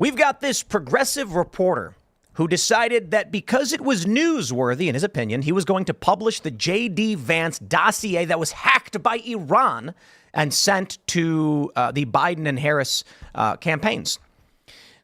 We've got this progressive reporter who decided that because it was newsworthy, in his opinion, he was going to publish the JD Vance dossier that was hacked by Iran and sent to the Biden and Harris campaigns.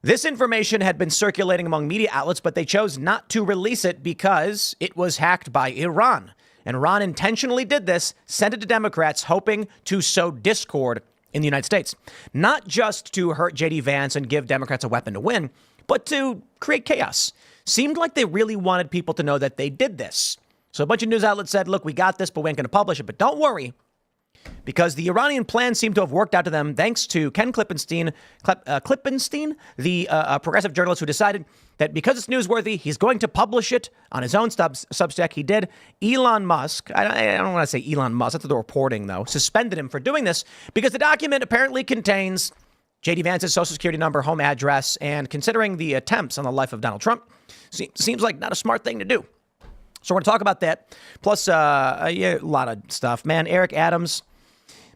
This information had been circulating among media outlets, but they chose not to release it because it was hacked by Iran. And Iran intentionally did this, sent it to Democrats, hoping to sow discord in the United States, not just to hurt JD Vance and give Democrats a weapon to win, but to create chaos. Seemed like they really wanted people to know that they did this. So a bunch of news outlets said, look, we got this, but we ain't going to publish it. But don't worry, because the Iranian plan seemed to have worked out to them thanks to Ken Klippenstein, the progressive journalist who decided that because it's newsworthy, he's going to publish it on his own Substack. He did. Elon Musk, I don't want to say Elon Musk, that's the reporting though, suspended him for doing this because the document apparently contains JD Vance's social security number, home address, and considering the attempts on the life of Donald Trump, seems like not a smart thing to do. So we're going to talk about that. Plus, a lot of stuff. Man, Eric Adams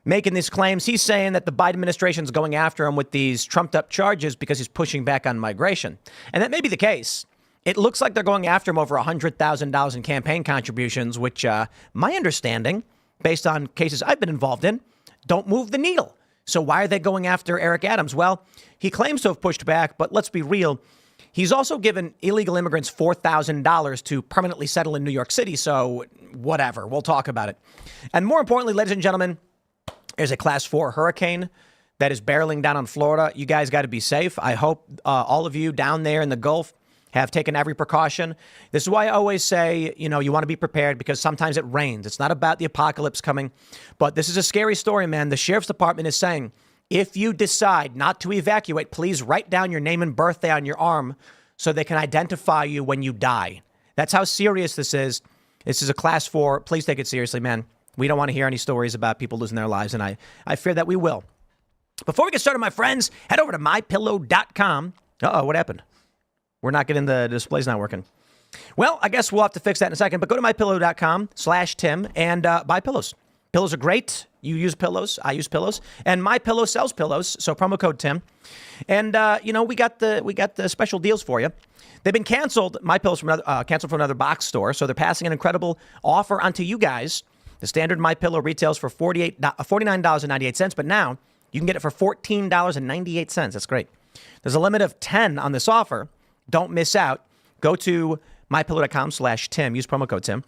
making these claims. He's saying that the Biden administration is going after him with these trumped up charges because he's pushing back on migration. And that may be the case. It looks like they're going after him over $100,000 in campaign contributions, which my understanding, based on cases I've been involved in, don't move the needle. So why are they going after Eric Adams? Well, he claims to have pushed back, but let's be real. He's also given illegal immigrants $4,000 to permanently settle in New York City. So whatever, we'll talk about it. And more importantly, ladies and gentlemen, there's a class 4 hurricane that is barreling down on Florida. You guys got to be safe. I hope all of you down there in the Gulf have taken every precaution. This is why I always say, you want to be prepared because sometimes it rains. It's not about the apocalypse coming, but this is a scary story, man. The sheriff's department is saying, if you decide not to evacuate, please write down your name and birthday on your arm so they can identify you when you die. That's how serious this is. This is a class 4. Please take it seriously, man. We don't want to hear any stories about people losing their lives, and I fear that we will. Before we get started, my friends, head over to mypillow.com. Uh-oh, what happened? We're not getting the display's not working. Well, I guess we'll have to fix that in a second, but go to mypillow.com/Tim and buy pillows. Pillows are great. You use pillows. I use pillows. And MyPillow sells pillows, so promo code Tim. And, we got the special deals for you. They've been canceled. MyPillow's canceled from another box store, so they're passing an incredible offer onto you guys. The standard MyPillow retails for $49.98, but now you can get it for $14.98. That's great. There's a limit of 10 on this offer. Don't miss out. Go to mypillow.com/Tim. Use promo code Tim.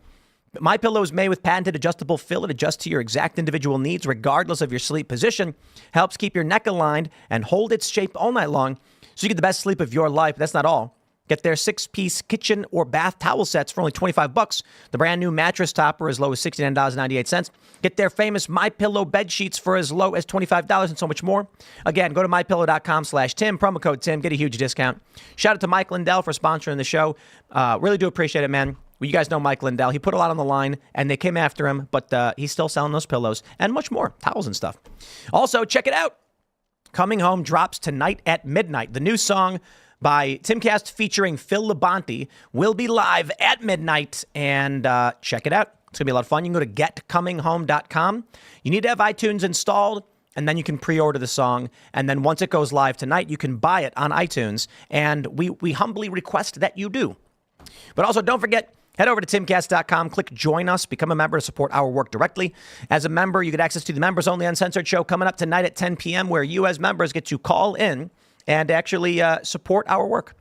MyPillow is made with patented adjustable fill. It adjusts to your exact individual needs, regardless of your sleep position. Helps keep your neck aligned and hold its shape all night long, so you get the best sleep of your life. That's not all. Get their 6-piece kitchen or bath towel sets for only $25. The brand new mattress topper as low as $69.98. Get their famous MyPillow bed sheets for as low as $25 and so much more. Again, go to mypillow.com/Tim, promo code Tim, get a huge discount. Shout out to Mike Lindell for sponsoring the show. Really do appreciate it, man. Well, you guys know Mike Lindell. He put a lot on the line, and they came after him, but he's still selling those pillows and much more, towels and stuff. Also, check it out. Coming Home drops tonight at midnight. The new song by Timcast featuring Phil Labonte will be live at midnight, and check it out. It's going to be a lot of fun. You can go to getcominghome.com. You need to have iTunes installed, and then you can pre-order the song. And then once it goes live tonight, you can buy it on iTunes, and we humbly request that you do. But also, don't forget, head over to timcast.com, click Join Us, become a member to support our work directly. As a member, you get access to the Members Only Uncensored show coming up tonight at 10 p.m., where you as members get to call in and actually support our work.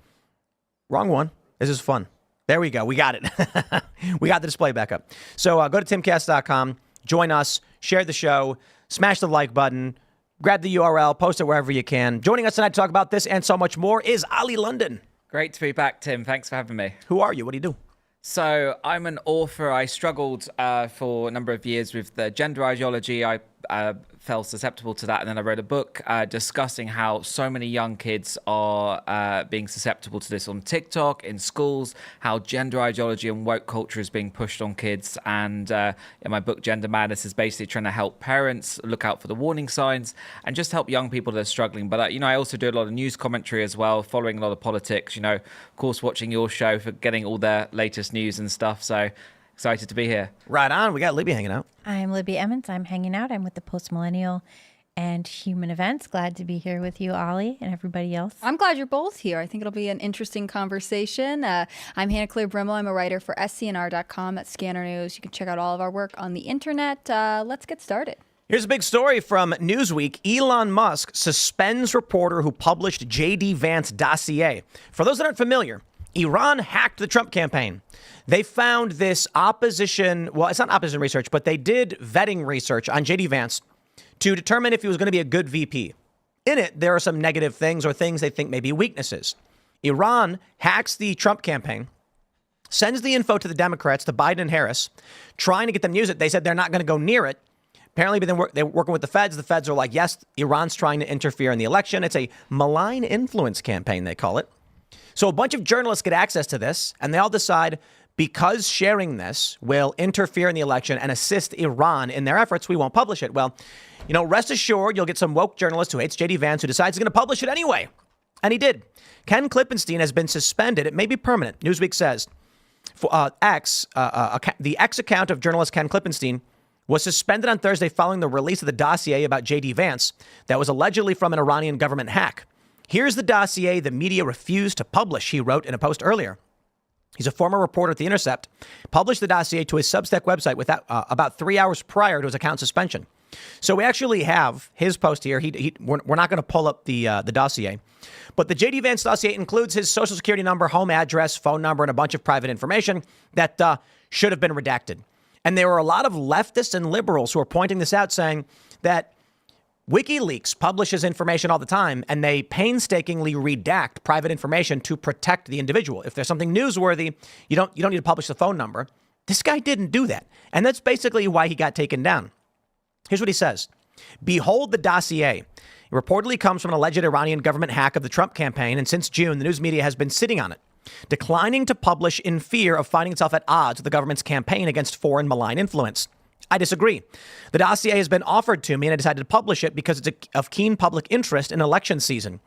Wrong one. This is fun. There we go. We got it. We got the display back up. So go to timcast.com, join us, share the show, smash the like button, grab the URL, post it wherever you can. Joining us tonight to talk about this and so much more is Oli London. Great to be back, Tim. Thanks for having me. Who are you? What do you do? So I'm an author. I struggled for a number of years with the gender ideology. I fell susceptible to that. And then I wrote a book discussing how so many young kids are being susceptible to this on TikTok, in schools, how gender ideology and woke culture is being pushed on kids. And in my book, Gender Madness is basically trying to help parents look out for the warning signs and just help young people that are struggling. But, I also do a lot of news commentary as well, following a lot of politics, of course, watching your show for getting all the latest news and stuff. So excited to be here. Right on. We got Libby hanging out. I'm Libby Emmons. I'm hanging out. I'm with the Post Millennial and human events. Glad to be here with you, Oli, and everybody else. I'm glad you're both here. I think it'll be an interesting conversation. I'm Hannah Claire Brimmel. I'm a writer for scnr.com at Scanner News. You can check out all of our work on the internet. Let's get started. Here's a big story from Newsweek. Elon Musk suspends reporter who published JD Vance dossier. For those that aren't familiar, Iran hacked the Trump campaign. They found this opposition, well, it's not opposition research, but they did vetting research on JD Vance to determine if he was going to be a good VP. In it, there are some negative things or things they think may be weaknesses. Iran hacks the Trump campaign, sends the info to the Democrats, to Biden and Harris, trying to get them to use it. They said they're not going to go near it. Apparently, but they're working with the feds. The feds are like, yes, Iran's trying to interfere in the election. It's a malign influence campaign, they call it. So a bunch of journalists get access to this, and they all decide because sharing this will interfere in the election and assist Iran in their efforts, we won't publish it. Well, rest assured, you'll get some woke journalist who hates JD Vance who decides he's going to publish it anyway. And he did. Ken Klippenstein has been suspended. It may be permanent. Newsweek says for the X account of journalist Ken Klippenstein was suspended on Thursday following the release of the dossier about JD Vance that was allegedly from an Iranian government hack. Here's the dossier the media refused to publish, he wrote in a post earlier. He's a former reporter at The Intercept, published the dossier to his Substack website about 3 hours prior to his account suspension. So we actually have his post here. We're not going to pull up the dossier. But the JD Vance dossier includes his social security number, home address, phone number, and a bunch of private information that should have been redacted. And there were a lot of leftists and liberals who are pointing this out, saying that WikiLeaks publishes information all the time, and they painstakingly redact private information to protect the individual. If there's something newsworthy, you don't need to publish the phone number. This guy didn't do that. And that's basically why he got taken down. Here's what he says. Behold the dossier. It reportedly comes from an alleged Iranian government hack of the Trump campaign, and since June, the news media has been sitting on it, declining to publish in fear of finding itself at odds with the government's campaign against foreign malign influence. I disagree. The dossier has been offered to me, and I decided to publish it because it's of keen public interest in election season.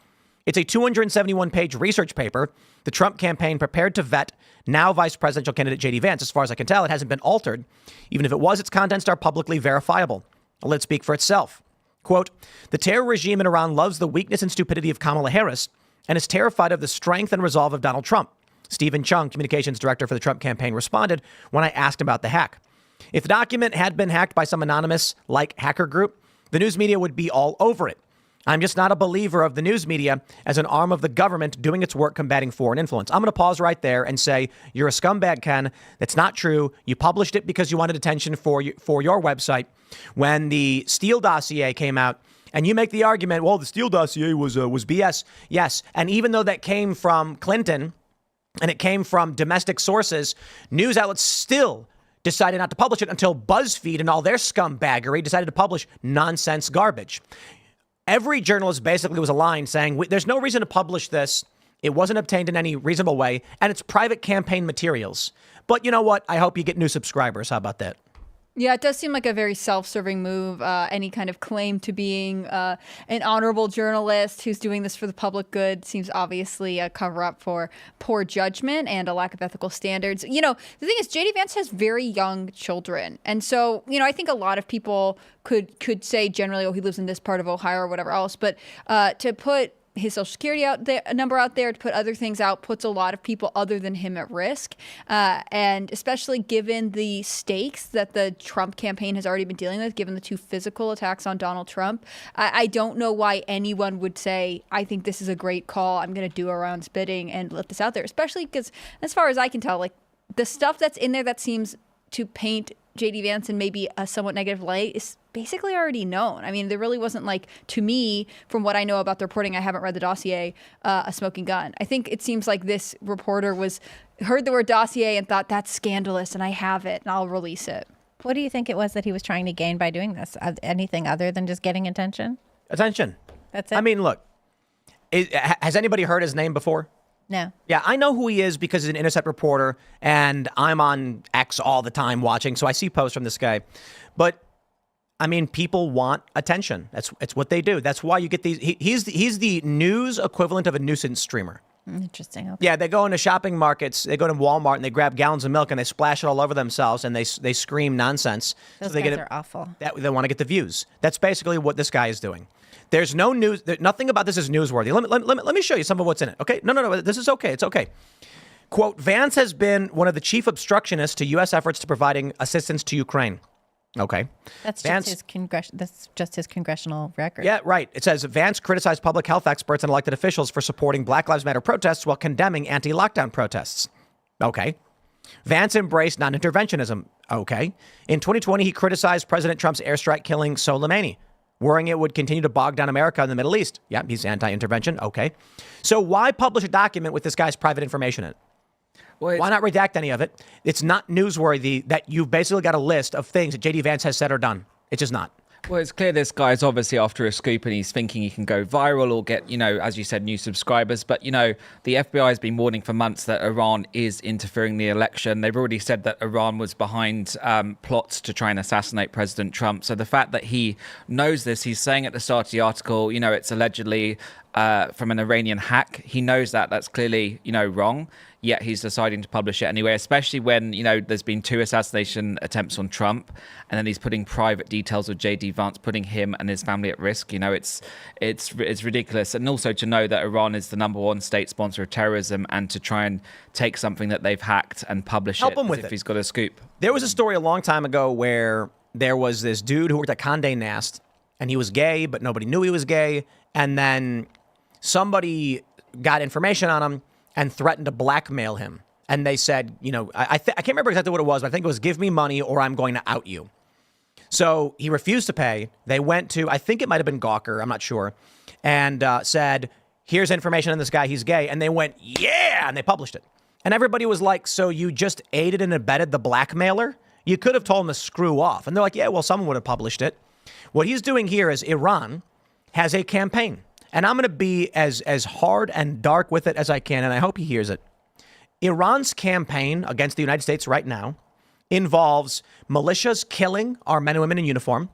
It's a 271-page research paper the Trump campaign prepared to vet now vice presidential candidate JD Vance. As far as I can tell, it hasn't been altered. Even if it was, its contents are publicly verifiable. Let it speak for itself. Quote, the terror regime in Iran loves the weakness and stupidity of Kamala Harris and is terrified of the strength and resolve of Donald Trump. Stephen Chung, communications director for the Trump campaign, responded when I asked about the hack. If the document had been hacked by some anonymous hacker group, the news media would be all over it. I'm just not a believer of the news media as an arm of the government doing its work combating foreign influence. I'm going to pause right there and say, you're a scumbag, Ken. That's not true. You published it because you wanted attention for your website. When the Steele dossier came out, and you make the argument, well, the Steele dossier was BS. Yes. And even though that came from Clinton and it came from domestic sources, news outlets still decided not to publish it until BuzzFeed and all their scumbaggery decided to publish nonsense garbage. Every journalist basically was aligned saying, there's no reason to publish this. It wasn't obtained in any reasonable way, and it's private campaign materials. But you know what? I hope you get new subscribers. How about that? Yeah, it does seem like a very self-serving move. Any kind of claim to being an honorable journalist who's doing this for the public good seems obviously a cover-up for poor judgment and a lack of ethical standards. The thing is, JD Vance has very young children. And so, I think a lot of people could say generally, oh, he lives in this part of Ohio or whatever else. But to put his social security number out there, to put other things out, puts a lot of people other than him at risk. And especially given the stakes that the Trump campaign has already been dealing with, given the 2 physical attacks on Donald Trump, I don't know why anyone would say, I think this is a great call. I'm going to do a round's bidding and let this out there, especially because as far as I can tell, the stuff that's in there that seems to paint JD Vance in maybe a somewhat negative light is basically already known. I mean, there really wasn't to me, from what I know about the reporting, I haven't read the dossier, a smoking gun. I think it seems like this reporter heard the word dossier and thought that's scandalous and I have it and I'll release it. What do you think it was that he was trying to gain by doing this? Anything other than just getting attention? Attention. That's it? I mean, look, has anybody heard his name before? No. Yeah, I know who he is because he's an Intercept reporter, and I'm on X all the time watching, so I see posts from this guy. But, I mean, people want attention. It's what they do. That's why you get these. He's the news equivalent of a nuisance streamer. Interesting. Okay. Yeah, they go into shopping markets, they go to Walmart and they grab gallons of milk and they splash it all over themselves and they scream nonsense. Those they guys are awful. They want to get the views. That's basically what this guy is doing. There's no news. Nothing about this is newsworthy. Let me show you some of what's in it. Okay? No. This is okay. It's okay. Quote, Vance has been one of the chief obstructionists to U.S. efforts to providing assistance to Ukraine. Okay. That's Vance, just his congressional record. Yeah, right. It says Vance criticized public health experts and elected officials for supporting Black Lives Matter protests while condemning anti-lockdown protests. Okay. Vance embraced non-interventionism. Okay. In 2020, he criticized President Trump's airstrike killing Soleimani, worrying it would continue to bog down America and the Middle East. Yeah, he's anti-intervention. Okay. So why publish a document with this guy's private information in it? Well, why not redact any of it? It's not newsworthy that you've basically got a list of things that JD Vance has said or done. It's just not. Well, it's clear this guy's obviously after a scoop and he's thinking he can go viral or get, as you said, new subscribers. But, the FBI has been warning for months that Iran is interfering in the election. They've already said that Iran was behind plots to try and assassinate President Trump. So the fact that he knows this, he's saying at the start of the article, it's allegedly from an Iranian hack. He knows that. That's clearly, wrong. Yet he's deciding to publish it anyway, especially when, there's been 2 assassination attempts on Trump. And then he's putting private details of JD Vance, putting him and his family at risk. It's ridiculous. And also to know that Iran is the #1 state sponsor of terrorism and to try and take something that they've hacked and publish Help it him with as if it. he's got a scoop. There was a story a long time ago where there was this dude who worked at Condé Nast and he was gay, but nobody knew he was gay. And then somebody got information on him and threatened to blackmail him. And they said, I can't remember exactly what it was, but I think it was give me money or I'm going to out you. So he refused to pay. They went to, I think it might have been Gawker, I'm not sure, and said, here's information on this guy, he's gay. And they went, yeah, and they published it. And everybody was like, so you just aided and abetted the blackmailer? You could have told him to screw off. And they're like, yeah, well, someone would have published it. What he's doing here is Iran has a campaign. And I'm going to be as hard and dark with it as I can, and I hope he hears it. Iran's campaign against the United States right now involves militias killing our men and women in uniform,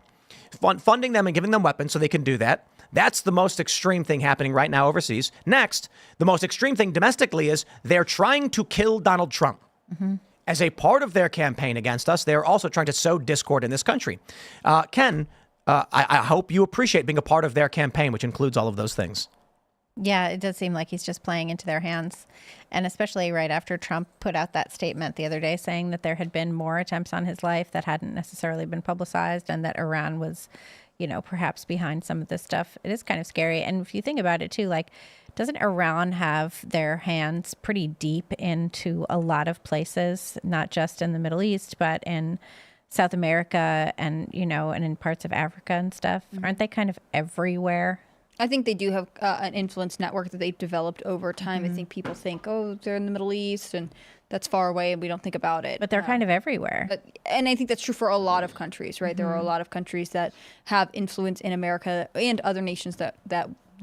funding them and giving them weapons so they can do that. That's the most extreme thing happening right now overseas. Next, the most extreme thing domestically is they're trying to kill Donald Trump. Mm-hmm. As a part of their campaign against us, they're also trying to sow discord in this country. Ken, I hope you appreciate being a part of their campaign, which includes all of those things. Yeah, it does seem like he's just playing into their hands. And especially right after Trump put out that statement the other day saying that there had been more attempts on his life that hadn't necessarily been publicized and that Iran was, perhaps behind some of this stuff. It is kind of scary. And if you think about it, too, doesn't Iran have their hands pretty deep into a lot of places, not just in the Middle East, but in South America and, and in parts of Africa and stuff? Mm-hmm. Aren't they kind of everywhere? I think they do have an influence network that they've developed over time. Mm-hmm. I think people think, they're in the Middle East and that's far away and we don't think about it. But they're kind of everywhere. And I think that's true for a lot of countries, right? Mm-hmm. There are a lot of countries that have influence in America and other nations that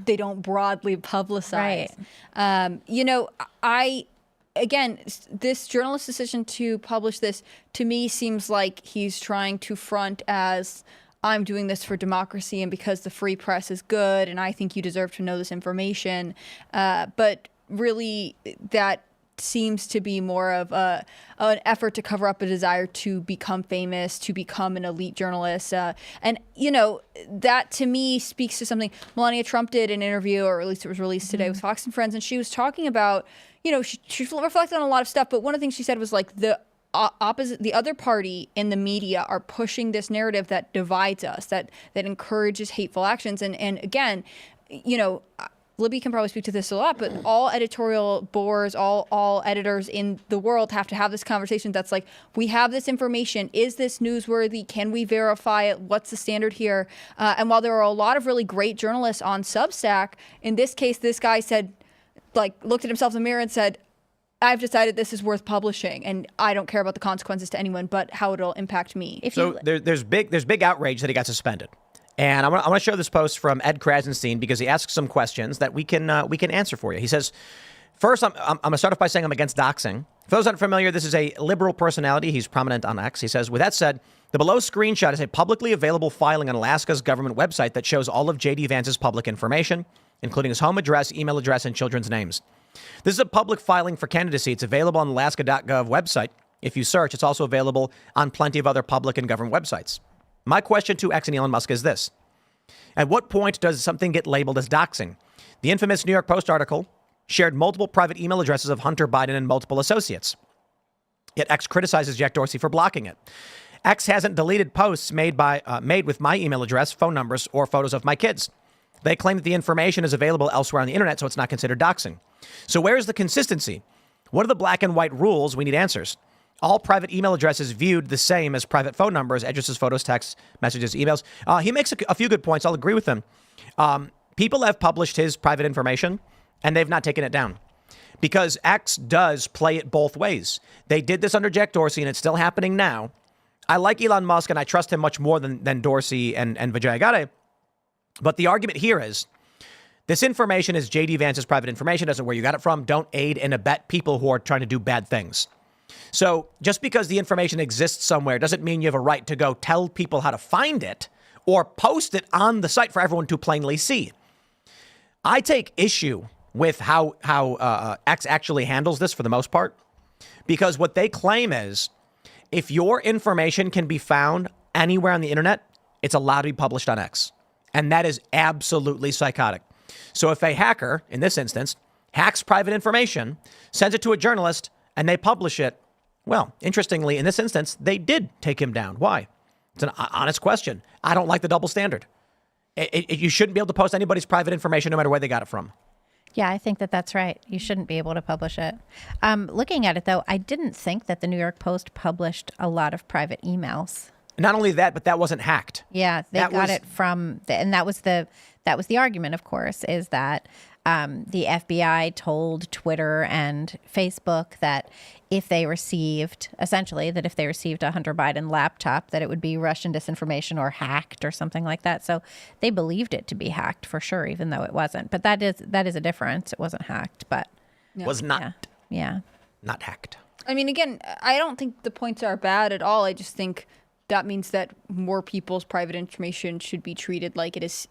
they don't broadly publicize. Right. Again, this journalist's decision to publish this, to me, seems like he's trying to front as, I'm doing this for democracy and because the free press is good and I think you deserve to know this information. But really, that seems to be more of an effort to cover up a desire to become famous, to become an elite journalist. And that to me speaks to something Melania Trump did in an interview, or at least it was released today with Fox and Friends. And she was talking about, she reflected on a lot of stuff. But one of the things she said was the other party in the media are pushing this narrative that divides us, that encourages hateful actions. And again, Libby can probably speak to this a lot, but all editorial boards, all editors in the world have to have this conversation that's like, we have this information. Is this newsworthy? Can we verify it? What's the standard here? And while there are a lot of really great journalists on Substack, in this case, this guy said, looked at himself in the mirror and said, I've decided this is worth publishing, and I don't care about the consequences to anyone, but how it'll impact me. There's big outrage that he got suspended. And I want to show this post from Ed Krasenstein because he asks some questions that we can answer for you. He says, first, I'm going to start off by saying I'm against doxing. For those unfamiliar, this is a liberal personality. He's prominent on X. He says, with that said, the below screenshot is a publicly available filing on Alaska's government website that shows all of JD Vance's public information, including his home address, email address, and children's names. This is a public filing for candidacy. It's available on the Alaska.gov website. If you search, it's also available on plenty of other public and government websites. My question to X and Elon Musk is this. At what point does something get labeled as doxing? The infamous New York Post article shared multiple private email addresses of Hunter Biden and multiple associates. Yet X criticizes Jack Dorsey for blocking it. X hasn't deleted posts made with my email address, phone numbers, or photos of my kids. They claim that the information is available elsewhere on the internet, so it's not considered doxing. So where is the consistency? What are the black and white rules? We need answers. All private email addresses viewed the same as private phone numbers, addresses, photos, texts, messages, emails. He makes a few good points. I'll agree with him. People have published his private information, and they've not taken it down. Because X does play it both ways. They did this under Jack Dorsey, and it's still happening now. I like Elon Musk, and I trust him much more than Dorsey and Vijayagade. But the argument here is, this information is JD Vance's private information. Doesn't know where you got it from. Don't aid and abet people who are trying to do bad things. So just because the information exists somewhere doesn't mean you have a right to go tell people how to find it or post it on the site for everyone to plainly see. I take issue with how X actually handles this for the most part, because what they claim is if your information can be found anywhere on the internet, it's allowed to be published on X. And that is absolutely psychotic. So if a hacker, in this instance, hacks private information, sends it to a journalist, and they publish it, well, interestingly, in this instance, they did take him down. Why? It's an honest question. I don't like the double standard. You shouldn't be able to post anybody's private information no matter where they got it from. Yeah, I think that's right. You shouldn't be able to publish it. Looking at it, though, I didn't think that the New York Post published a lot of private emails. Not only that, but that wasn't hacked. Yeah, they got it from, and that was the argument, of course, is that the FBI told Twitter and Facebook that if they received a Hunter Biden laptop, that it would be Russian disinformation or hacked or something like that. So they believed it to be hacked for sure, even though it wasn't. But that is a difference. It wasn't hacked, but was not. Yeah. Not hacked. I mean, again, I don't think the points are bad at all. I just think that means that more people's private information should be treated like it's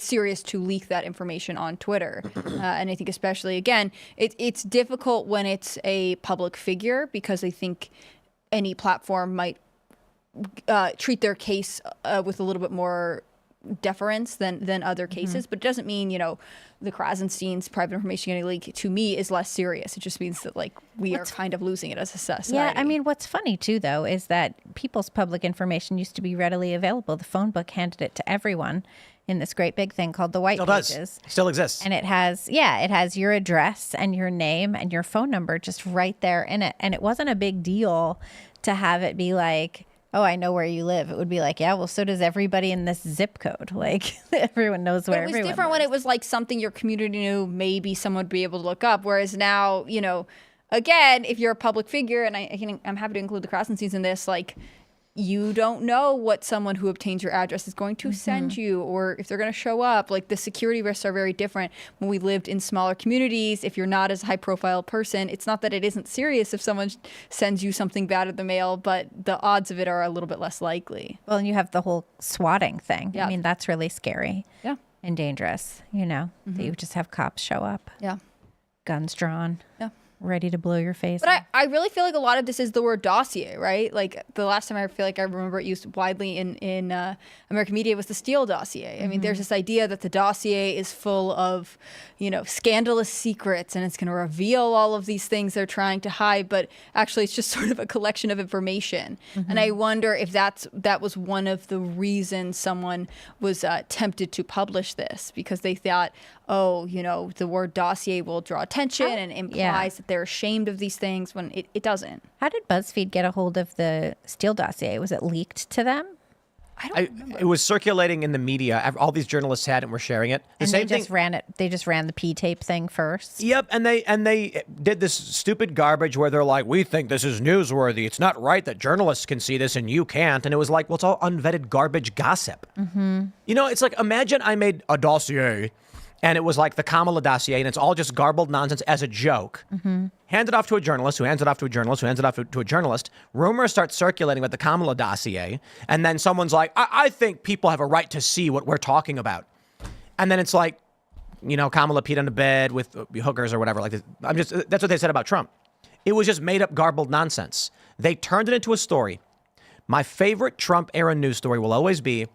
serious to leak that information on Twitter. And I think especially, again, it's difficult when it's a public figure, because I think any platform might treat their case with a little bit more deference than other cases. But it doesn't mean, the Krasenstein's private information getting leaked to me is less serious. It just means that we are kind of losing it as a society. Yeah, I mean, what's funny too, though, is that people's public information used to be readily available. The phone book handed it to everyone in this great big thing called the White Pages. Still exists. And it has your address and your name and your phone number just right there in it. And it wasn't a big deal to have it be like, oh, I know where you live. It would be like, yeah, well, so does everybody in this zip code. Like, everyone knows where everyone lives. It was different when it was like something your community knew, maybe someone would be able to look up. Whereas now, again, if you're a public figure, and I'm happy to include the Krasensteins in this, you don't know what someone who obtains your address is going to send you, or if they're going to show up. The security risks are very different. When we lived in smaller communities, if you're not as high profile person, it's not that it isn't serious if someone sends you something bad in the mail, but the odds of it are a little bit less likely. Well, and you have the whole swatting thing. Yeah. I mean, that's really scary. Yeah. And dangerous, that you just have cops show up. Yeah. Guns drawn. Yeah. Ready to blow your face. But I really feel like a lot of this is the word dossier, right? The last time I feel like I remember it used widely in American media was the Steele dossier. I mean, there's this idea that the dossier is full of, scandalous secrets, and it's going to reveal all of these things they're trying to hide. But actually, it's just sort of a collection of information. And I wonder if that was one of the reasons someone was tempted to publish this, because they thought, the word dossier will draw attention and implies that they're ashamed of these things, when it doesn't. How did BuzzFeed get a hold of the Steele dossier? Was it leaked to them? I don't remember. It was circulating in the media. All these journalists had it and were sharing it. They just ran the P-tape thing first. Yep, and they did this stupid garbage where they're like, we think this is newsworthy. It's not right that journalists can see this and you can't. And it was like, well, it's all unvetted garbage gossip. It's like, imagine I made a dossier and it was like the Kamala dossier, and it's all just garbled nonsense as a joke. Hand it off to a journalist, who hands it off to a journalist, who hands it off to a journalist. Rumors start circulating about the Kamala dossier, and then someone's like, I think people have a right to see what we're talking about. And then it's like, Kamala peed on the bed with hookers or whatever. Like this. That's what they said about Trump. It was just made up, garbled nonsense. They turned it into a story. My favorite Trump era news story will always be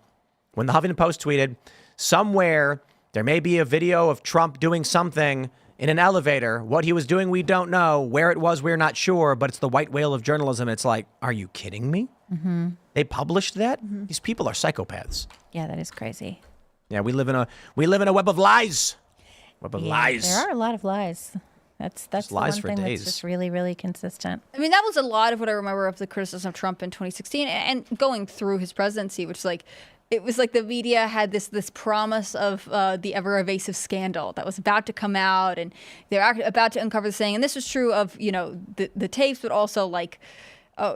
when the Huffington Post tweeted, somewhere there may be a video of Trump doing something in an elevator. What he was doing, we don't know. Where it was, we're not sure. But it's the white whale of journalism. It's like, are you kidding me? Mm-hmm. They published that? Mm-hmm. These people are psychopaths. Yeah, that is crazy. Yeah, we live in a web of lies. Web of lies. There are a lot of lies. That's the lies one for thing days. that's just really, really consistent. I mean, that was a lot of what I remember of the criticism of Trump in 2016 and going through his presidency, which it was like the media had this promise of the ever evasive scandal that was about to come out, and they're about to uncover the thing. And this was true of the tapes, but also like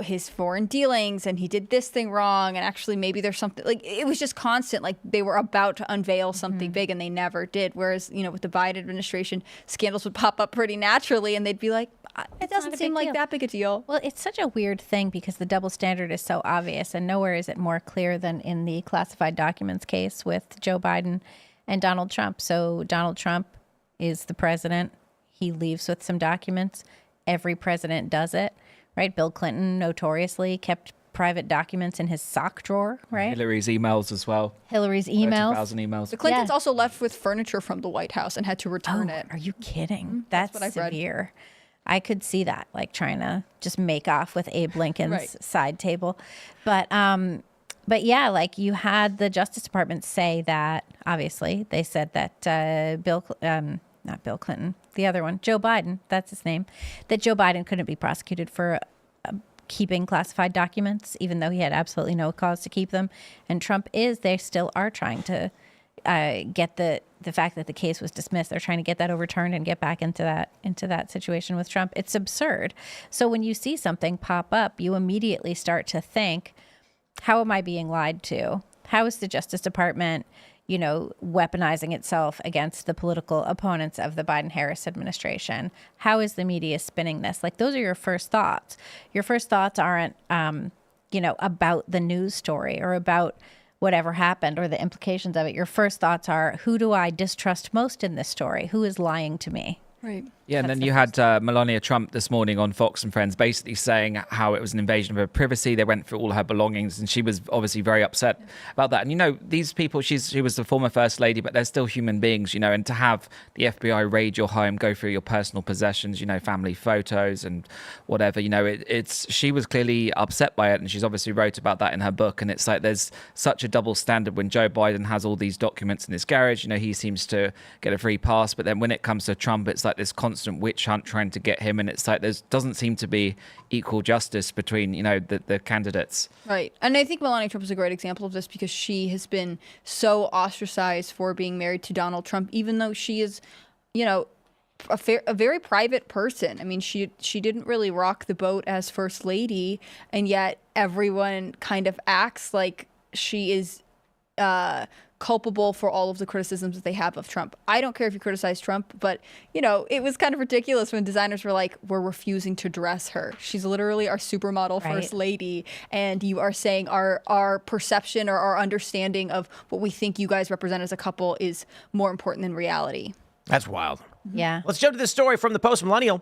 his foreign dealings, and he did this thing wrong, and actually maybe there's something, like it was just constant, like they were about to unveil something big and they never did. Whereas with the Biden administration, scandals would pop up pretty naturally and they'd be like, it doesn't seem like that big a deal. Well, it's such a weird thing because the double standard is so obvious, and nowhere is it more clear than in the classified documents case with Joe Biden and Donald Trump. So Donald Trump is the president. He leaves with some documents. Every president does it. Right, Bill Clinton notoriously kept private documents in his sock drawer, right? Hillary's emails as well. Hillary's emails. 30,000 emails. The Clintons also left with furniture from the White House and had to return it. Are you kidding? That's That's what I've read. severe. I could see that, like trying to just make off with Abe Lincoln's Right. side table. But yeah, like you had the Justice Department say that, obviously, they said that not Bill Clinton, the other one, Joe Biden, that's his name, that Joe Biden couldn't be prosecuted for keeping classified documents, even though he had absolutely no cause to keep them. And Trump they still are trying to get the fact that the case was dismissed. They're trying to get that overturned and get back into that situation with Trump. It's absurd. So when you see something pop up, you immediately start to think, how am I being lied to? How is the Justice Department weaponizing itself against the political opponents of the Biden-Harris administration? How is the media spinning this? Like, those are your first thoughts. Your first thoughts aren't, about the news story or about whatever happened or the implications of it. Your first thoughts are, who do I distrust most in this story? Who is lying to me? Right. Yeah, and then you had Melania Trump this morning on Fox and Friends basically saying how it was an invasion of her privacy. They went through all her belongings, and she was obviously very upset about that. And, these people, she was the former first lady, but they're still human beings, and to have the FBI raid your home, go through your personal possessions, family photos and whatever, she was clearly upset by it, and she's obviously wrote about that in her book. And it's like there's such a double standard when Joe Biden has all these documents in his garage, he seems to get a free pass, but then when it comes to Trump, it's like this constant witch hunt trying to get him, and it's like there doesn't seem to be equal justice between the candidates. Right. And I think Melania Trump is a great example of this because she has been so ostracized for being married to Donald Trump, even though she is a very private person. I mean, she didn't really rock the boat as first lady, and yet everyone kind of acts like she is culpable for all of the criticisms that they have of Trump. I don't care if you criticize Trump, but it was kind of ridiculous when designers were like, we're refusing to dress her. She's literally our supermodel first lady, and you are saying our perception or our understanding of what we think you guys represent as a couple is more important than reality. That's wild. Yeah. Let's jump to this story from the Post Millennial.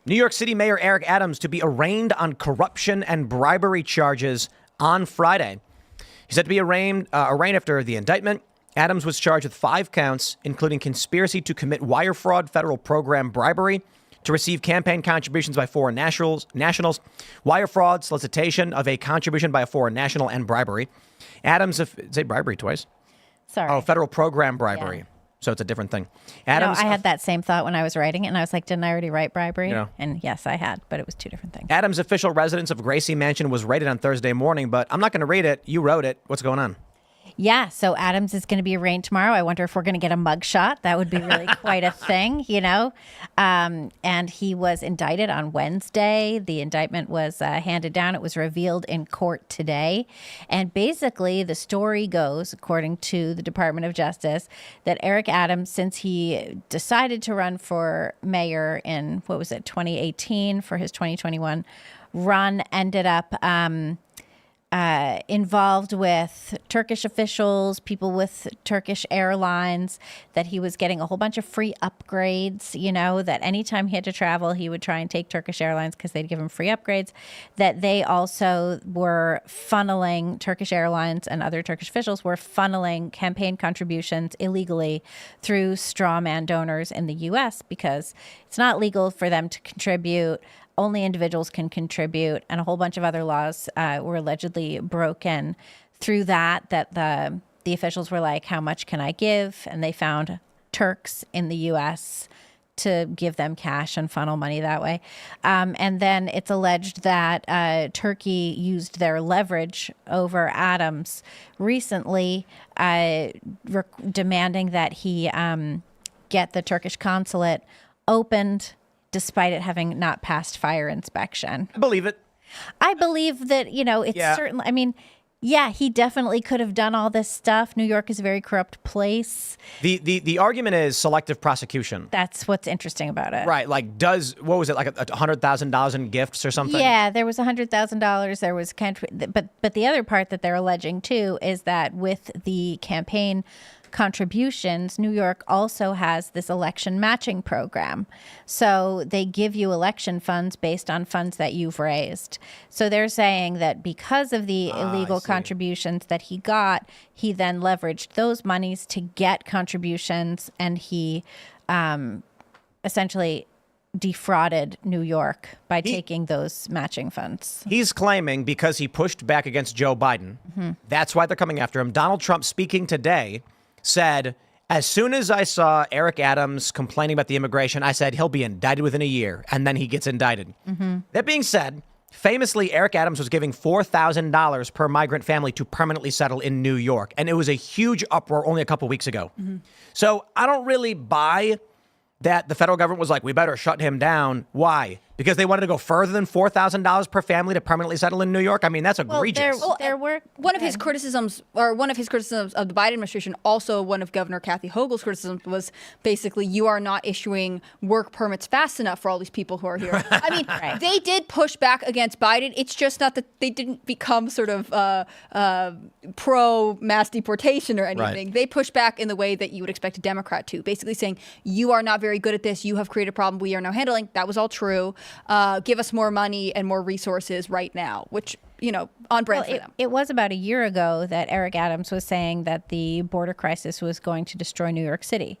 New York City Mayor Eric Adams to be arraigned on corruption and bribery charges on Friday. He's set to be arraigned after the indictment. Adams was charged with 5 counts, including conspiracy to commit wire fraud, federal program bribery, to receive campaign contributions by foreign nationals, wire fraud, solicitation of a contribution by a foreign national, and bribery. Adams, say bribery twice. Sorry. Oh, federal program bribery. Yeah. So it's a different thing. Adams, I had that same thought when I was writing it, and I was like, didn't I already write bribery? Yeah. And yes, I had, but it was 2 different things. Adams' official residence of Gracie Mansion was raided on Thursday morning, but I'm not going to read it. You wrote it. What's going on? Yeah, so Adams is going to be arraigned tomorrow. I wonder if we're going to get a mugshot. That would be really quite a thing, And he was indicted on Wednesday. The indictment was handed down. It was revealed in court today. And basically, the story goes, according to the Department of Justice, that Eric Adams, since he decided to run for mayor in, 2018 for his 2021 run, ended up involved with Turkish officials, people with Turkish airlines, that he was getting a whole bunch of free upgrades, that anytime he had to travel, he would try and take Turkish Airlines because they'd give him free upgrades, that they also were funneling, Turkish Airlines and other Turkish officials were funneling campaign contributions illegally through straw man donors in the U.S. because it's not legal for them to contribute. Only individuals can contribute, and a whole bunch of other laws were allegedly broken through that the officials were like, how much can I give? And they found Turks in the U.S. to give them cash and funnel money that way. And then it's alleged that Turkey used their leverage over Adams recently, demanding that he get the Turkish consulate opened despite it having not passed fire inspection. I believe it. I believe that, it's certainly, he definitely could have done all this stuff. New York is a very corrupt place. The argument is selective prosecution. That's what's interesting about it. Right. Like what was it, like $100,000 in gifts or something? Yeah, there was $100,000. There was, but the other part that they're alleging too is that with the campaign contributions, New York also has this election matching program. So they give you election funds based on funds that you've raised. So they're saying that because of the illegal contributions that he got, he then leveraged those monies to get contributions, and he essentially defrauded New York by taking those matching funds. He's claiming because he pushed back against Joe Biden, that's why they're coming after him. Donald Trump, speaking today, said, as soon as I saw Eric Adams complaining about the immigration, I said he'll be indicted within a year, and then he gets indicted. That being said, famously, Eric Adams was giving $4,000 per migrant family to permanently settle in New York, and it was a huge uproar only a couple weeks ago. So I don't really buy that the federal government was like, we better shut him down. Why? Because they wanted to go further than $4,000 per family to permanently settle in New York? I mean, that's egregious. There were one of his criticisms of the Biden administration, also one of Governor Kathy Hochul's criticisms, was basically, you are not issuing work permits fast enough for all these people who are here. I mean, they did push back against Biden. It's just not that they didn't become sort of pro mass deportation or anything. Right. They pushed back in the way that you would expect a Democrat to, basically saying, you are not very good at this. You have created a problem we are now handling. That was all true. Give us more money and more resources right now, which, on brand for them. It was about a year ago that Eric Adams was saying that the border crisis was going to destroy New York City.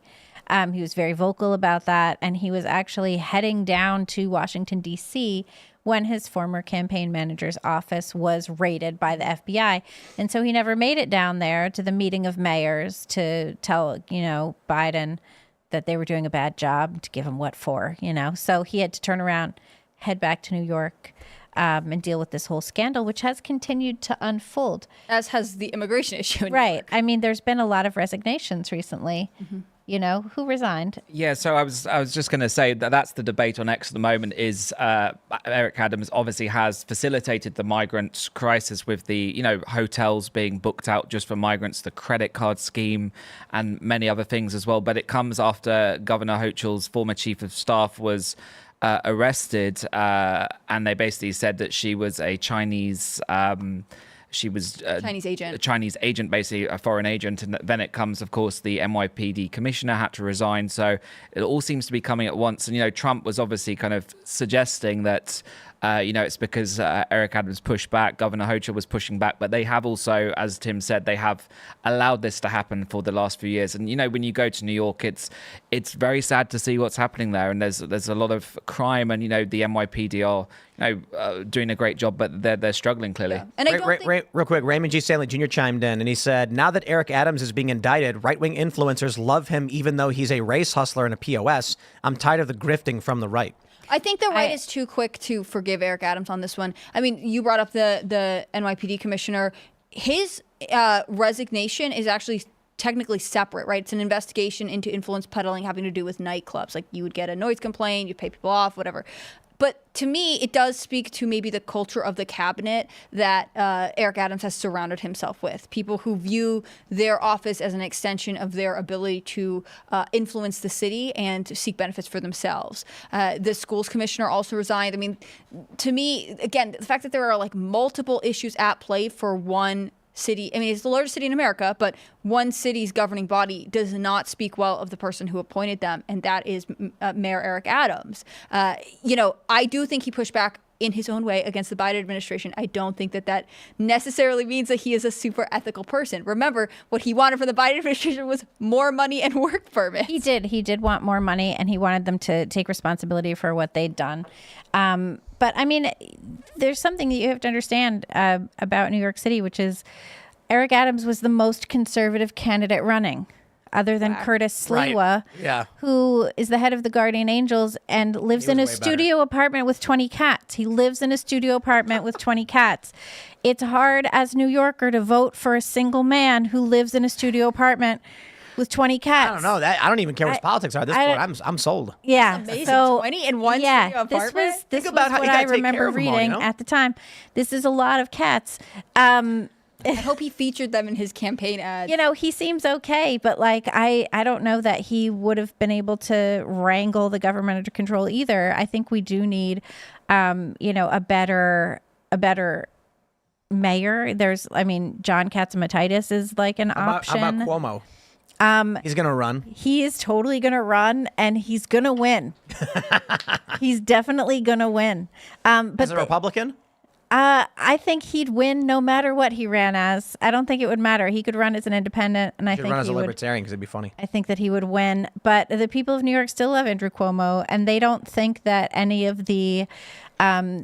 He was very vocal about that, and he was actually heading down to Washington, D.C. when his former campaign manager's office was raided by the FBI. And so he never made it down there to the meeting of mayors to tell, Biden that they were doing a bad job, to give him what for, So he had to turn around, head back to New York, and deal with this whole scandal, which has continued to unfold. As has the immigration issue in New Right. York. I mean, there's been a lot of resignations recently. Who resigned? Yeah, so I was just going to say that's the debate on X at the moment is Eric Adams obviously has facilitated the migrant crisis with the, hotels being booked out just for migrants, the credit card scheme, and many other things as well. But it comes after Governor Hochul's former chief of staff was arrested, and they basically said that she was a Chinese... She was Chinese agent. A Chinese agent, basically a foreign agent. And then it comes, of course, the NYPD commissioner had to resign. So it all seems to be coming at once. And, Trump was obviously kind of suggesting that, it's because Eric Adams pushed back. Governor Hochul was pushing back. But they have also, as Tim said, they have allowed this to happen for the last few years. And, when you go to New York, it's very sad to see what's happening there. And there's a lot of crime. And, the NYPD are, doing a great job, but they're struggling clearly. Yeah. And I don't think... Real quick, Raymond G. Stanley Jr. chimed in and he said, now that Eric Adams is being indicted, right-wing influencers love him even though he's a race hustler and a POS. I'm tired of the grifting from the right. I think the right is too quick to forgive Eric Adams on this one. I mean, you brought up the NYPD commissioner. His resignation is actually technically separate, right? It's an investigation into influence peddling having to do with nightclubs. Like, you would get a noise complaint, you pay people off, whatever. But to me, it does speak to maybe the culture of the cabinet that Eric Adams has surrounded himself with. People who view their office as an extension of their ability to influence the city and to seek benefits for themselves. The schools commissioner also resigned. I mean, to me, again, the fact that there are like multiple issues at play for one city. I mean, it's the largest city in America, but one city's governing body does not speak well of the person who appointed them, and that is Mayor Eric Adams. I do think he pushed back in his own way against the Biden administration. I don't think that necessarily means that he is a super ethical person. Remember, what he wanted from the Biden administration was more money and work permits. He did want more money, and he wanted them to take responsibility for what they'd done. But I mean, there's something that you have to understand about New York City, which is Eric Adams was the most conservative candidate running, other than Curtis Sliwa, who is the head of the Guardian Angels and lives in a studio apartment with 20 cats. He lives in a studio apartment with 20 cats. It's hard as a New Yorker to vote for a single man who lives in a studio apartment with 20 cats. I don't know. I don't even care what his politics are at this point. I'm sold. Yeah. Amazing. So 20 in one studio apartment? This Think was about how you what gotta I take care remember of them all, reading at the time. This is a lot of cats. I hope he featured them in his campaign ads. He seems okay, but like I don't know that he would have been able to wrangle the government under control either. I think we do need a better mayor. John Catsimatidis is like an option. How about Cuomo? He's going to run. He is totally going to run, and he's going to win. He's definitely going to win. But As a Republican? I think he'd win no matter what he ran as. I don't think it would matter. He could run as an independent, and I think run as he a would. libertarian because it'd be funny. I think that he would win. But the people of New York still love Andrew Cuomo, and they don't think that any of the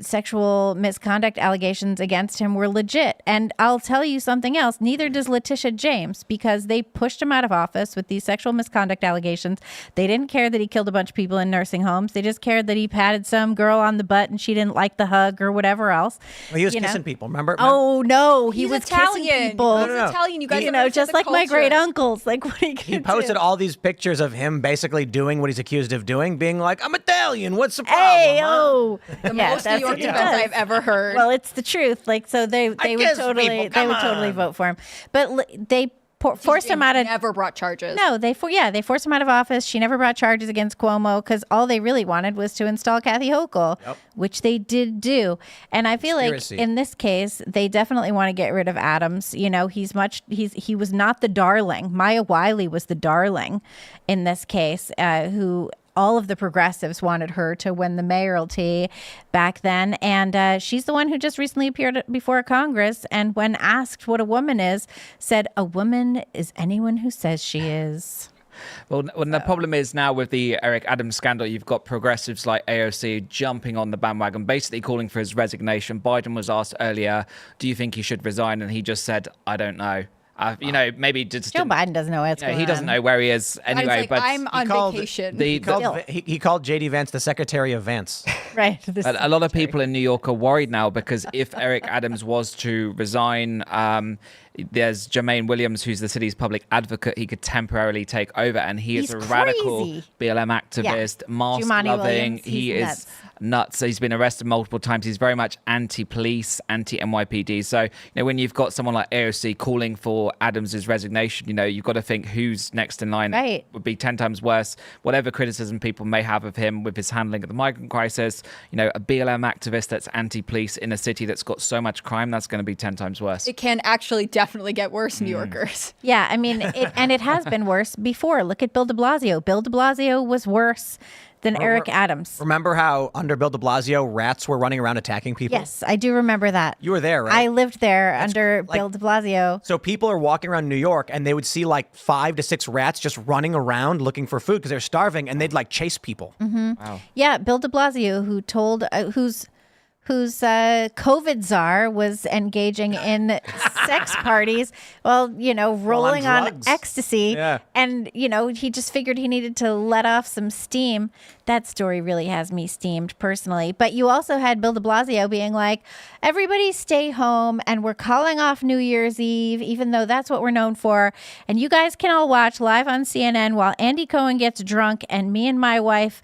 sexual misconduct allegations against him were legit. And I'll tell you something else. Neither does Letitia James, because they pushed him out of office with these sexual misconduct allegations. They didn't care that he killed a bunch of people in nursing homes. They just cared that he patted some girl on the butt and she didn't like the hug or whatever else. Well, he was kissing people, remember? Oh, no. He He's was Italian. kissing people. He's Italian. You guys just like my great uncles. Like, what are you He posted all these pictures of him basically doing what he's accused of doing, being like, I'm Italian. What's the problem? Hey, huh? oh. The most New York defense I've ever heard. Well, it's the truth. Like, so they would totally vote for him. But they forced him out of. Never brought charges. No, they forced him out of office. She never brought charges against Cuomo because all they really wanted was to install Kathy Hochul, which they did do. And I feel like in this case, they definitely want to get rid of Adams. He was not the darling. Maya Wiley was the darling in this case, who all of the progressives wanted her to win the mayoralty back then. And she's the one who just recently appeared before Congress. And when asked what a woman is, said, a woman is anyone who says she is. Well, the problem is now with the Eric Adams scandal, you've got progressives like AOC jumping on the bandwagon, basically calling for his resignation. Biden was asked earlier, do you think he should resign? And he just said, I don't know. Maybe just Joe Biden doesn't know what's going on. He doesn't know where he is anyway. But I'm on vacation. He called JD Vance the Secretary of Vance. Right. A lot of people in New York are worried now because if Eric Adams was to resign, there's Jermaine Williams, who's the city's public advocate. He could temporarily take over, and he's a radical BLM activist, mask loving. He is nuts. So he's been arrested multiple times. He's very much anti-police, anti-NYPD. So when you've got someone like AOC calling for Adams's resignation, you've got to think who's next in line. Right. Would be 10 times worse. Whatever criticism people may have of him with his handling of the migrant crisis, a BLM activist that's anti-police in a city that's got so much crime, that's going to be 10 times worse. It can actually definitely get worse, New Yorkers. Yeah, I mean, it has been worse before. Look at Bill de Blasio. Bill de Blasio was worse than Eric Adams. Remember how under Bill de Blasio, rats were running around attacking people? Yes, I do remember that. You were there, right? I lived there under Bill de Blasio. So people are walking around New York and they would see like 5 to 6 rats just running around looking for food because they're starving, and they'd like chase people. Mm-hmm. Wow. Yeah, Bill de Blasio, who told whose COVID czar was engaging in sex parties while, rolling on ecstasy. Yeah. And, he just figured he needed to let off some steam. That story really has me steamed personally. But you also had Bill de Blasio being like, everybody stay home and we're calling off New Year's Eve, even though that's what we're known for. And you guys can all watch live on CNN while Andy Cohen gets drunk and me and my wife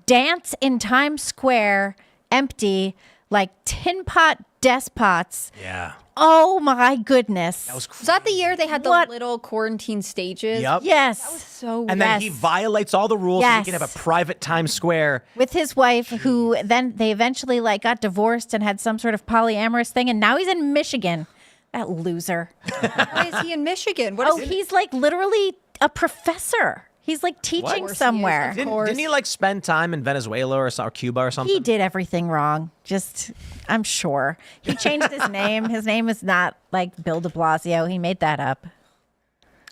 dance in Times Square empty, like tin pot despots. Yeah. Oh my goodness. That was Was that the year they had the What? little quarantine stages? Yep. Yes. So And then he Yes. violates all the rules so he Yes. can have a private Times Square. With his wife, who then they eventually like got divorced and had some sort of polyamorous thing, and now he's in Michigan. That loser. why is he in Michigan? What Oh, is he's like literally a professor. He's like teaching course he is. somewhere. Didn't he like spend time in Venezuela or Cuba or something? He did everything wrong. Just, I'm sure. He changed his name. His name is not like Bill de Blasio. He made that up.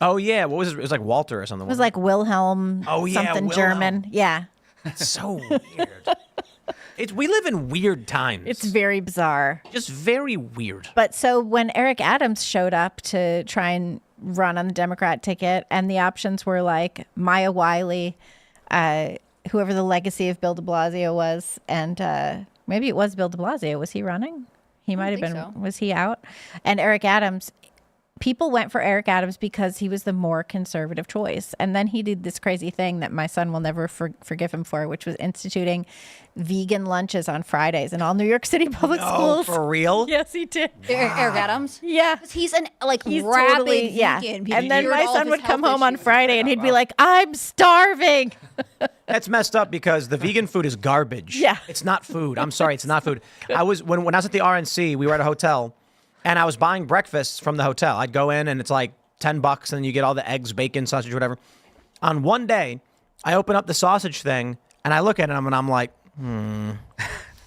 Oh yeah, what was it? It was like Walter or something. It was like Wilhelm Oh, yeah, something Wilhelm. German. Yeah. It's so weird. We live in weird times. It's very bizarre. just very weird. But so when Eric Adams showed up to try and run on the Democrat ticket, and the options were like Maya Wiley, whoever the legacy of Bill de Blasio was, and maybe it was Bill de Blasio. Was he running? He might have think been. so. Was he out? And Eric Adams. People went for Eric Adams because he was the more conservative choice. And then he did this crazy thing that my son will never forgive him for, which was instituting vegan lunches on Fridays in all New York City public Oh, schools. for real? Yes, he did. Eric Adams? Yeah. 'Cause he's an He's rabid totally, yeah. vegan. He And then cured my all of son his would come health home on issues. Friday and he'd be like, I'm starving. That's messed up because the vegan food is garbage. Yeah. It's not food. I'm sorry, it's not food. I was when I was at the RNC, we were at a hotel and I was buying breakfasts from the hotel. I'd go in and it's like $10 and you get all the eggs, bacon, sausage, whatever. On one day, I open up the sausage thing and I look at them and I'm like,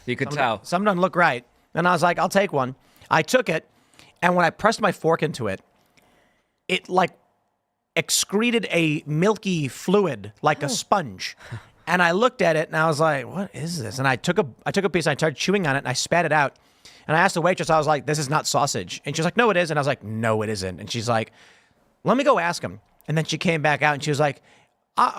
You could tell. something doesn't look right. And I was like, I'll take one. I took it, and when I pressed my fork into it, it like excreted a milky fluid like a sponge. And I looked at it and I was like, what is this? And I took a piece and I started chewing on it and I spat it out. And I asked the waitress, I was like, this is not sausage. And she's like, no, it is. And I was like, no, it isn't. And she's like, let me go ask him. And then she came back out and she was like,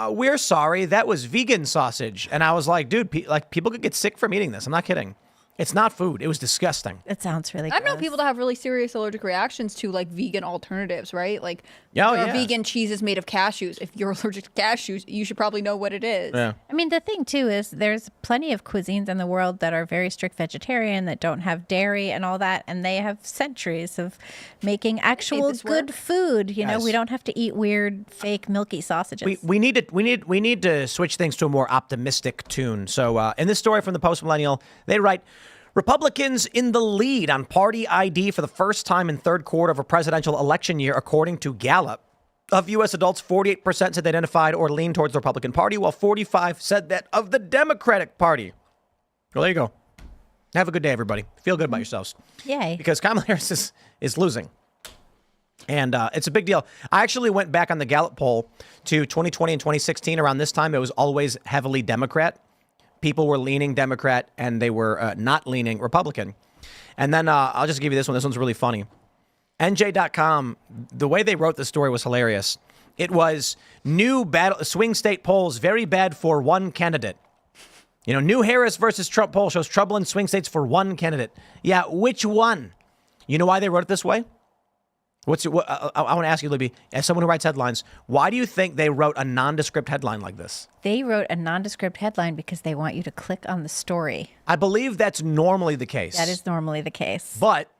we're sorry, that was vegan sausage. And I was like, dude, people could get sick from eating this. I'm not kidding. It's not food. It was disgusting. It sounds really I've known gross. people that have really serious allergic reactions to like vegan alternatives, right? Like Oh, there are yeah. vegan cheeses made of cashews. If you're allergic to cashews, you should probably know what it is. Yeah. I mean, the thing too is there's plenty of cuisines in the world that are very strict vegetarian, that don't have dairy and all that, and they have centuries of making actual this good work. food. You know, Guys. we don't have to eat weird, fake, milky sausages. We need to switch things to a more optimistic tune. So in this story from the Post Millennial, they write, Republicans in the lead on party ID for the first time in third quarter of a presidential election year, according to Gallup. Of U.S. adults, 48% said they identified or leaned towards the Republican Party, while 45% said that of the Democratic Party. Well, there you go. Have a good day, everybody. Feel good about yourselves. Yay. Because Kamala Harris is losing. And it's a big deal. I actually went back on the Gallup poll to 2020 and 2016. Around this time, it was always heavily Democrat. People were leaning Democrat and they were not leaning Republican. And then I'll just give you this one. This one's really funny. NJ.com, the way they wrote the story was hilarious. It was new swing state polls, very bad for one candidate. You know, new Harris versus Trump poll shows trouble in swing states for one candidate. Yeah, which one? You know why they wrote it this way? I want to ask you, Libby, as someone who writes headlines, why do you think they wrote a nondescript headline like this? They wrote a nondescript headline because they want you to click on the story. I believe that's normally the case. That is normally the case. But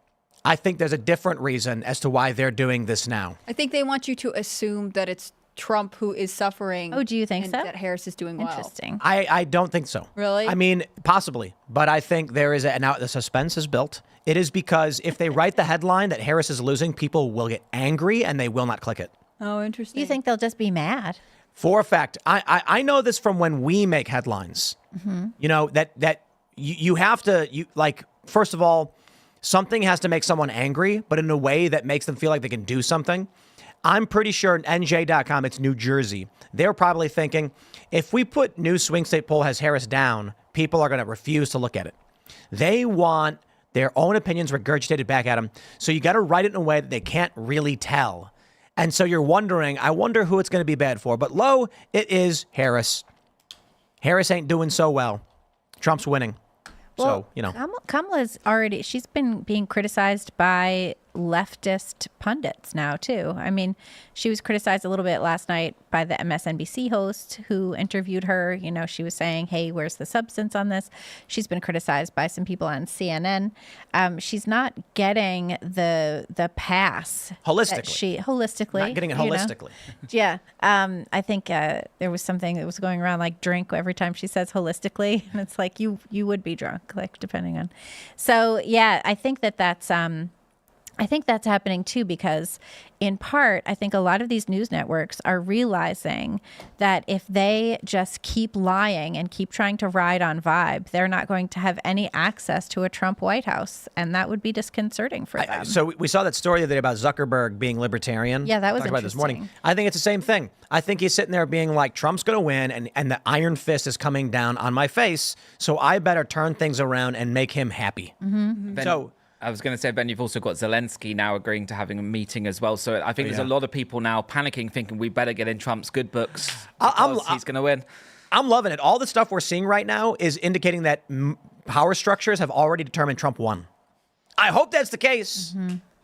I think there's a different reason as to why they're doing this now. I think they want you to assume that it's Trump who is suffering. Oh, do you think and so? that Harris is doing well. Interesting. I don't think so. Really? I mean, possibly. But I think there is now the suspense is built. It is because if they write the headline that Harris is losing, people will get angry and they will not click it. Oh, interesting. You think they'll just be mad? For a fact, I know this from when we make headlines. Mm-hmm. You know, that you have to, first of all, something has to make someone angry, but in a way that makes them feel like they can do something. I'm pretty sure NJ.com, it's New Jersey. They're probably thinking, if we put new swing state poll has Harris down, people are going to refuse to look at it. They want their own opinions regurgitated back at them. So you got to write it in a way that they can't really tell. And so you're wondering, I wonder who it's going to be bad for. But lo, it is Harris. Harris ain't doing so well. Trump's winning. Well, so, you know. Kamala's already, she's been being criticized by leftist pundits now too. I mean, she was criticized a little bit last night by the MSNBC host who interviewed her. You know, she was saying, "Hey, where's the substance on this?" She's been criticized by some people on CNN. She's not getting the pass holistically. Not getting it holistically. Yeah. I think there was something that was going around like drink every time she says holistically, and it's like you would be drunk, like depending on. So yeah, I think that's happening too, because in part, I think a lot of these news networks are realizing that if they just keep lying and keep trying to ride on vibe, they're not going to have any access to a Trump White House. And that would be disconcerting for them. So we saw that story the other day about Zuckerberg being libertarian. Yeah, that was Talked about it this interesting. morning. I think it's the same thing. I think he's sitting there being like, Trump's going to win and the iron fist is coming down on my face. So I better turn things around and make him happy. Ben, So I was going to say, Ben, you've also got Zelensky now agreeing to having a meeting as well. So I think there's a lot of people now panicking, thinking we better get in Trump's good books because he's going to win. I'm loving it. All the stuff we're seeing right now is indicating that power structures have already determined Trump won. I hope that's the case.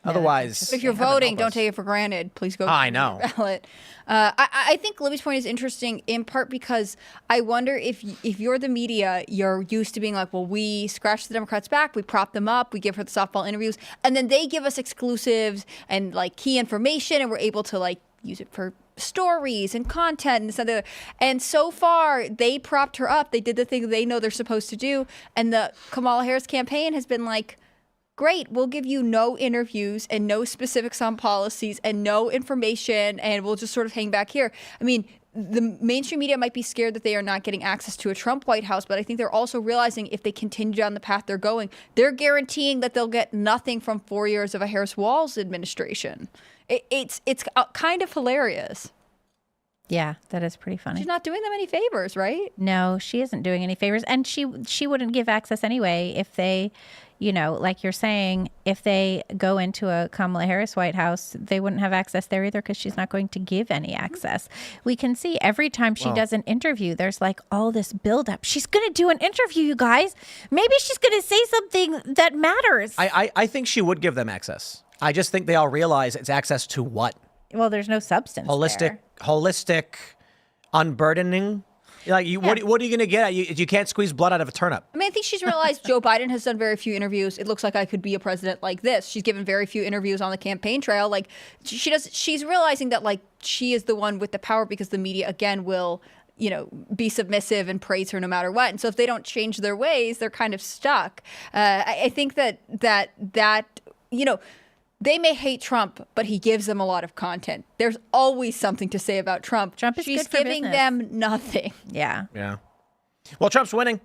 Otherwise, If you're heaven voting, help don't us. take it for granted. Please go. I know. Ballot. I think Libby's point is interesting in part because I wonder if you're the media, you're used to being like, well, we scratch the Democrats' back, we prop them up, we give her the softball interviews, and then they give us exclusives and like key information, and we're able to like use it for stories and content and stuff. And so far, they propped her up. They did the thing they know they're supposed to do, and the Kamala Harris campaign has been like, great, we'll give you no interviews and no specifics on policies and no information, and we'll just sort of hang back here. I mean, the mainstream media might be scared that they are not getting access to a Trump White House, but I think they're also realizing if they continue down the path they're going, they're guaranteeing that they'll get nothing from 4 years of a Harris-Walz administration. It's kind of hilarious. Yeah, that is pretty funny. She's not doing them any favors, right? No, she isn't doing any favors. And she wouldn't give access anyway if they, you know, like you're saying, if they go into a Kamala Harris White House, they wouldn't have access there either because she's not going to give any access. We can see every time she does an interview, there's like all this buildup. She's going to do an interview, you guys. Maybe she's going to say something that matters. I think she would give them access. I just think they all realize it's access to what? Well, there's no substance there. Holistic unburdening. Like, what are you going to get at? You can't squeeze blood out of a turnip. I mean, I think she's realized Joe Biden has done very few interviews. It looks like I could be a president like this. She's given very few interviews on the campaign trail. Like she's realizing that like she is the one with the power because the media again will, you know, be submissive and praise her no matter what. And so if they don't change their ways, they're kind of stuck. I think that you know, they may hate Trump, but he gives them a lot of content. There's always something to say about Trump. She's good for giving business. them nothing. Yeah. Yeah. Well, Trump's winning.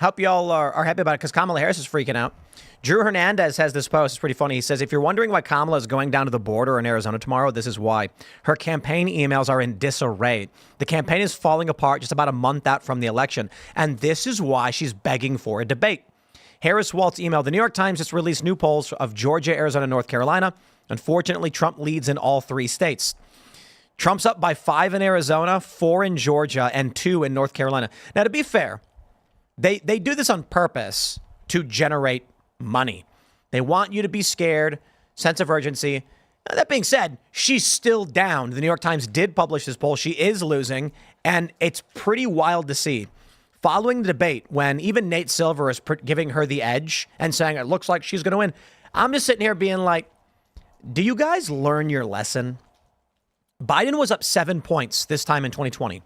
Hope y'all are happy about it because Kamala Harris is freaking out. Drew Hernandez has this post. It's pretty funny. He says, if you're wondering why Kamala is going down to the border in Arizona tomorrow, this is why. Her campaign emails are in disarray. The campaign is falling apart just about a month out from the election. And this is why she's begging for a debate. Harris-Walz emailed the New York Times just released new polls of Georgia, Arizona, North Carolina. Unfortunately, Trump leads in all three states. Trump's up by 5 in Arizona, 4 in Georgia, and 2 in North Carolina. Now, to be fair, they do this on purpose to generate money. They want you to be scared, sense of urgency. Now, that being said, she's still down. The New York Times did publish this poll. She is losing, and it's pretty wild to see. Following the debate, when even Nate Silver is giving her the edge and saying it looks like she's going to win, I'm just sitting here being like, do you guys learn your lesson? Biden was up 7 points this time in 2020.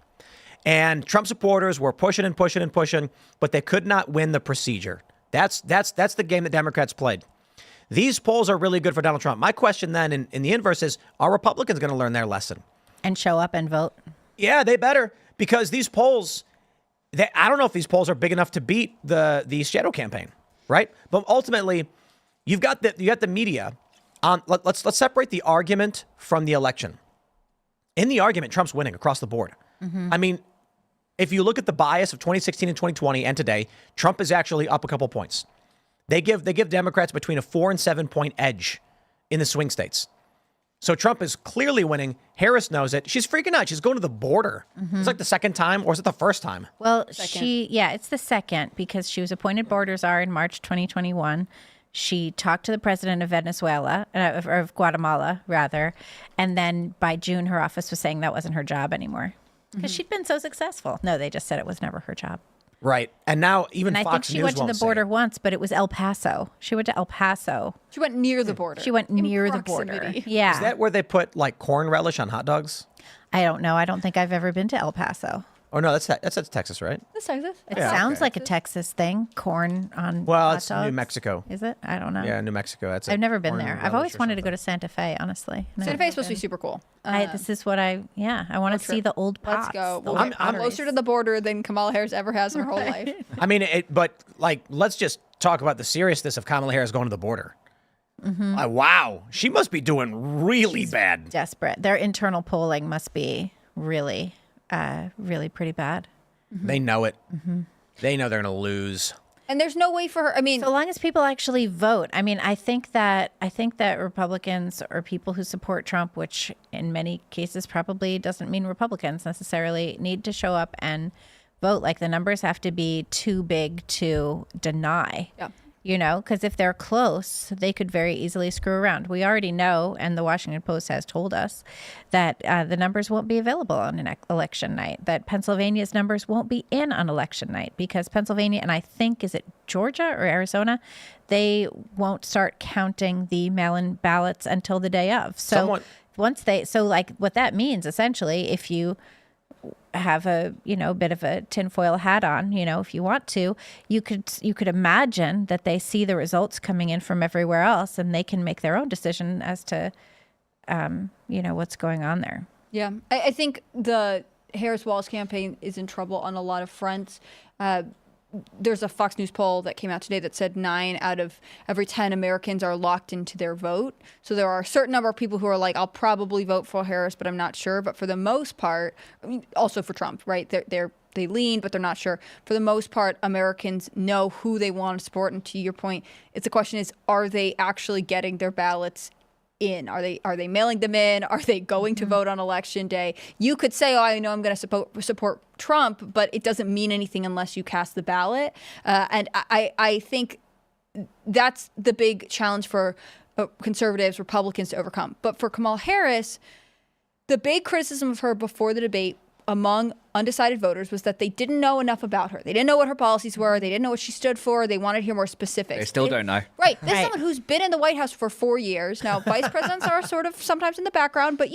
And Trump supporters were pushing and pushing and pushing, but they could not win the procedure. That's the game that Democrats played. These polls are really good for Donald Trump. My question then in the inverse is, are Republicans going to learn their lesson? And show up and vote? Yeah, they better, because these polls... I don't know if these polls are big enough to beat the shadow campaign, right? But ultimately, you got the media on. Let's separate the argument from the election. In the argument, Trump's winning across the board. Mm-hmm. I mean, if you look at the bias of 2016 and 2020 and today, Trump is actually up a couple points. They give Democrats between a 4 and 7 point edge in the swing states. So Trump is clearly winning. Harris knows it. She's freaking out. She's going to the border. Mm-hmm. It's like the second time, or is it the first time? Well, it's the second because she was appointed border czar in March 2021. She talked to the president of Venezuela, or of Guatemala, rather. And then by June, her office was saying that wasn't her job anymore because she'd been so successful. No, they just said it was never her job. Right. And now even And I think Fox she News went to won't the say border it. once, but it was El Paso. She went to El Paso. She went near the border. She went In near the border. proximity. Yeah. Is that where they put like corn relish on hot dogs? I don't know. I don't think I've ever been to El Paso. Oh no, that's Texas, right? That's Texas. It Yeah, sounds okay. like a Texas thing. Corn on Well, hot it's New dogs. Mexico. Is it? I don't know. Yeah, New Mexico. That's I've never been corn there. relish I've always or wanted to go something. to Santa Fe, honestly. And I've Santa Fe is never supposed to be been. super cool. This is what I want to see the old pots. Let's go. the We'll old get I'm closer to the border than Kamala Harris ever has in her whole life. I mean, but like, let's just talk about the seriousness of Kamala Harris going to the border. Wow, she must be doing really bad. desperate. Their internal polling must be really, really pretty bad. They know it. They know they're going to lose. And there's no way for her. I mean, So long as people actually vote. I mean, I think that Republicans or people who support Trump, which in many cases probably doesn't mean Republicans necessarily, need to show up and vote. Like the numbers have to be too big to deny. Yeah. You know, because if they're close, they could very easily screw around. We already know, and the Washington Post has told us, that the numbers won't be available on an election night, that Pennsylvania's numbers won't be in on election night because Pennsylvania, and I think, is it Georgia or Arizona, they won't start counting the mail-in ballots until the day of. So what that means, essentially, if you have a bit of a tinfoil hat on, if you want to, you could imagine that they see the results coming in from everywhere else and they can make their own decision as to what's going on there. yeah, I think the Harris-Walz campaign is in trouble on a lot of fronts. There's a Fox News poll that came out today that said 9 out of every 10 Americans are locked into their vote. So there are a certain number of people who are like, I'll probably vote for Harris, but I'm not sure. But for the most part, I mean, also for Trump, right? They lean, but they're not sure. For the most part, Americans know who they want to support. And to your point, the question is, are they actually getting their ballots in? Are they mailing them in? Are they going to vote on election day? You could say, oh, I know I'm going to support Trump, but it doesn't mean anything unless you cast the ballot. And I think that's the big challenge for conservatives, Republicans to overcome. But for Kamala Harris, the big criticism of her before the debate among undecided voters was that they didn't know enough about her. They didn't know what her policies were. They didn't know what she stood for. They wanted to hear more specifics. They still don't know. Right. This is someone who's been in the White House for 4 years. Now, vice presidents are sort of sometimes in the background, but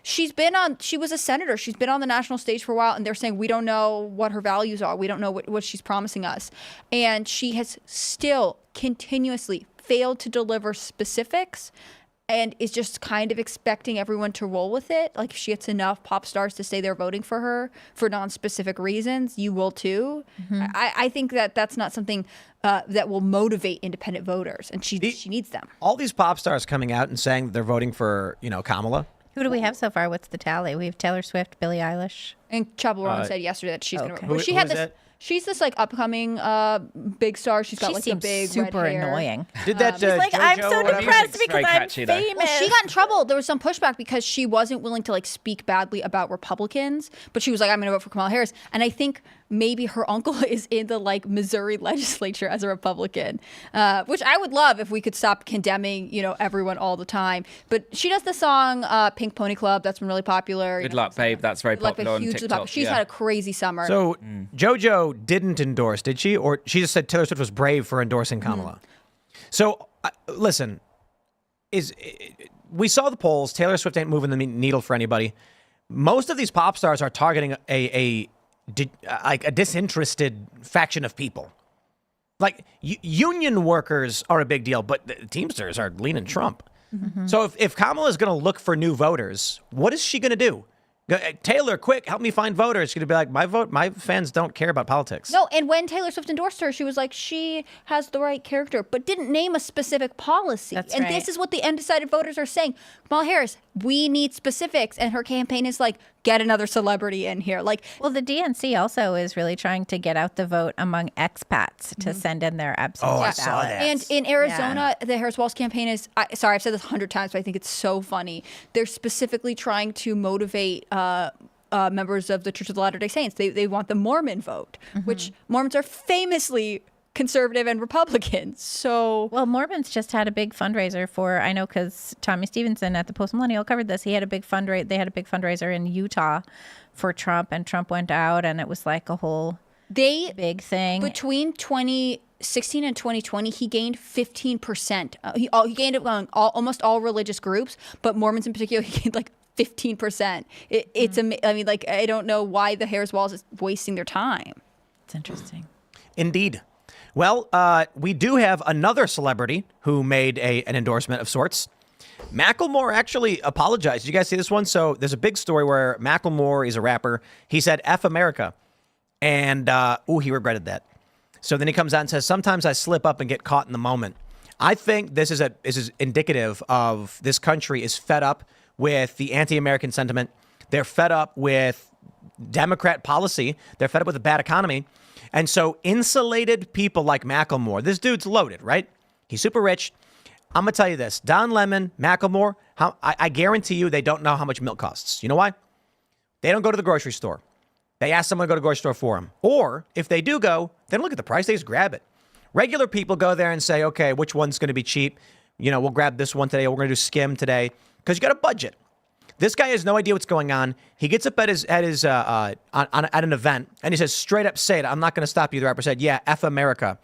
she was a senator. She's been on the national stage for a while, and they're saying, we don't know what her values are. We don't know what she's promising us. And she has still continuously failed to deliver specifics and is just kind of expecting everyone to roll with it. Like if she gets enough pop stars to say they're voting for her for non-specific reasons, you will too. I think that that's not something that will motivate independent voters, and she needs them. All these pop stars coming out and saying that they're voting for, Kamala. Who do we have so far? What's the tally? We have Taylor Swift, Billie Eilish. And Chappell said yesterday that she's going to. Okay. Well, she Who had is this. that? She's this like upcoming big star. She's got She like the seems big super red hair. annoying. Did that Like, I'm JoJo so or whatever? depressed Music's because very I'm catchy, though. famous. Well, she got in trouble. There was some pushback because she wasn't willing to like speak badly about Republicans, but she was like, I'm going to vote for Kamala Harris. And I think maybe her uncle is in the like Missouri legislature as a Republican, which I would love if we could stop condemning, everyone all the time. But she does the song Pink Pony Club. That's been really popular. Good luck, babe. That's very Like, popular on hugely TikTok. popular. She's had a crazy summer. So JoJo didn't endorse, did she? Or she just said Taylor Swift was brave for endorsing Kamala. So listen, we saw the polls. Taylor Swift ain't moving the needle for anybody. Most of these pop stars are targeting a disinterested faction of people. Like union workers are a big deal, but the Teamsters are leaning Trump. So if Kamala is going to look for new voters, what is she going to do? Taylor, quick, help me find voters. She's going to be like, my fans don't care about politics. No, and when Taylor Swift endorsed her, she was like, she has the right character, but didn't name a specific policy. That's and right. this is what the undecided voters are saying. Kamala Harris, we need specifics. And her campaign is like, get another celebrity in here. Like, Well, the DNC also is really trying to get out the vote among expats to send in their absentee Oh, I ballots. saw that. and in Arizona, the Harris-Walz campaign is, sorry, I've said this 100 times, but I think it's so funny. They're specifically trying to motivate members of the Church of the Latter-day Saints. They want the Mormon vote, which Mormons are famously conservative and Republicans. So, Well, Mormons just had a big fundraiser for, I know because Tommy Stevenson at the Post Millennial covered this. He had a big they had a big fundraiser in Utah for Trump, and Trump went out, and it was like a whole big thing. Between 2016 and 2020, he gained 15%. He gained it on almost all religious groups, but Mormons in particular, he gained like 15%. I mean, like, I don't know why the Harris Walls is wasting their time. It's interesting. Indeed. Well, we do have another celebrity who made an endorsement of sorts. Macklemore actually apologized. Did you guys see this one? So there's a big story where Macklemore is a rapper. He said, F America. And, he regretted that. So then he comes out and says, sometimes I slip up and get caught in the moment. I think this is indicative of this country is fed up with the anti-American sentiment. They're fed up with Democrat policy. They're fed up with a bad economy. And so insulated people like Macklemore, this dude's loaded, right? He's super rich. I'm going to tell you this. Don Lemon, Macklemore, I guarantee you they don't know how much milk costs. You know why? They don't go to the grocery store. They ask someone to go to the grocery store for them. Or if they do go, they don't look at the price. They just grab it. Regular people go there and say, okay, which one's going to be cheap? You know, we'll grab this one today. We're going to do skim today because you got a budget. This guy has no idea what's going on. He gets up at an event and he says, straight up, say it. I'm not going to stop you. The rapper said, yeah, F America.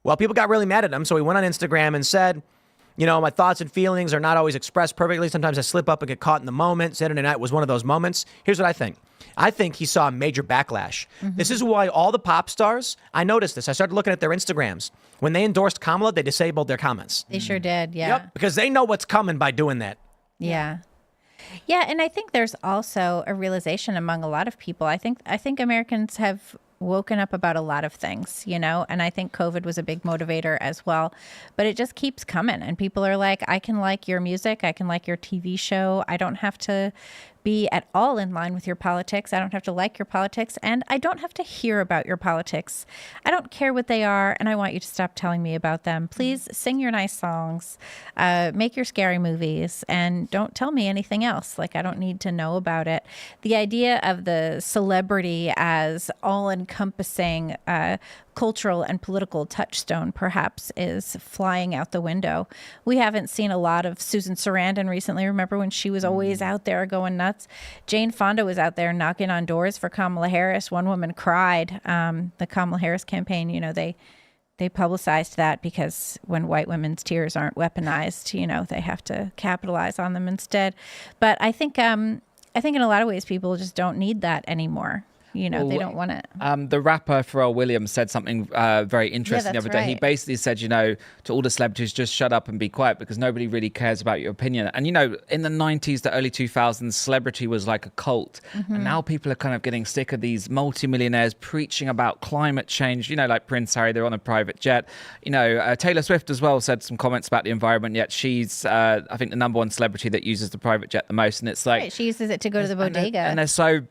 Well, people got really mad at him. So he went on Instagram and said, you know, my thoughts and feelings are not always expressed perfectly. Sometimes I slip up and get caught in the moment. Saturday night was one of those moments. Here's what I think. I think he saw a major backlash. Mm-hmm. This is why all the pop stars, I noticed this. I started looking at their Instagrams. When they endorsed Kamala, they disabled their comments. They sure did, yeah. Yep, because they know what's coming by doing that. Yeah. Yeah, and I think there's also a realization among a lot of people. I think Americans have woken up about a lot of things, you know, and I think COVID was a big motivator as well, but it just keeps coming and people are like, I can like your music. I can like your TV show. I don't have to be at all in line with your politics. I don't have to like your politics, and I don't have to hear about your politics. I don't care what they are, and I want you to stop telling me about them. Please sing your nice songs, make your scary movies, and don't tell me anything else. Like, I don't need to know about it. The idea of the celebrity as all-encompassing cultural and political touchstone perhaps is flying out the window. We haven't seen a lot of Susan Sarandon recently. Remember when she was always out there going nuts? Jane Fonda was out there knocking on doors for Kamala Harris. One woman cried. The Kamala Harris campaign, you know, they publicized that because when white women's tears aren't weaponized, you know, they have to capitalize on them instead. But I think in a lot of ways people just don't need that anymore. You know, they don't want it. The rapper Pharrell Williams said something very interesting the other day. Right. He basically said, you know, to all the celebrities, just shut up and be quiet because nobody really cares about your opinion. And, you know, in the 90s, the early 2000s, celebrity was like a cult. Mm-hmm. And now people are kind of getting sick of these multimillionaires preaching about climate change. You know, like Prince Harry, they're on a private jet. You know, Taylor Swift as well said some comments about the environment, yet she's, I think, the number one celebrity that uses the private jet the most. And it's like... Right, she uses it to go to the bodega. And they're so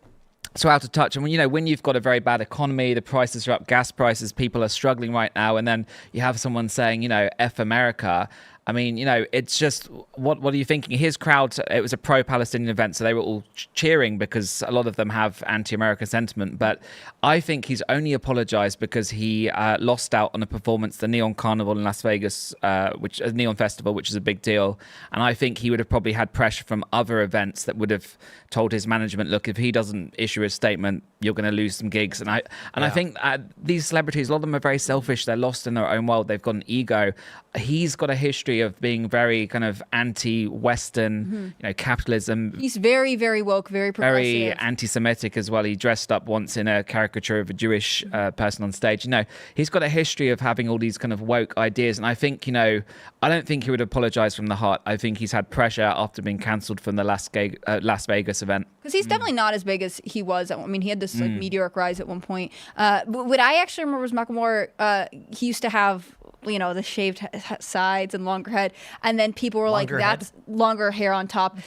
out of touch. And when, you know, when you've got a very bad economy, the prices are up, gas prices, people are struggling right now, and then you have someone saying, you know, F America. I mean, you know, it's just, what are you thinking? His crowd, it was a pro-Palestinian event, so they were all cheering because a lot of them have anti-America sentiment. But I think he's only apologized because he lost out on a performance, the Neon Carnival in Las Vegas, which a Neon Festival, which is a big deal. And I think he would have probably had pressure from other events that would have told his management, look, if he doesn't issue a statement, you're going to lose some gigs. And I think these celebrities, a lot of them are very selfish. They're lost in their own world. They've got an ego. He's got a history of being very kind of anti-Western, you know, capitalism. He's very, very woke, very progressive. Very anti-Semitic as well. He dressed up once in a caricature of a Jewish person on stage. You know, he's got a history of having all these kind of woke ideas. And I think, you know, I don't think he would apologize from the heart. I think he's had pressure after being cancelled from the Las Vegas event. Because he's definitely not as big as he was. I mean, he had this like meteoric rise at one point. What I actually remember was Macklemore, he used to have, you know, the shaved sides and longer head, and then people were like, that's longer hair on top,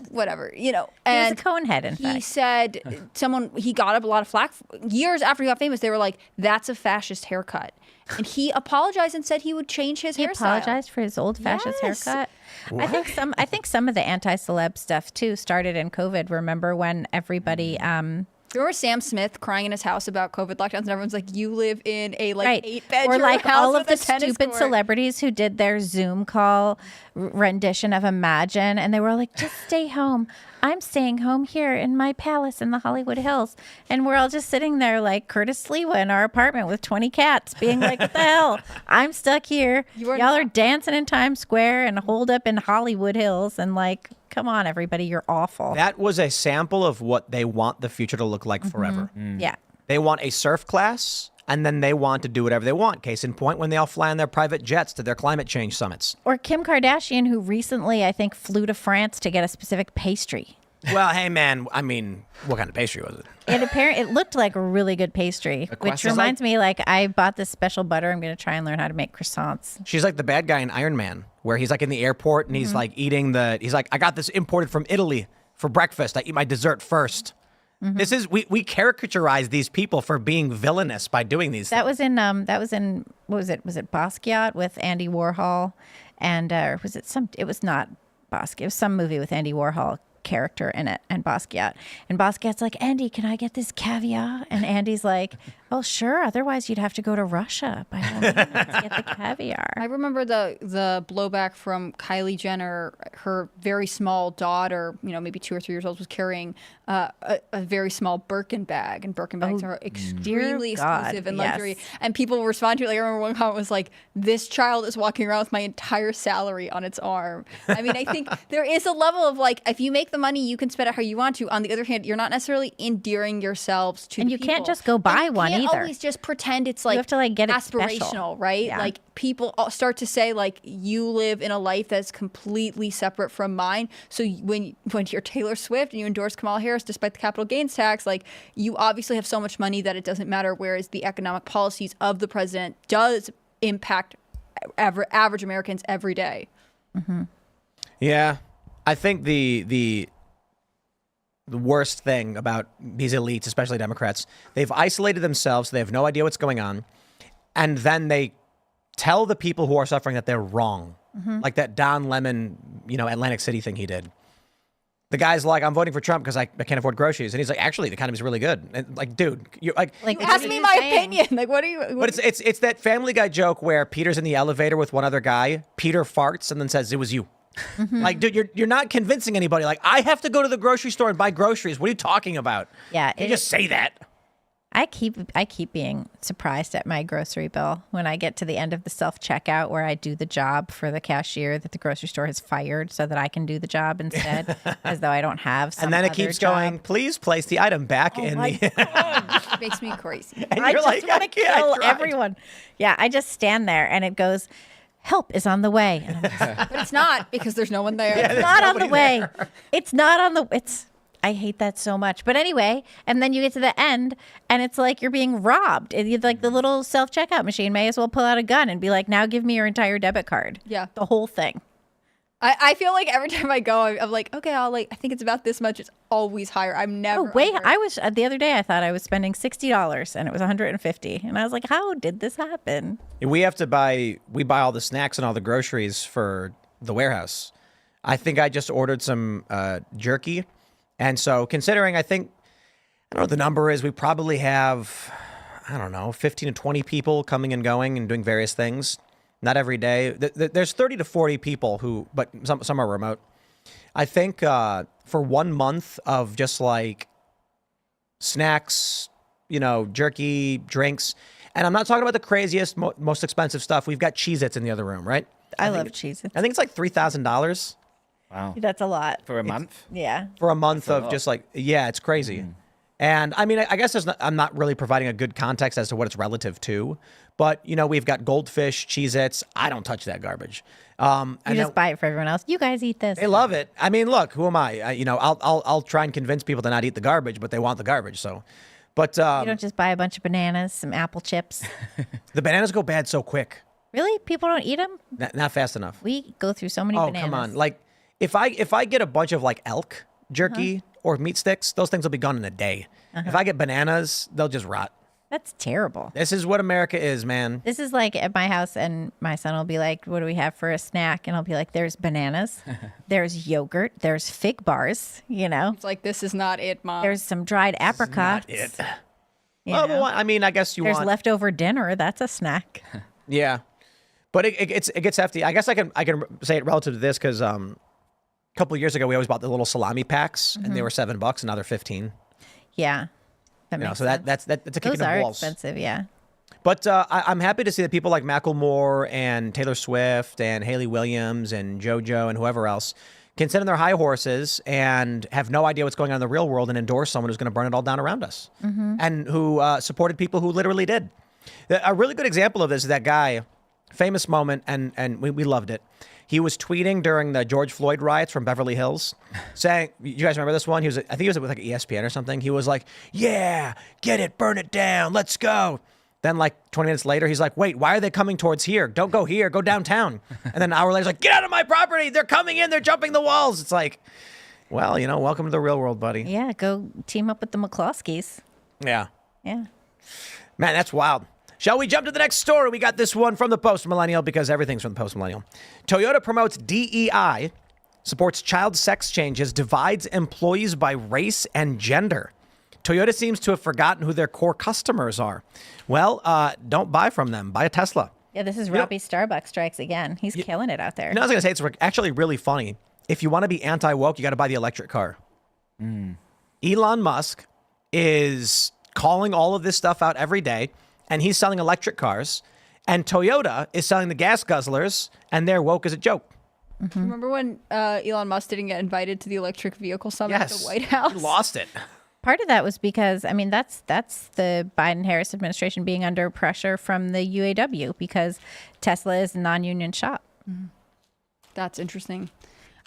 whatever, you know. And he was a cone head, in fact. He said he got up a lot of flack years after he got famous. They were like, that's a fascist haircut. And he apologized and said he would change his hairstyle. He apologized for his old fascist haircut. What? I think some of the anti-celeb stuff too started in COVID. Remember when everybody Remember Sam Smith crying in his house about COVID lockdowns, and everyone's like, "You live in a Right. 8-bedroom Or like house all of with the a tennis stupid court." celebrities who did their Zoom call rendition of Imagine, and they were like, just stay home. I'm staying home here in my palace in the Hollywood Hills. And we're all just sitting there like Curtis Sliwa in our apartment with 20 cats being like, what the hell? I'm stuck here. Y'all are dancing in Times Square and holed up in Hollywood Hills. And like, come on, everybody, you're awful. That was a sample of what they want the future to look like forever. Yeah. They want a surf class, and then they want to do whatever they want. Case in point, when they all fly in their private jets to their climate change summits. Or Kim Kardashian, who recently, I think, flew to France to get a specific pastry. Well, hey, man, I mean, what kind of pastry was it? It looked like a really good pastry, which question. reminds me, like, I bought this special butter. I'm going to try and learn how to make croissants. She's like the bad guy in Iron Man, where he's like in the airport and he's like eating he's like, I got this imported from Italy for breakfast. I eat my dessert first. This is, we caricaturize these people for being villainous by doing these That things. was in what was it? Was it Basquiat with Andy Warhol, and was it some? It was not Basquiat. It was some movie with Andy Warhol character in it and Basquiat. And Basquiat's like, Andy, can I get this caviar? And Andy's like, oh, sure. Otherwise, you'd have to go to Russia by all means to get the caviar. I remember the blowback from Kylie Jenner. Her very small daughter, maybe 2 or 3 years old, was carrying a very small Birkin bag, and Birkin bags are extremely Dear God, exclusive and yes. luxury. And people respond to it. Like, I remember one comment was like, "This child is walking around with my entire salary on its arm." I mean, I think there is a level of like, if you make the money, you can spend it how you want to. On the other hand, you're not necessarily endearing yourselves to And the you people. can't just go buy one You either. can't always just pretend it's like have to, like, get it aspirational, special. right? Yeah. Like, people start to say like, you live in a life that's completely separate from mine. So when you're Taylor Swift and you endorse Kamala Harris despite the capital gains tax, like, you obviously have so much money that it doesn't matter. Whereas the economic policies of the president does impact average Americans every day. Yeah. I think the worst thing about these elites, especially Democrats, they've isolated themselves. They have no idea what's going on. And then they tell the people who are suffering that they're wrong. Like that Don Lemon, Atlantic City thing he did. The guy's like, I'm voting for Trump because I can't afford groceries. And he's like, actually, the economy's really good. And like, dude, you're like, Like, You what ask are me you my saying? opinion. Like, what are you? but it's that Family Guy joke where Peter's in the elevator with one other guy. Peter farts and then says, it was you. Like, dude, you're not convincing anybody. Like, I have to go to the grocery store and buy groceries. What are you talking about? Yeah, You just say that. I keep being surprised at my grocery bill when I get to the end of the self-checkout where I do the job for the cashier that the grocery store has fired so that I can do the job instead, as though I don't have some And then it other keeps job. going, please place the item back in the... It makes me crazy. and I you're just like, want to can't, I kill tried. everyone. Yeah, I just stand there and it goes, help is on the way. And I'm just, But it's not, because there's no one there. it's not on the way. It's not on the. I hate that so much. But anyway, and then you get to the end and it's like you're being robbed. And like the little self-checkout machine may as well pull out a gun and be like, now give me your entire debit card. Yeah. The whole thing. I feel like every time I go, I'm like, okay, I think it's about this much. It's always higher. I'm never. Oh, wait. under. I was the other day I thought I was spending $60 and it was $150. And I was like, how did this happen? We buy all the snacks and all the groceries for the warehouse. I think I just ordered some jerky. And so considering, I don't know what the number is, we probably have, 15 to 20 people coming and going and doing various things. Not every day. There's 30 to 40 people but some are remote. I think for 1 month of just like snacks, jerky, drinks. And I'm not talking about the craziest, most expensive stuff. We've got Cheez-Its in the other room, right? I love Cheez-Its. I think it's like $3,000 Wow. That's a lot. For a month? Yeah. for a month of just like, yeah, it's crazy. And I mean, I guess I'm not really providing a good context as to what it's relative to, but we've got Goldfish, Cheez-Its. I don't touch that garbage. You just buy it for everyone else. You guys eat this. They love it. I mean, look, who am I? I'll try and convince people to not eat the garbage, but they want the garbage. So, but You don't just buy a bunch of bananas, some apple chips. the bananas go bad so quick, Really? People don't eat them? not fast enough. We go through so many Oh, bananas. come on. Like if I get a bunch of like elk jerky or meat sticks, those things will be gone in a day. If I get bananas, they'll just rot. That's terrible. This is what America is, man. This is like at my house, and my son will be like, what do we have for a snack? And I'll be like, there's bananas, there's yogurt, there's fig bars, you know? It's like, this is not it, Mom. There's some dried apricots. It. you Well, know? I mean, I guess you There's want. leftover dinner. That's a snack. Yeah, but it gets hefty. I guess I can say it relative to this because a couple of years ago we always bought the little salami packs and they were $7 and now they're 15. Yeah. That You know, makes so sense. that's a kick in Those the are balls. expensive, yeah. But I'm happy to see that people like Macklemore and Taylor Swift and Haley Williams and JoJo and whoever else can sit on their high horses and have no idea what's going on in the real world and endorse someone who's going to burn it all down around us and who supported people who literally did. A really good example of this is that guy, famous moment, and we loved it. He was tweeting during the George Floyd riots from Beverly Hills, saying, "You guys remember this one?" I think he was with like ESPN or something. He was like, "Yeah, get it, burn it down, let's go." Then like 20 minutes later, he's like, "Wait, why are they coming towards here? Don't go here, go downtown." And then an hour later, he's like, "Get out of my property! They're coming in, they're jumping the walls." It's like, well, you know, welcome to the real world, buddy. Yeah, go team up with the McCloskeys. Yeah, Yeah. man, that's wild. Shall we jump to the next story? We got this one from the post-millennial because everything's from the post-millennial. Toyota promotes DEI, supports child sex changes, divides employees by race and gender. Toyota seems to have forgotten who their core customers are. Well, don't buy from them. Buy a Tesla. Yeah, this is Robbie Starbucks strikes again. He's killing it out there. You know, I was going to say, it's actually really funny. If you want to be anti-woke, you got to buy the electric car. Elon Musk is calling all of this stuff out every day, and he's selling electric cars. And Toyota is selling the gas guzzlers, and they're woke as a joke. Remember when Elon Musk didn't get invited to the electric vehicle summit at the White House? He lost it. Part of that was because, I mean, that's the Biden-Harris administration being under pressure from the UAW because Tesla is a non-union shop. That's interesting.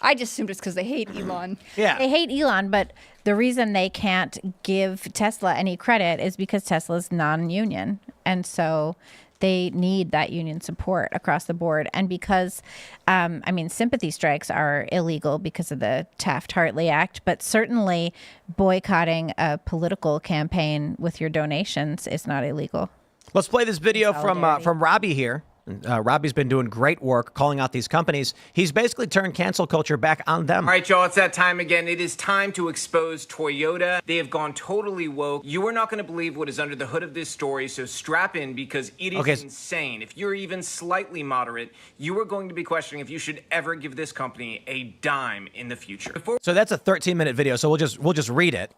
I just assumed it's because they hate Elon. Yeah. They hate Elon, but the reason they can't give Tesla any credit is because Tesla's non-union. And so they need that union support across the board. And because, I mean, sympathy strikes are illegal because of the Taft-Hartley Act, but certainly boycotting a political campaign with your donations is not illegal. Let's play this video from Solidarity. Robbie here. Robbie's been doing great work calling out these companies. He's basically turned cancel culture back on them. All right, y'all, it's that time again. It is time to expose Toyota. They have gone totally woke. You are not going to believe what is under the hood of this story, so strap in because it is insane. If you're even slightly moderate, you are going to be questioning if you should ever give this company a dime in the future. So that's a 13-minute video, so we'll just read it.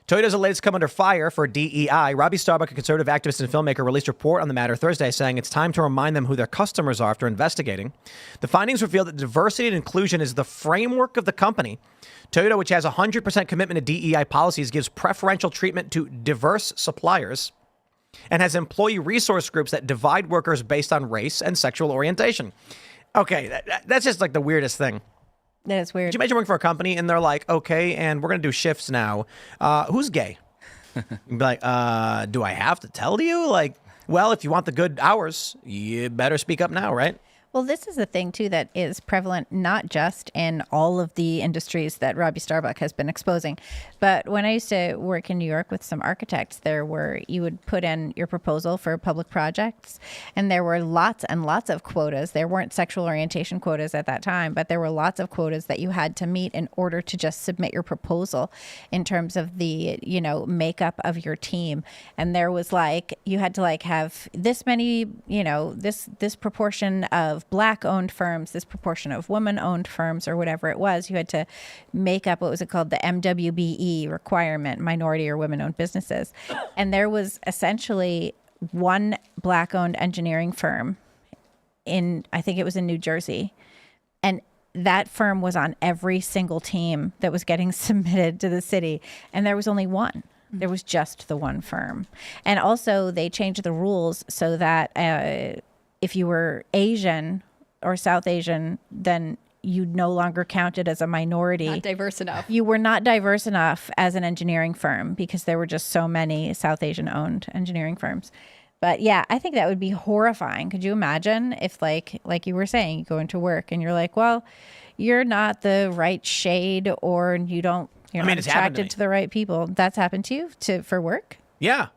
Toyota's latest come under fire for DEI. Robbie Starbuck, a conservative activist and filmmaker, released a report on the matter Thursday saying it's time to remind them who their customers are after investigating. The findings reveal that diversity and inclusion is the framework of the company. Toyota, which has 100% commitment to DEI policies, gives preferential treatment to diverse suppliers and has employee resource groups that divide workers based on race and sexual orientation. Okay, that's just like the weirdest thing. That is weird. Could you imagine working for a company and they're like, okay, and we're going to do shifts now. Who's gay? You'd be like, do I have to tell you? Like, well, if you want the good hours, you better speak up now, right? Well, this is a thing, too, that is prevalent not just in all of the industries that Robbie Starbuck has been exposing, but when I used to work in New York with some architects, you would put in your proposal for public projects, and there were lots and lots of quotas. There weren't sexual orientation quotas at that time, but there were lots of quotas that you had to meet in order to just submit your proposal in terms of the, makeup of your team. And there was you had to have this many, this proportion of Black-owned firms, this proportion of woman-owned firms, or whatever it was. You had to make up, what was it called, the MWBE requirement, minority or women-owned businesses. And there was essentially one Black-owned engineering firm I think it was in New Jersey. And that firm was on every single team that was getting submitted to the city. And there was only one. There was just the one firm. And also they changed the rules so that if you were Asian or South Asian, then you no longer counted as a minority. Not diverse enough. You were not diverse enough as an engineering firm because there were just so many South Asian owned engineering firms. But yeah, I think that would be horrifying. Could you imagine if like you were saying, you go into work and you're like, well, you're not the right shade or you're not it's happened attracted to the right people. That's happened to you for work? Yeah.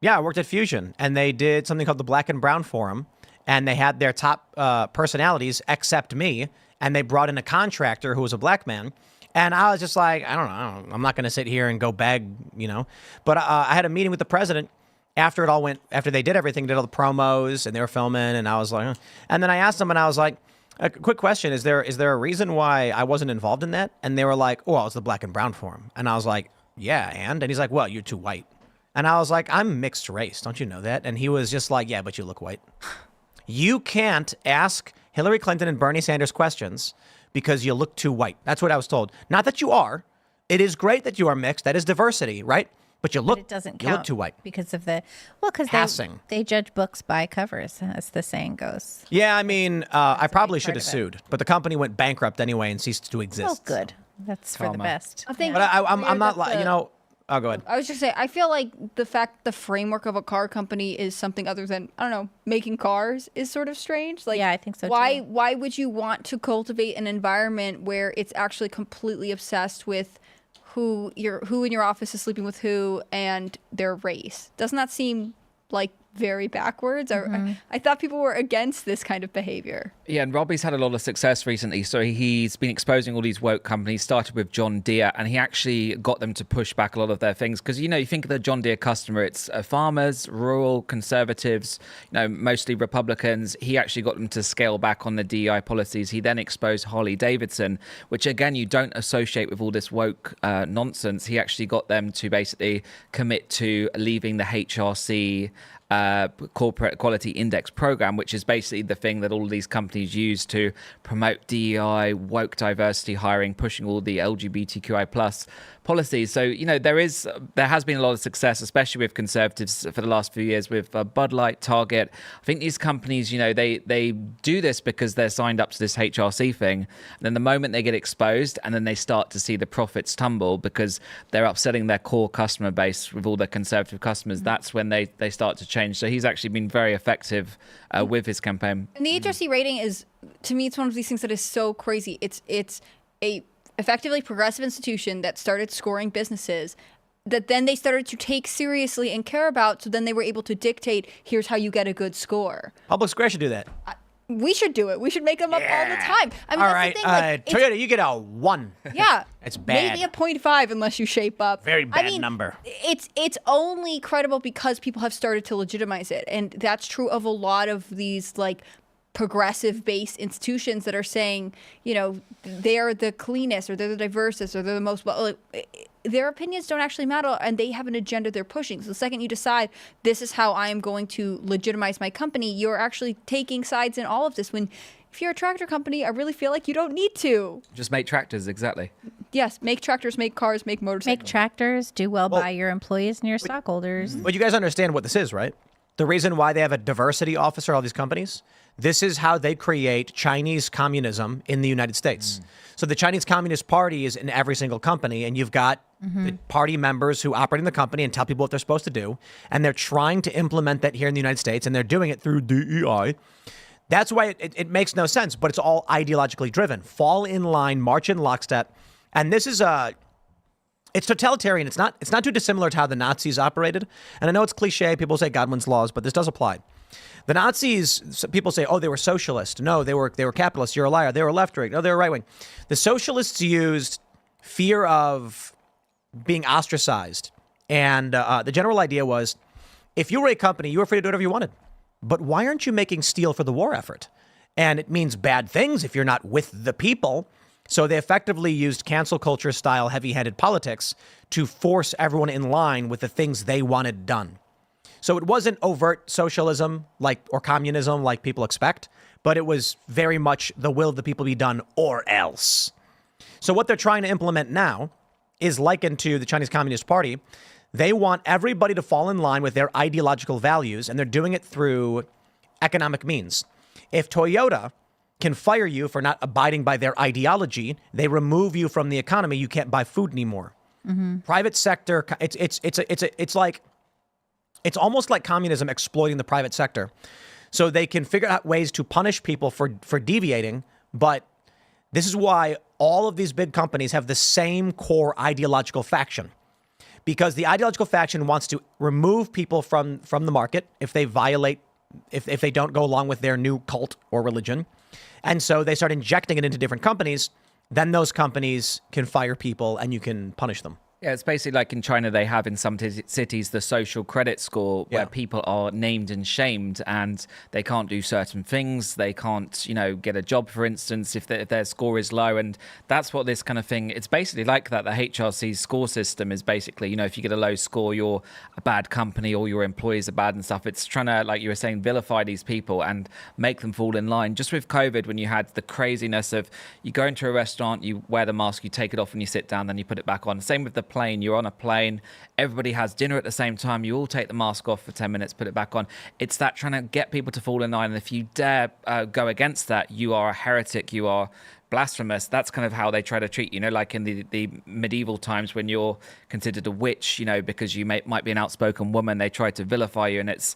Yeah, I worked at Fusion, and they did something called the Black and Brown Forum, and they had their top personalities except me, and they brought in a contractor who was a black man, and I was just like, I don't know, I'm not going to sit here and go beg, But I had a meeting with the president after it all went, after they did everything, did all the promos, and they were filming, and I was like, and then I asked them, and I was like, a quick question, is there a reason why I wasn't involved in that? And they were like, oh, well, it's the Black and Brown Forum. And I was like, yeah, and he's like, well, you're too white. And I was like, I'm mixed race. Don't you know that? And he was just like, yeah, but you look white. You can't ask Hillary Clinton and Bernie Sanders questions because you look too white. That's what I was told. Not that you are. It is great that you are mixed. That is diversity, right? But you look, it doesn't you count look too white. Because of because they judge books by covers, as the saying goes. Yeah, I mean, I probably should have sued, but the company went bankrupt anyway and ceased to exist. Oh, good. That's for the best. I think But I'm not like, oh, go ahead. I was just saying, I feel like the framework of a car company is something other than, I don't know, making cars is sort of strange. Like, yeah, I think so why, too. Why would you want to cultivate an environment where it's actually completely obsessed with who in your office is sleeping with who and their race? Doesn't that seem like very backwards? I thought people were against this kind of behavior. Yeah, and Robbie's had a lot of success recently. So he's been exposing all these woke companies, started with John Deere, and he actually got them to push back a lot of their things. Because, you think of the John Deere customer, it's farmers, rural, conservatives, mostly Republicans. He actually got them to scale back on the DEI policies. He then exposed Harley Davidson, which, again, you don't associate with all this woke nonsense. He actually got them to basically commit to leaving the HRC corporate equality index program, which is basically the thing that all of these companies use to promote DEI, woke diversity hiring, pushing all the LGBTQI plus policies. So, there has been a lot of success, especially with conservatives for the last few years with Bud Light, Target. I think these companies, they do this because they're signed up to this HRC thing. And then the moment they get exposed and then they start to see the profits tumble because they're upsetting their core customer base with all their conservative customers, that's when they start to change. So he's actually been very effective with his campaign. And the HRC rating is, to me, it's one of these things that is so crazy. It's a effectively progressive institution that started scoring businesses that then they started to take seriously and care about. So then they were able to dictate, here's how you get a good score. Public Square should do that. We should do it. We should make them up all the time. I mean, all that's right, the thing. Like, Toyota, you get a 1. Yeah. It's bad. Maybe a 0.5 unless you shape up. Very bad number. It's only credible because people have started to legitimize it. And that's true of a lot of these, like, progressive-based institutions that are saying, they're the cleanest or they're the diversest or they're the most their opinions don't actually matter, and they have an agenda they're pushing. So the second you decide this is how I am going to legitimize my company, you're actually taking sides in all of this. When if you're a tractor company, I really feel like you don't need to. Just make tractors, exactly. Yes, make tractors, make cars, make motorcycles. Make tractors, do well by your employees and your stockholders. But you guys understand what this is, right? The reason why they have a diversity officer, all these companies, this is how they create Chinese communism in the United States. So the Chinese Communist Party is in every single company, and you've got the party members who operate in the company and tell people what they're supposed to do, and they're trying to implement that here in the United States, and they're doing it through DEI. That's why it makes no sense, but it's all ideologically driven. Fall in line, march in lockstep, and this is it's totalitarian. It's not too dissimilar to how the Nazis operated. And I know it's cliche. People say Godwin's laws, but this does apply. The Nazis, people say, oh, they were socialist. No, they were capitalists. You're a liar. They were left wing. No, they were right wing. The socialists used fear of being ostracized. And the general idea was, if you were a company, you were free to do whatever you wanted. But why aren't you making steel for the war effort? And it means bad things if you're not with the people. So they effectively used cancel culture style heavy-handed politics to force everyone in line with the things they wanted done. So it wasn't overt socialism or communism like people expect, but it was very much the will of the people be done or else. So what they're trying to implement now is likened to the Chinese Communist Party. They want everybody to fall in line with their ideological values, and they're doing it through economic means. If Toyota can fire you for not abiding by their ideology, they remove you from the economy. You can't buy food anymore. Private sector, it's almost like communism exploiting the private sector. So they can figure out ways to punish people for deviating, but this is why all of these big companies have the same core ideological faction. because the ideological faction wants to remove people from the market if they violate, if they don't go along with their new cult or religion. And so they start injecting it into different companies. Then those companies can fire people and you can punish them. Yeah, it's basically like in China, they have in some cities the social credit score where people are named and shamed and they can't do certain things. They can't, get a job, for instance, if their score is low. And that's what this kind of thing, it's basically like that. The HRC's score system is basically, if you get a low score, you're a bad company or your employees are bad and stuff. It's trying to, like you were saying, vilify these people and make them fall in line. Just with COVID, when you had the craziness of you go into a restaurant, you wear the mask, you take it off when you sit down, then you put it back on. Same with the plane. You're on a plane, everybody has dinner at the same time, you all take the mask off for 10 minutes, put it back on. It's that trying to get people to fall in line, and if you dare go against that, you are a heretic, you are blasphemous. That's kind of how they try to treat you, like in the medieval times when you're considered a witch, because you might be an outspoken woman, they try to vilify you. And it's,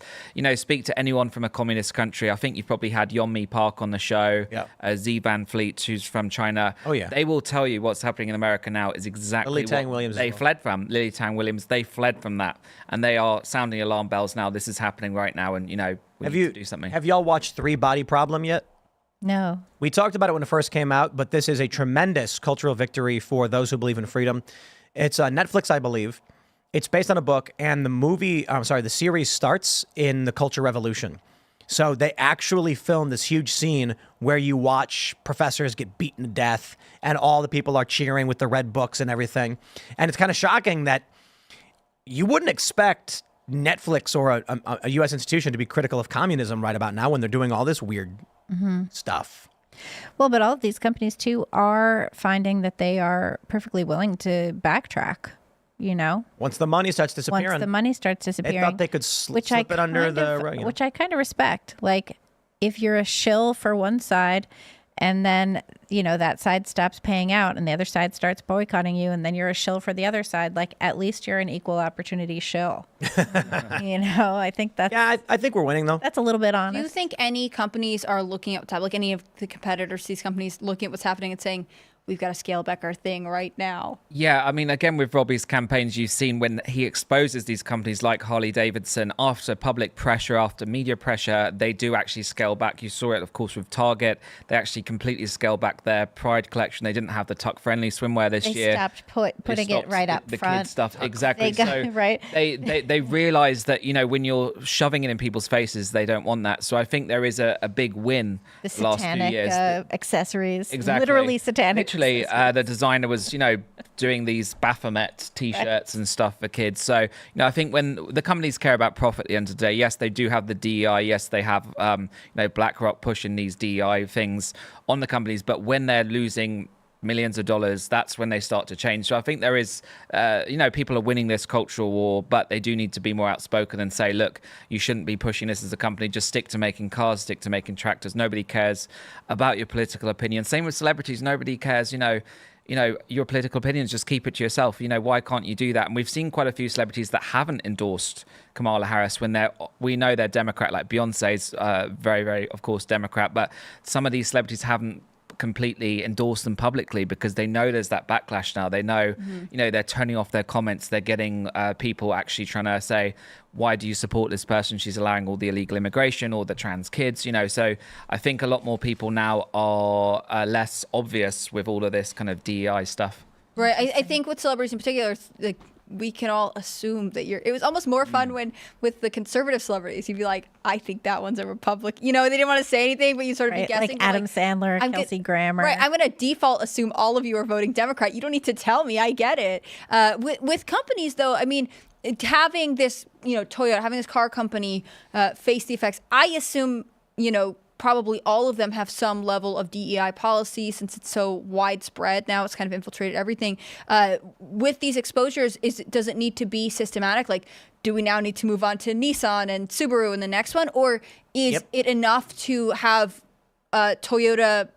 speak to anyone from a communist country. I think you've probably had Yeonmi Park on the show, Z Van Fleet, who's from China. Oh, yeah. They will tell you what's happening in America now is exactly Lily what Tang Williams they fled from. Lily Tang Williams, they fled from that. And they are sounding alarm bells now. This is happening right now. And, we need to do something. Have y'all watched Three Body Problem yet? No. We talked about it when it first came out, but this is a tremendous cultural victory for those who believe in freedom. It's Netflix, I believe. It's based on a book, and the series starts in the Culture Revolution. So they actually filmed this huge scene where you watch professors get beaten to death, and all the people are cheering with the red books and everything. And it's kind of shocking that you wouldn't expect Netflix or a U.S. institution to be critical of communism right about now when they're doing all this weird stuff. Well, but all of these companies too are finding that they are perfectly willing to backtrack, Once the money starts disappearing. Once the money starts disappearing. They thought they could slip it under the rug. Which I kind of respect. Like, if you're a shill for one side and then, that side stops paying out and the other side starts boycotting you and then you're a shill for the other side, like, at least you're an equal opportunity shill. I think that's... Yeah, I think we're winning, though. That's a little bit honest. Do you think any companies are looking at, like any of the competitors, these companies looking at what's happening and saying, we've got to scale back our thing right now? Yeah, I mean, again, with Robbie's campaigns, you've seen when he exposes these companies like Harley Davidson, after public pressure, after media pressure, they do actually scale back. You saw it, of course, with Target. They actually completely scaled back their Pride collection. They didn't have the tuck-friendly swimwear this year. They stopped putting it right up the front. Kids stuff, exactly. Right. They realized that, when you're shoving it in people's faces, they don't want that. So I think there is a big win The last few satanic years. accessories. Exactly. Literally satanic. Literally, the designer was, doing these Baphomet T-shirts and stuff for kids. So, I think when the companies care about profit at the end of the day, yes, they do have the DEI. Yes, they have, BlackRock pushing these DEI things on the companies. But when they're losing millions of dollars, that's when they start to change. So I think there is, people are winning this cultural war, but they do need to be more outspoken and say, look, you shouldn't be pushing this as a company. Just stick to making cars, stick to making tractors. Nobody cares about your political opinion. Same with celebrities. Nobody cares, your political opinions, just keep it to yourself. Why can't you do that? And we've seen quite a few celebrities that haven't endorsed Kamala Harris when we know they're Democrat, like Beyonce's very, very, of course, Democrat. But some of these celebrities haven't completely endorse them publicly because they know there's that backlash now. They know, they're turning off their comments. They're getting people actually trying to say, why do you support this person? She's allowing all the illegal immigration or the trans kids, So I think a lot more people now are less obvious with all of this kind of DEI stuff. Right. I think with celebrities in particular, like, we can all assume that it was almost more fun when with the conservative celebrities, you'd be like, I think that one's a Republican. They didn't want to say anything, but you sort of be guessing. Like Adam Sandler, Kelsey Grammer. Right. I'm going to default assume all of you are voting Democrat. You don't need to tell me. I get it. With companies, though, I mean, having this, Toyota, having this car company face the effects, I assume, probably all of them have some level of DEI policy since it's so widespread now. It's kind of infiltrated everything. With these exposures, does it need to be systematic? Like, do we now need to move on to Nissan and Subaru in the next one? Or is it enough to have Toyota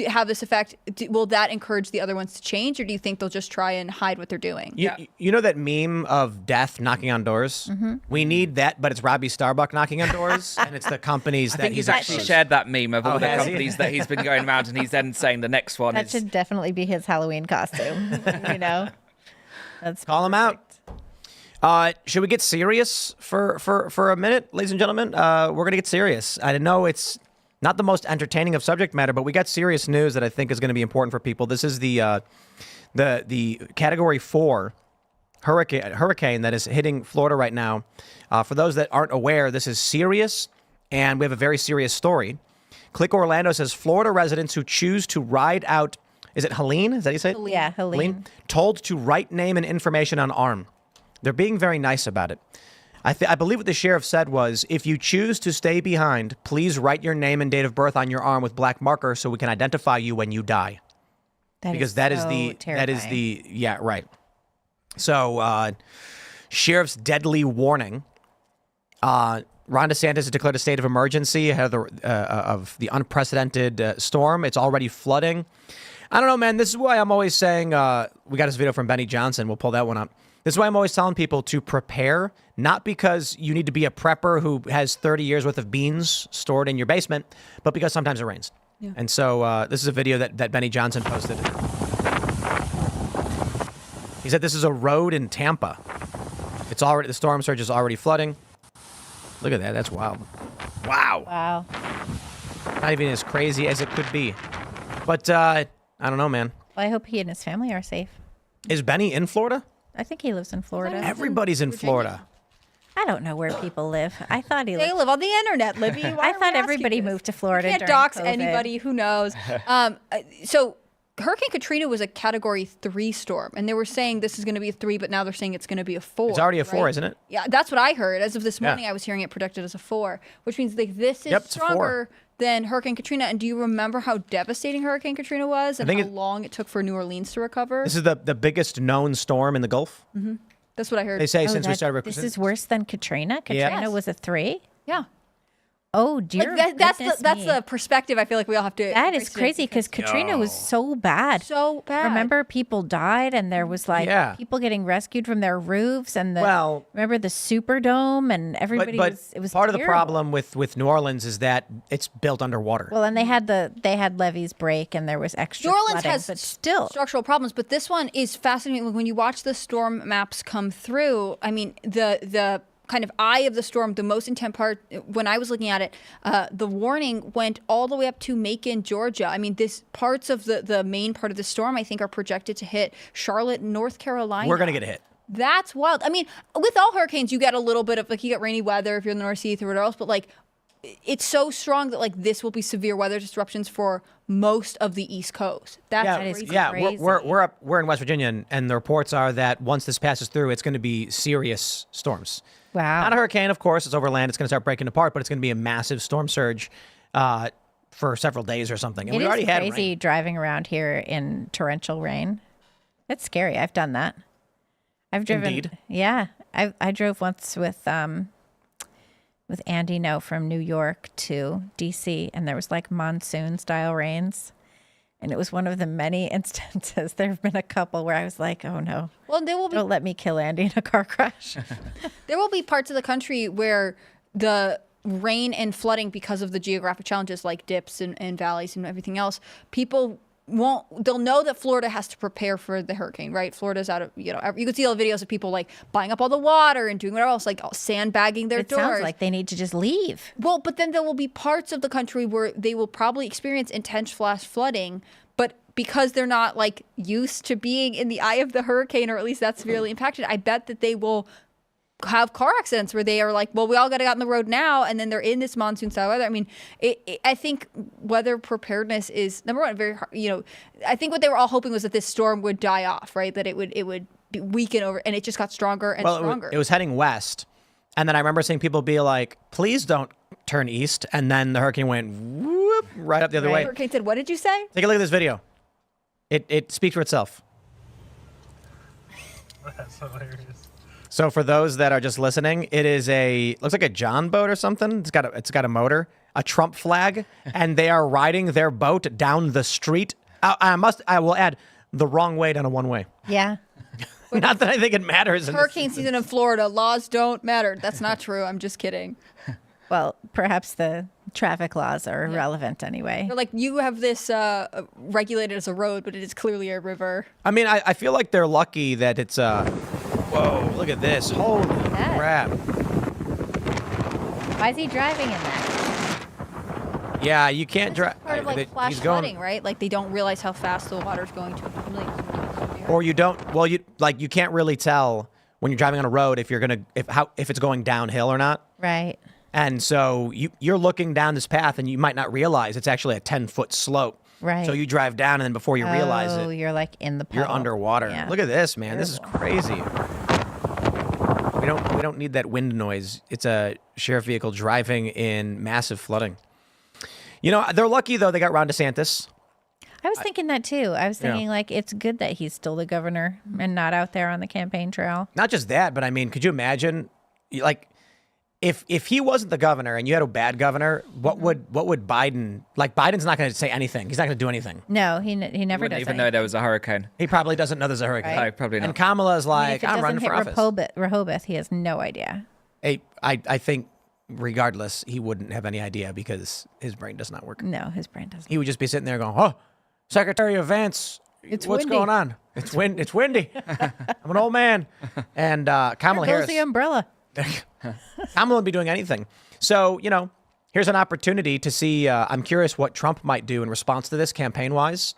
have this effect? Will that encourage the other ones to change? Or do you think they'll just try and hide what they're doing? You know that meme of death knocking on doors? Mm-hmm. We need that, but it's Robbie Starbuck knocking on doors, and it's the companies that he's actually shared that meme of all the companies that he's been going around, and he's then saying the next one that should definitely be his Halloween costume. That's call him out. Should we get serious for a minute, ladies and gentlemen? We're going to get serious. I know it's not the most entertaining of subject matter, but we got serious news that I think is going to be important for people. This is the Category 4 hurricane that is hitting Florida right now. For those that aren't aware, this is serious, and we have a very serious story. Click Orlando says Florida residents who choose to ride out, is it Helene? Is that how you say it? Yeah, Helene. Told to write name and information on arm. They're being very nice about it. I believe what the sheriff said was, if you choose to stay behind, please write your name and date of birth on your arm with black marker so we can identify you when you die. That is the yeah, right. So, sheriff's deadly warning. Ron DeSantis has declared a state of emergency ahead of the unprecedented storm. It's already flooding. I don't know, man. This is why I'm always saying, we got this video from Benny Johnson. We'll pull that one up. This is why I'm always telling people to prepare, not because you need to be a prepper who has 30 years worth of beans stored in your basement, but because sometimes it rains. Yeah. And so this is a video that Benny Johnson posted. He said this is a road in Tampa. The storm surge is already flooding. Look at that. That's wild. Wow. Wow. Not even as crazy as it could be. But I don't know, man. Well, I hope he and his family are safe. Is Benny in Florida? I think he lives in Florida. Everybody's in Florida. I don't know where people live. I thought They live on the internet, Libby. I thought everybody moved to Florida. You can't during dox COVID. anybody. Who knows? So Hurricane Katrina was a Category 3 storm, and they were saying this is going to be a 3, but now they're saying it's going to be a 4. It's already a 4, right? isn't it? Yeah, that's what I heard. As of this morning, I was hearing it predicted as a 4, which means like this is stronger than Hurricane Katrina. And do you remember how devastating Hurricane Katrina was and how long it took for New Orleans to recover? This is the biggest known storm in the Gulf. Mm-hmm. That's what I heard. They say since we started. This is worse than Katrina. Katrina was a 3. Yeah. Oh dear. Like that's the perspective I feel like we all have to. That is crazy because Katrina was so bad. So bad. Remember, people died, and there was people getting rescued from their roofs, and remember the Superdome, and everybody was. It was part terrible. of the problem with New Orleans is that it's built underwater. Well, and they had levees break, and there was extra. New Orleans flooding, has but still structural problems, but this one is fascinating. When you watch the storm maps come through, I mean the kind of eye of the storm, the most intense part, when I was looking at it, the warning went all the way up to Macon, Georgia. I mean, parts of the main part of the storm, I think, are projected to hit Charlotte, North Carolina. We're going to get hit. That's wild. I mean, with all hurricanes, you get a little bit of, like, you get rainy weather if you're in the North Sea or whatever else, but, like, it's so strong that, like, this will be severe weather disruptions for most of the East Coast. That is crazy. Yeah, we're in West Virginia, and the reports are that once this passes through, it's going to be serious storms. Wow. Not a hurricane, of course. It's over land. It's going to start breaking apart, but it's going to be a massive storm surge for several days or something. And we already had rain. It is crazy driving around here in torrential rain. It's scary. I've done that. I've driven. Indeed. Yeah, I drove once with Andy No from New York to DC, and there was like monsoon style rains. And it was one of the many instances. There have been a couple where I was like, oh no. Well, don't let me kill Andy in a car crash. There will be parts of the country where the rain and flooding, because of the geographic challenges like dips and valleys and everything else, they'll know that Florida has to prepare for the hurricane, right? Florida's out of, you can see all the videos of people like buying up all the water and doing whatever else, like sandbagging their doors. It sounds like they need to just leave. Well, but then there will be parts of the country where they will probably experience intense flash flooding, but because they're not like used to being in the eye of the hurricane, or at least that's severely impacted, I bet that they will have car accidents where they are like, well, we all got to get on the road now, and then they're in this monsoon style weather. I mean, I think weather preparedness is number one. Very hard, I think what they were all hoping was that this storm would die off, right? That it would weaken over, and it just got stronger and stronger. It was heading west, and then I remember seeing people be like, "Please don't turn east," and then the hurricane went whoop right up the other way. Hurricane said, "What did you say?" Take a look at this video. It speaks for itself. That's hilarious. So for those that are just listening, it is looks like a John boat or something. It's got a motor, a Trump flag, and they are riding their boat down the street. I will add, the wrong way down a one-way. Yeah. Not that I think it matters. Hurricane season in Florida, laws don't matter. That's not true. I'm just kidding. Well, perhaps the traffic laws are irrelevant anyway. They're like, you have this regulated as a road, but it is clearly a river. I mean, I feel like they're lucky that it's Whoa, look at this. Holy crap. Why is he driving in that? Yeah, you can't drive. Part of like flash flooding, right? Like they don't realize how fast the water's going to accumulate. Or you don't. Well, you can't really tell when you're driving on a road if it's going downhill or not. Right. And so you're looking down this path and you might not realize it's actually a 10-foot slope. Right. So you drive down and then before you realize it, you're like in the puddle. you're underwater. Yeah. Look at this, man. This is crazy. We don't need that wind noise. It's a sheriff vehicle driving in massive flooding. You know, they're lucky though they got Ron DeSantis. I was thinking that too. I was thinking like it's good that he's still the governor and not out there on the campaign trail. Not just that, but I mean, could you imagine like if he wasn't the governor and you had a bad governor, what would Biden like? Biden's not going to say anything. He's not going to do anything. No, he never Wouldn't does. even know there was a hurricane. He probably doesn't know there's a hurricane. Right. No, probably not. And Kamala's like, If it I'm running for doesn't office. hit Rehoboth, he has no idea. I think regardless, he wouldn't have any idea because his brain does not work. No, his brain doesn't. He would just be sitting there going, "Oh, Secretary of Vance, what's windy. going on? It's windy. I'm an old man." And Kamala There Harris, goes the umbrella. Kamala wouldn't be doing anything. So, you know, here's an opportunity to see. I'm curious what Trump might do in response to this campaign-wise.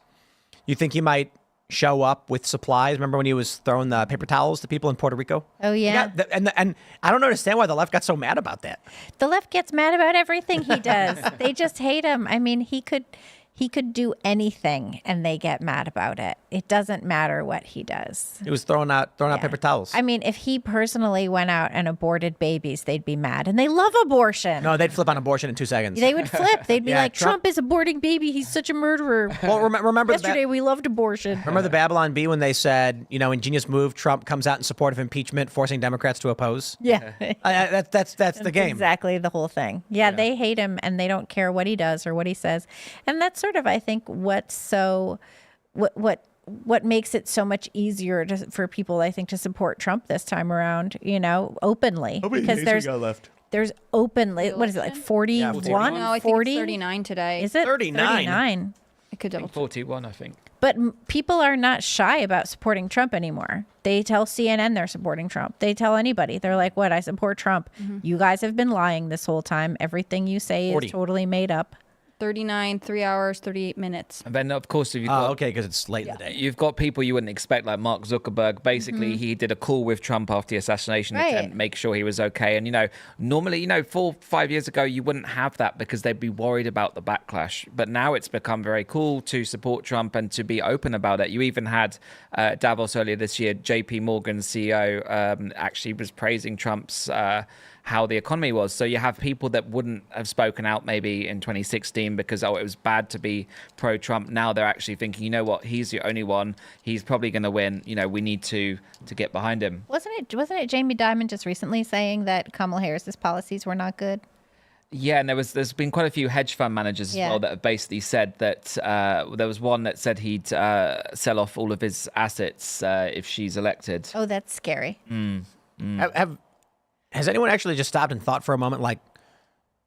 You think he might show up with supplies? Remember when he was throwing the paper towels to people in Puerto Rico? Oh, yeah. And I don't understand why the left got so mad about that. The left gets mad about everything he does. They just hate him. I mean, he could do anything and they get mad about it. It doesn't matter what he does. He was throwing out paper towels. I mean, if he personally went out and aborted babies, they'd be mad. And they love abortion. No, they'd flip on abortion in 2 seconds. They would flip. They'd be Yeah, like, Trump is aborting baby. He's such a murderer. Well, remember Yesterday we loved abortion. Remember the Babylon Bee when they said, you know, ingenious move, Trump comes out in support of impeachment, forcing Democrats to oppose? Yeah. That's the game. Exactly the whole thing. Yeah, they hate him and they don't care what he does or what he says. And that's sort of, I think, what makes it so much easier for people, I think, to support Trump this time around, you know, openly. Because there's openly, what is it, like 41? No, I think 40? it's 39 today. Is it? 39? 39. I could double check. 41, I think. But people are not shy about supporting Trump anymore. They tell CNN they're supporting Trump. They tell anybody. They're like, what? I support Trump. You guys have been lying this whole time. Everything you say 40. is totally made up. 39, 3 hours, 38 minutes. And then, of course, if you've Oh, got okay, because it's late in the day. you've got people you wouldn't expect, like Mark Zuckerberg. Basically, he did a call with Trump after the assassination Right. attempt, make sure he was okay. And, you know, normally, 4-5 years ago, you wouldn't have that because they'd be worried about the backlash. But now it's become very cool to support Trump and to be open about it. You even had Davos earlier this year, JP Morgan's CEO actually was praising Trump's how the economy was. So you have people that wouldn't have spoken out maybe in 2016 because, it was bad to be pro-Trump. Now they're actually thinking, you know what, he's the only one. He's probably going to win. You know, we need to get behind him. Wasn't it Jamie Dimon just recently saying that Kamala Harris's policies were not good? Yeah, and there's been quite a few hedge fund managers as well that have basically said that there was one that said he'd sell off all of his assets if she's elected. Oh, that's scary. Has anyone actually just stopped and thought for a moment, like,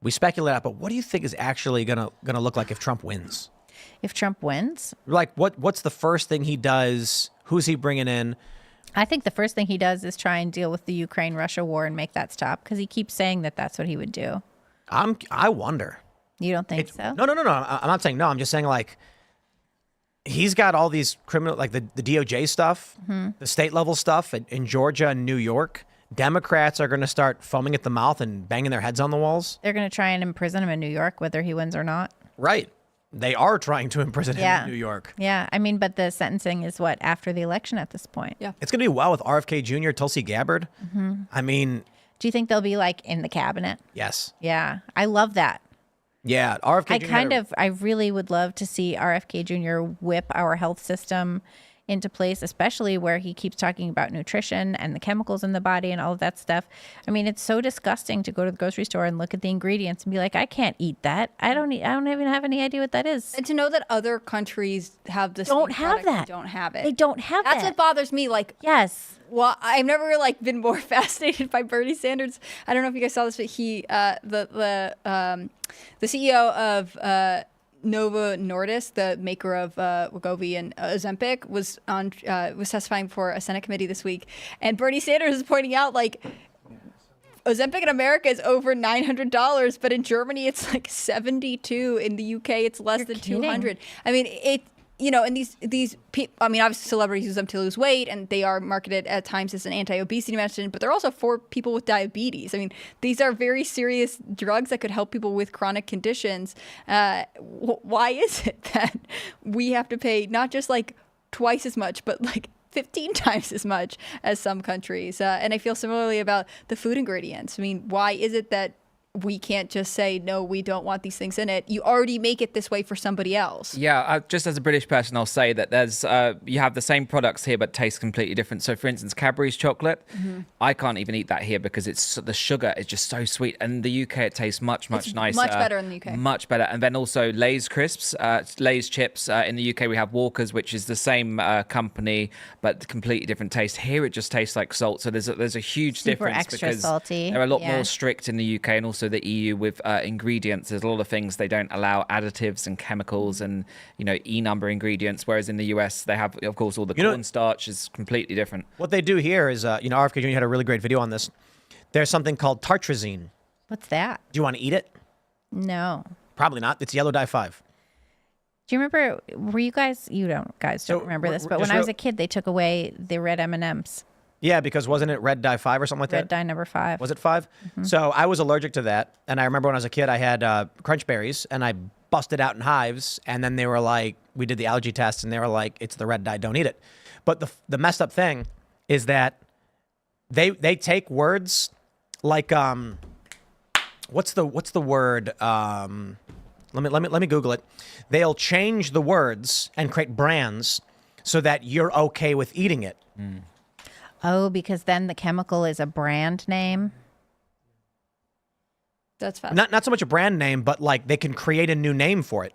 we speculate out, but what do you think is actually gonna look like if Trump wins? If Trump wins? Like, what's the first thing he does? Who's he bringing in? I think the first thing he does is try and deal with the Ukraine-Russia war and make that stop because he keeps saying that that's what he would do. I wonder. You don't think so? No. I'm not saying no. I'm just saying, like, he's got all these criminal, like the DOJ stuff, the state level stuff in Georgia and New York. Democrats are going to start foaming at the mouth and banging their heads on the walls. They're going to try and imprison him in New York, whether he wins or not. Right. They are trying to imprison him in New York. Yeah. I mean, but the sentencing is what, after the election at this point? Yeah. It's going to be wild with RFK Jr., Tulsi Gabbard. I mean. Do you think they'll be like in the cabinet? Yes. Yeah. I love that. Yeah. RFK Jr. I really would love to see RFK Jr. whip our health system into place, especially where he keeps talking about nutrition and the chemicals in the body and all of that stuff. I mean, it's so disgusting to go to the grocery store and look at the ingredients and be like, I can't eat that. I don't even have any idea what that is. And to know that other countries have this Don't have that. don't have it. They don't have That's that. what bothers me. Like, yes. Well, I've never been more fascinated by Bernie Sanders. I don't know if you guys saw this, but he, the CEO of Novo Nordisk, the maker of Wegovy and Ozempic, was testifying for a Senate committee this week, and Bernie Sanders is pointing out like Ozempic in America is over $900, but in Germany it's like 72. In the UK it's less than 200. I mean, and these people, I mean, obviously celebrities use them to lose weight, and they are marketed at times as an anti-obesity medicine, but they're also for people with diabetes. I mean, these are very serious drugs that could help people with chronic conditions. Why is it that we have to pay not just like twice as much, but like 15 times as much as some countries? And I feel similarly about the food ingredients. I mean, why is it that we can't just say, no, we don't want these things in it? You already make it this way for somebody else. Yeah, just as a British person, I'll say that there's you have the same products here, but taste completely different. So, for instance, Cadbury's chocolate, I can't even eat that here because the sugar is just so sweet. And in the UK, it tastes much nicer. Much better in the UK. Much better. And then also Lay's crisps, Lay's chips. In the UK, we have Walker's, which is the same company, but completely different taste. Here, it just tastes like salt. So there's a huge Super difference extra because salty. they're a lot Yeah. more strict in the UK, and also the EU with ingredients. There's a lot of things they don't allow additives and chemicals and E-number ingredients, whereas in the US they have, of course, all the cornstarch is completely different. What they do here is, RFK Jr. had a really great video on this. There's something called tartrazine. What's that? Do you want to eat it? No. Probably not. It's yellow dye 5. Do you remember? Were you guys? You don't remember this, but when I was a kid, they took away the red M&Ms. Yeah, because wasn't it red dye 5 or something like that? Red dye number 5. Was it 5? Mm-hmm. So I was allergic to that. And I remember when I was a kid, I had crunch berries and I busted out in hives. And then they were like, we did the allergy test and they were like, it's the red dye, don't eat it. But the messed up thing is that they take words like, what's the word? Let me Google it. They'll change the words and create brands so that you're okay with eating it. Mm. Oh, because then the chemical is a brand name? That's fast. Not so much a brand name, but like they can create a new name for it,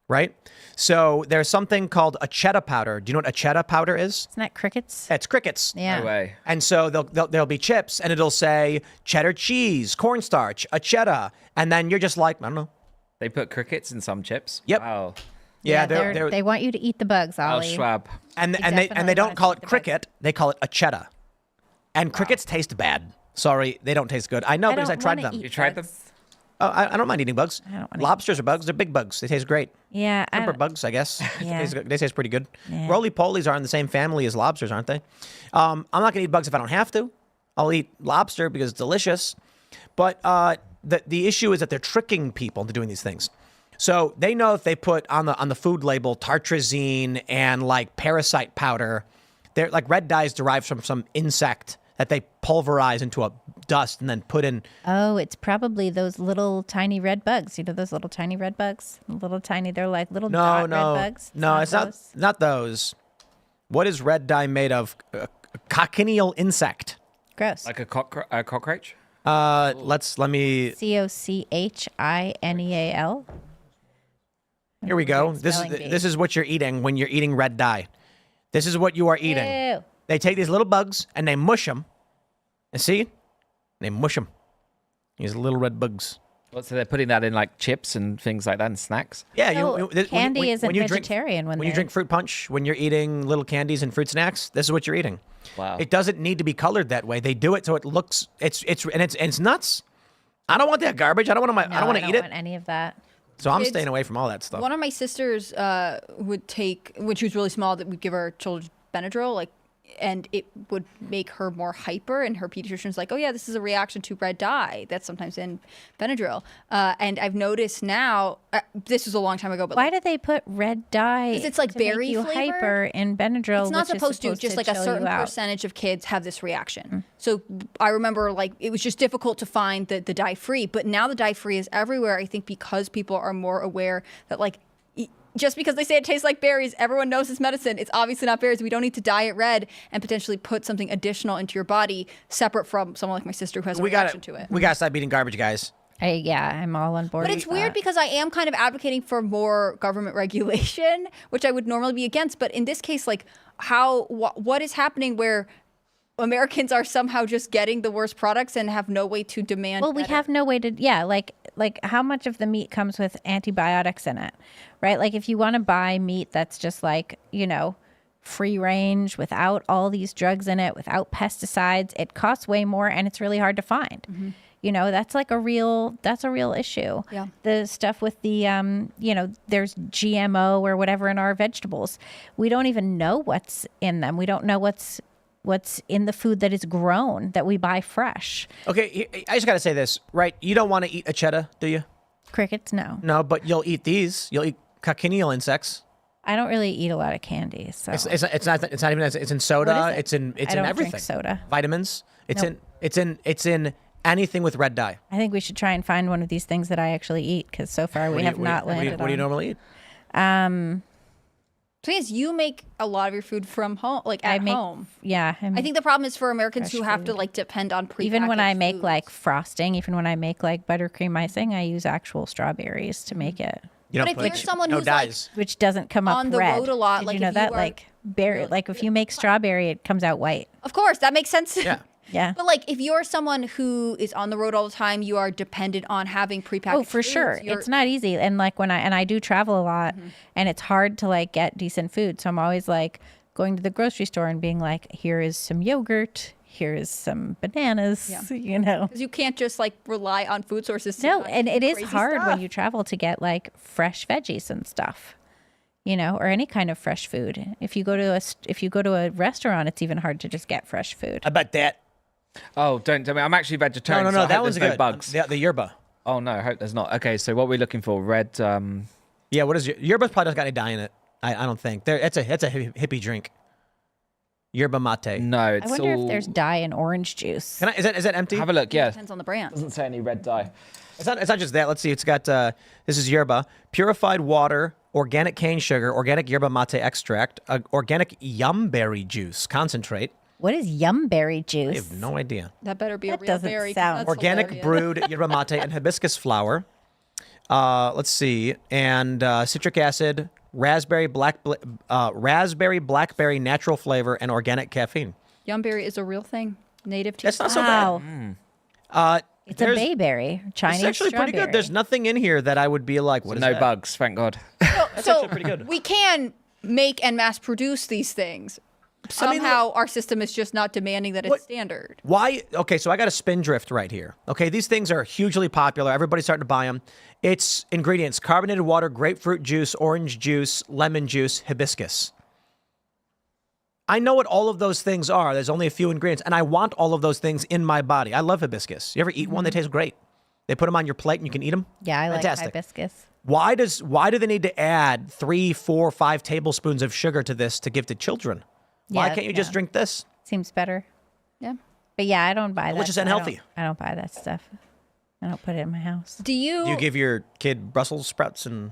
right? So there's something called acheta powder. Do you know what acheta powder is? Isn't that crickets? It's crickets. Yeah. No way. And so there'll be chips, and it'll say cheddar cheese, cornstarch, acheta, and then you're just like, I don't know. They put crickets in some chips? Yep. Wow. Yeah, they want you to eat the bugs, Ollie. Schwab. And They they don't call it definitely want cricket, they call it acheta. And crickets taste bad. Sorry, they don't taste good. I know because I tried them. You tried them? Oh, I don't mind eating bugs. I don't wanna Lobsters are bugs. They're big bugs. They taste great. Yeah. Emperor bugs, I guess. Yeah. They taste pretty good. Yeah. Roly-polies are in the same family as lobsters, aren't they? I'm not going to eat bugs if I don't have to. I'll eat lobster because it's delicious. But the issue is that they're tricking people into doing these things. So they know if they put on the food label tartrazine and like parasite powder, they're like red dye is derived from some insect that they pulverize into a dust and then put in. Oh, it's probably those little tiny red bugs. You know those little tiny red bugs? Little tiny, they're like little dot red bugs. No, it's not those. What is red dye made of? A cochineal insect. Gross. Like a cockroach? Let me. Cochineal. Here we go. This is what you're eating when you're eating red dye. This is what you are eating. Ew. They take these little bugs and they mush them. And see? They mush them. These little red bugs. What, so they're putting that in like chips and things like that and snacks? Yeah. Candy isn't you vegetarian when you drink fruit punch, when you're eating little candies and fruit snacks, this is what you're eating. Wow. It doesn't need to be colored that way. They do it so it looks it's nuts. I don't want that garbage. I don't want to eat it. I don't want any of that. So I'm staying away from all that stuff. One of my sisters would take, when she was really small, that would give her children Benadryl, and it would make her more hyper. And her pediatrician's like, oh yeah, this is a reaction to red dye that's sometimes in Benadryl. And I've noticed now, this was a long time ago, but why do they put red dye? Because it's like to make berry you flavored? hyper in Benadryl. It's not which is supposed to. Just like a chill certain you out. percentage of kids have this reaction. So I remember it was just difficult to find the dye free, but now the dye free is everywhere. I think because people are more aware that just because they say it tastes like berries, everyone knows it's medicine. It's obviously not berries. We don't need to dye it red and potentially put something additional into your body separate from someone like my sister who has a reaction to it. We got to stop eating garbage, guys. I'm all on board. But it's weird because I am kind of advocating for more government regulation, which I would normally be against. But in this case, what is happening where Americans are somehow just getting the worst products and have no way to demand. Well, we have no way to. like how much of the meat comes with antibiotics in it, right? Like if you want to buy meat that's just like, free range without all these drugs in it, without pesticides, it costs way more and it's really hard to find. That's like that's a real issue. Yeah. The stuff with the, there's GMO or whatever in our vegetables. We don't even know what's in them. We don't know what's in the food that is grown that we buy fresh. Okay, I just got to say this, right? You don't want to eat a cheddar, do you? Crickets, no. No, but you'll eat these. You'll eat cochineal insects. I don't really eat a lot of candy, so It's not even it's in soda. What is it? It's in I don't everything. drink soda. Vitamins. Nope. It's in anything with red dye. I think we should try and find one of these things that I actually eat because so far we have not landed What do you on. normally eat? So yes, you make a lot of your food from home, like at home. Yeah, I think the problem is for Americans who fresh have to food. like depend on prepackaged even when I make foods. like frosting, even when I make like buttercream icing, I use actual strawberries to make it, You don't But if put you're someone no who's, like, dyes. which doesn't come up On the red. road a lot, Did like, you know if that? you are Like berry, like if you make strawberry, it comes out white. Of course, that makes sense. Yeah. Yeah. But like, if you're someone who is on the road all the time, you are dependent on having prepackaged. Oh, for sure. It's not easy. And like when I do travel a lot and it's hard to like get decent food. So I'm always like going to the grocery store and being like, here is some yogurt. Here is some bananas, because you can't just like rely on food sources. To No, not and eat it is crazy hard stuff. when you travel to get like fresh veggies and stuff, or any kind of fresh food. If you go to a restaurant, it's even hard to just get fresh food. I bet that. Oh, don't tell me. I'm actually vegetarian. No, so I that hope one's there's good. no bugs. The yerba. Oh no, I hope there's not. Okay, so what are we looking for? Red. Yeah, what is yerba? Probably doesn't got any dye in it. I don't think. It's a hippie drink. Yerba mate. No, it's I wonder all. if there's dye in orange juice. Is that empty? Have a look. Yeah, Depends on the brand. doesn't say any red dye. It's not just that. Let's see. It's got this is yerba, purified water, organic cane sugar, organic yerba mate extract, organic yumberry juice concentrate. What is yumberry juice? I have no idea. That better be That a real doesn't berry. sound- That's Organic hilarious. brewed yerba mate and hibiscus flower. Let's see, and citric acid, raspberry blackberry natural flavor, and organic caffeine. Yumberry is a real thing. Native to That's not so Wow. bad. It's a bayberry, Chinese It's actually pretty strawberry. good. There's nothing in here that I would be like, what is No that? bugs, thank God. So pretty good. we can make and mass produce these things. Somehow our system is just not demanding that it's standard. Why? Okay, so I got a spindrift right here. Okay, these things are hugely popular. Everybody's starting to buy them. It's ingredients: carbonated water, grapefruit juice, orange juice, lemon juice, hibiscus. I know what all of those things are. There's only a few ingredients, and I want all of those things in my body. I love hibiscus. You ever eat one? They taste great. They put them on your plate and you can eat them. Yeah, I like Fantastic. hibiscus. Why do they need to add 3, 4, 5 tablespoons of sugar to this to give to children? Why Yeah, can't you just drink this? Seems better. Yeah. But yeah, I don't buy that. Which is I don't- unhealthy. I don't buy that stuff. I don't put it in my house. Do you? Do you give your kid Brussels sprouts and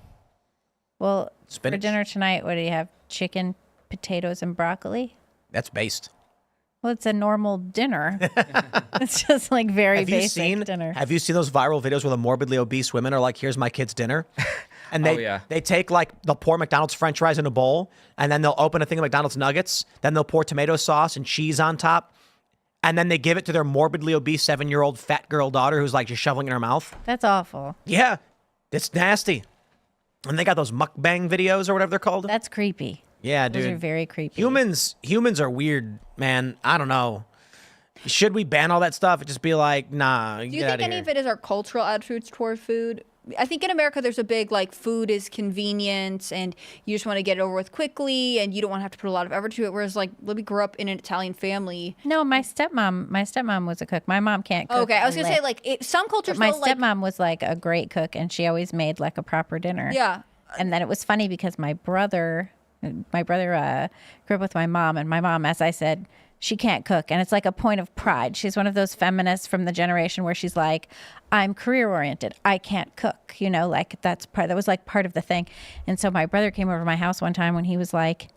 Well, Spinach? for dinner tonight, what do you have? Chicken, potatoes, and broccoli? that's based. Well, it's a normal dinner. It's just like very Have you basic seen? dinner. Have you seen those viral videos where the morbidly obese women are like, "Here's my kid's dinner," and they yeah. they take like they'll pour McDonald's French fries in a bowl, and then they'll open a thing of McDonald's nuggets, then they'll pour tomato sauce and cheese on top, and then they give it to their morbidly obese 7-year-old fat girl daughter who's like just shoveling in her mouth. That's awful. Yeah, it's nasty. And they got those mukbang videos or whatever they're called. That's creepy. Yeah, Those dude. are very creepy. Humans are weird, man. I don't know. Should we ban all that stuff? Just be like, nah. Do you think any of it is our cultural attitudes toward food? I think in America there's a big like food is convenience and you just want to get it over with quickly and you don't want to have to put a lot of effort to it. Whereas like Libby grew up in an Italian family. No, my stepmom was a cook. My mom can't cook. Okay, I was for gonna say lick. like some cultures My though, like, stepmom was like a great cook, and she always made like a proper dinner. yeah. And then it was funny because my brother grew up with my mom, and my mom, as I said, she can't cook, and it's like a point of pride. She's one of those feminists from the generation where she's like, I'm career oriented. I can't cook, like that was like part of the thing. And so my brother came over to my house one time when he was like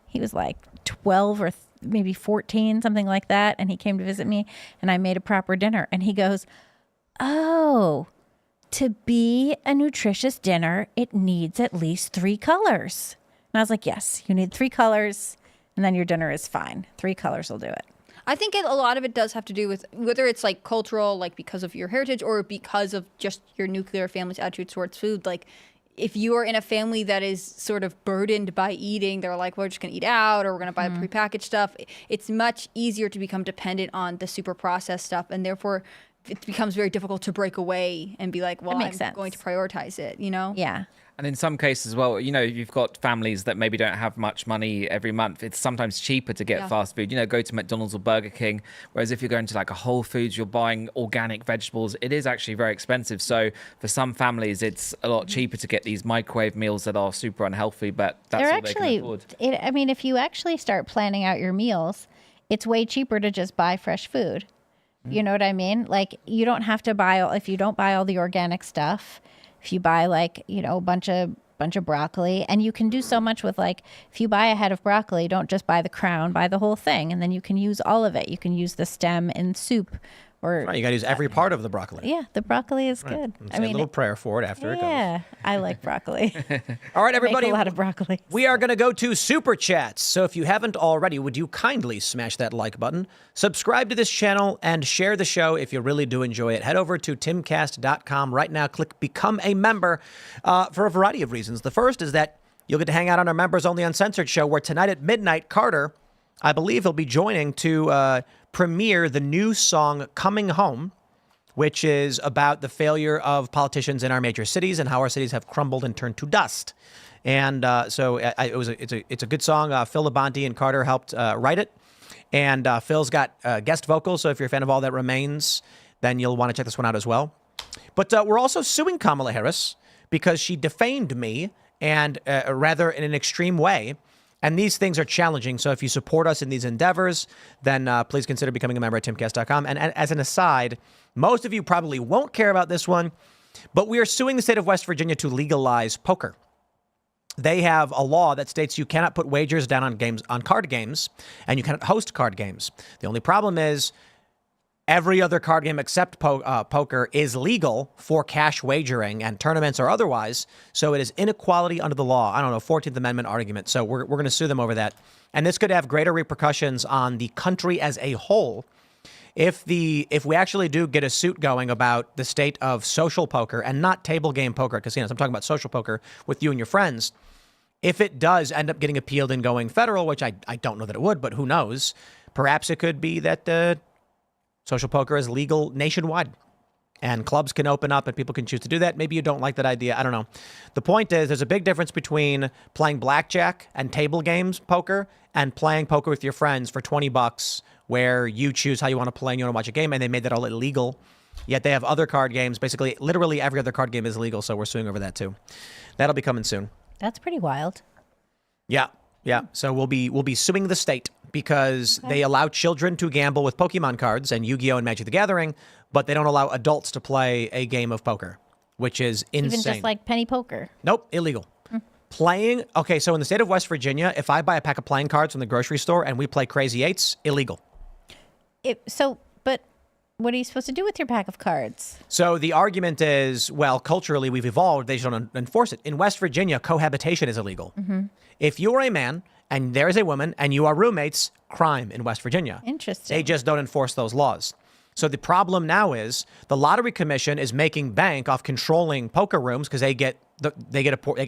12 or maybe 14, something like that. And he came to visit me, and I made a proper dinner. And he goes, oh, to be a nutritious dinner, it needs at least 3 colors. And I was like, yes, you need 3 colors, and then your dinner is fine. 3 colors will do it. I think a lot of it does have to do with whether it's like cultural, like because of your heritage, or because of just your nuclear family's attitude towards food. Like, if you are in a family that is sort of burdened by eating, they're like, we're just going to eat out or we're going to buy prepackaged stuff. It's much easier to become dependent on the super processed stuff. And therefore, it becomes very difficult to break away and be like, well, I'm going to prioritize it, you know? Yeah. And in some cases, well, you know, you've got families that maybe don't have much money every month. It's sometimes cheaper to get fast food, you know, go to McDonald's or Burger King. Whereas if you're going to like a Whole Foods, you're buying organic vegetables. It is actually very expensive. So for some families, it's a lot cheaper to get these microwave meals that are super unhealthy, but that's all they can afford. I mean, if you actually start planning out your meals, it's way cheaper to just buy fresh food. You know what I mean? Like, you don't have to buy, if you don't buy all the organic stuff, if you buy like, you know, a bunch of broccoli, and you can do so much with, like, if you buy a head of broccoli, don't just buy the crown, buy the whole thing. And then you can use all of it. You can use the stem in soup. Or, right, you got to use every part of the broccoli. Yeah, the broccoli is good. I mean, a little prayer for it after it goes. Yeah, I like broccoli. All right, everybody. Make a lot of broccoli. We are going to go to Super Chats. So if you haven't already, would you kindly smash that like button, subscribe to this channel, and share the show if you really do enjoy it. Head over to timcast.com right now. Click Become a Member for a variety of reasons. The first is that you'll get to hang out on our Members-Only Uncensored show, where tonight at midnight, Carter, I believe he'll be joining to premiere the new song Coming Home, which is about the failure of politicians in our major cities and how our cities have crumbled and turned to dust. And so it's a good song. Phil Labonte and Carter helped write it. And Phil's got guest vocals, so if you're a fan of All That Remains, then you'll want to check this one out as well. But we're also suing Kamala Harris because she defamed me, and rather in an extreme way. And these things are challenging. So if you support us in these endeavors, then please consider becoming a member at timcast.com. And as an aside, most of you probably won't care about this one, but we are suing the state of West Virginia to legalize poker. They have a law that states you cannot put wagers down on card games, and you cannot host card games. The only problem is every other card game except poker is legal for cash wagering and tournaments or otherwise. So it is inequality under the law. I don't know, 14th Amendment argument. So we're going to sue them over that. And this could have greater repercussions on the country as a whole. If we actually do get a suit going about the state of social poker and not table game poker at casinos, I'm talking about social poker with you and your friends. If it does end up getting appealed and going federal, which I don't know that it would, but who knows, perhaps it could be that social poker is legal nationwide, and clubs can open up and people can choose to do that. Maybe you don't like that idea. I don't know. The point is, there's a big difference between playing blackjack and table games poker and playing poker with your friends for $20, where you choose how you want to play and you want to watch a game, and they made that all illegal. Yet they have other card games. Basically, literally every other card game is legal, so we're suing over that too. That'll be coming soon. That's pretty wild. Yeah. So we'll be suing the state because they allow children to gamble with Pokemon cards and Yu-Gi-Oh! And Magic the Gathering, but they don't allow adults to play a game of poker, which is insane. Even just like penny poker. Nope, illegal. Playing, okay, so in the state of West Virginia, if I buy a pack of playing cards from the grocery store and we play Crazy Eights, illegal. But what are you supposed to do with your pack of cards? So the argument is, well, culturally we've evolved, they just don't enforce it. In West Virginia, cohabitation is illegal. If you are a man and there is a woman and you are roommates, crime in West Virginia. Interesting. They just don't enforce those laws. So the problem now is the Lottery Commission is making bank off controlling poker rooms because they get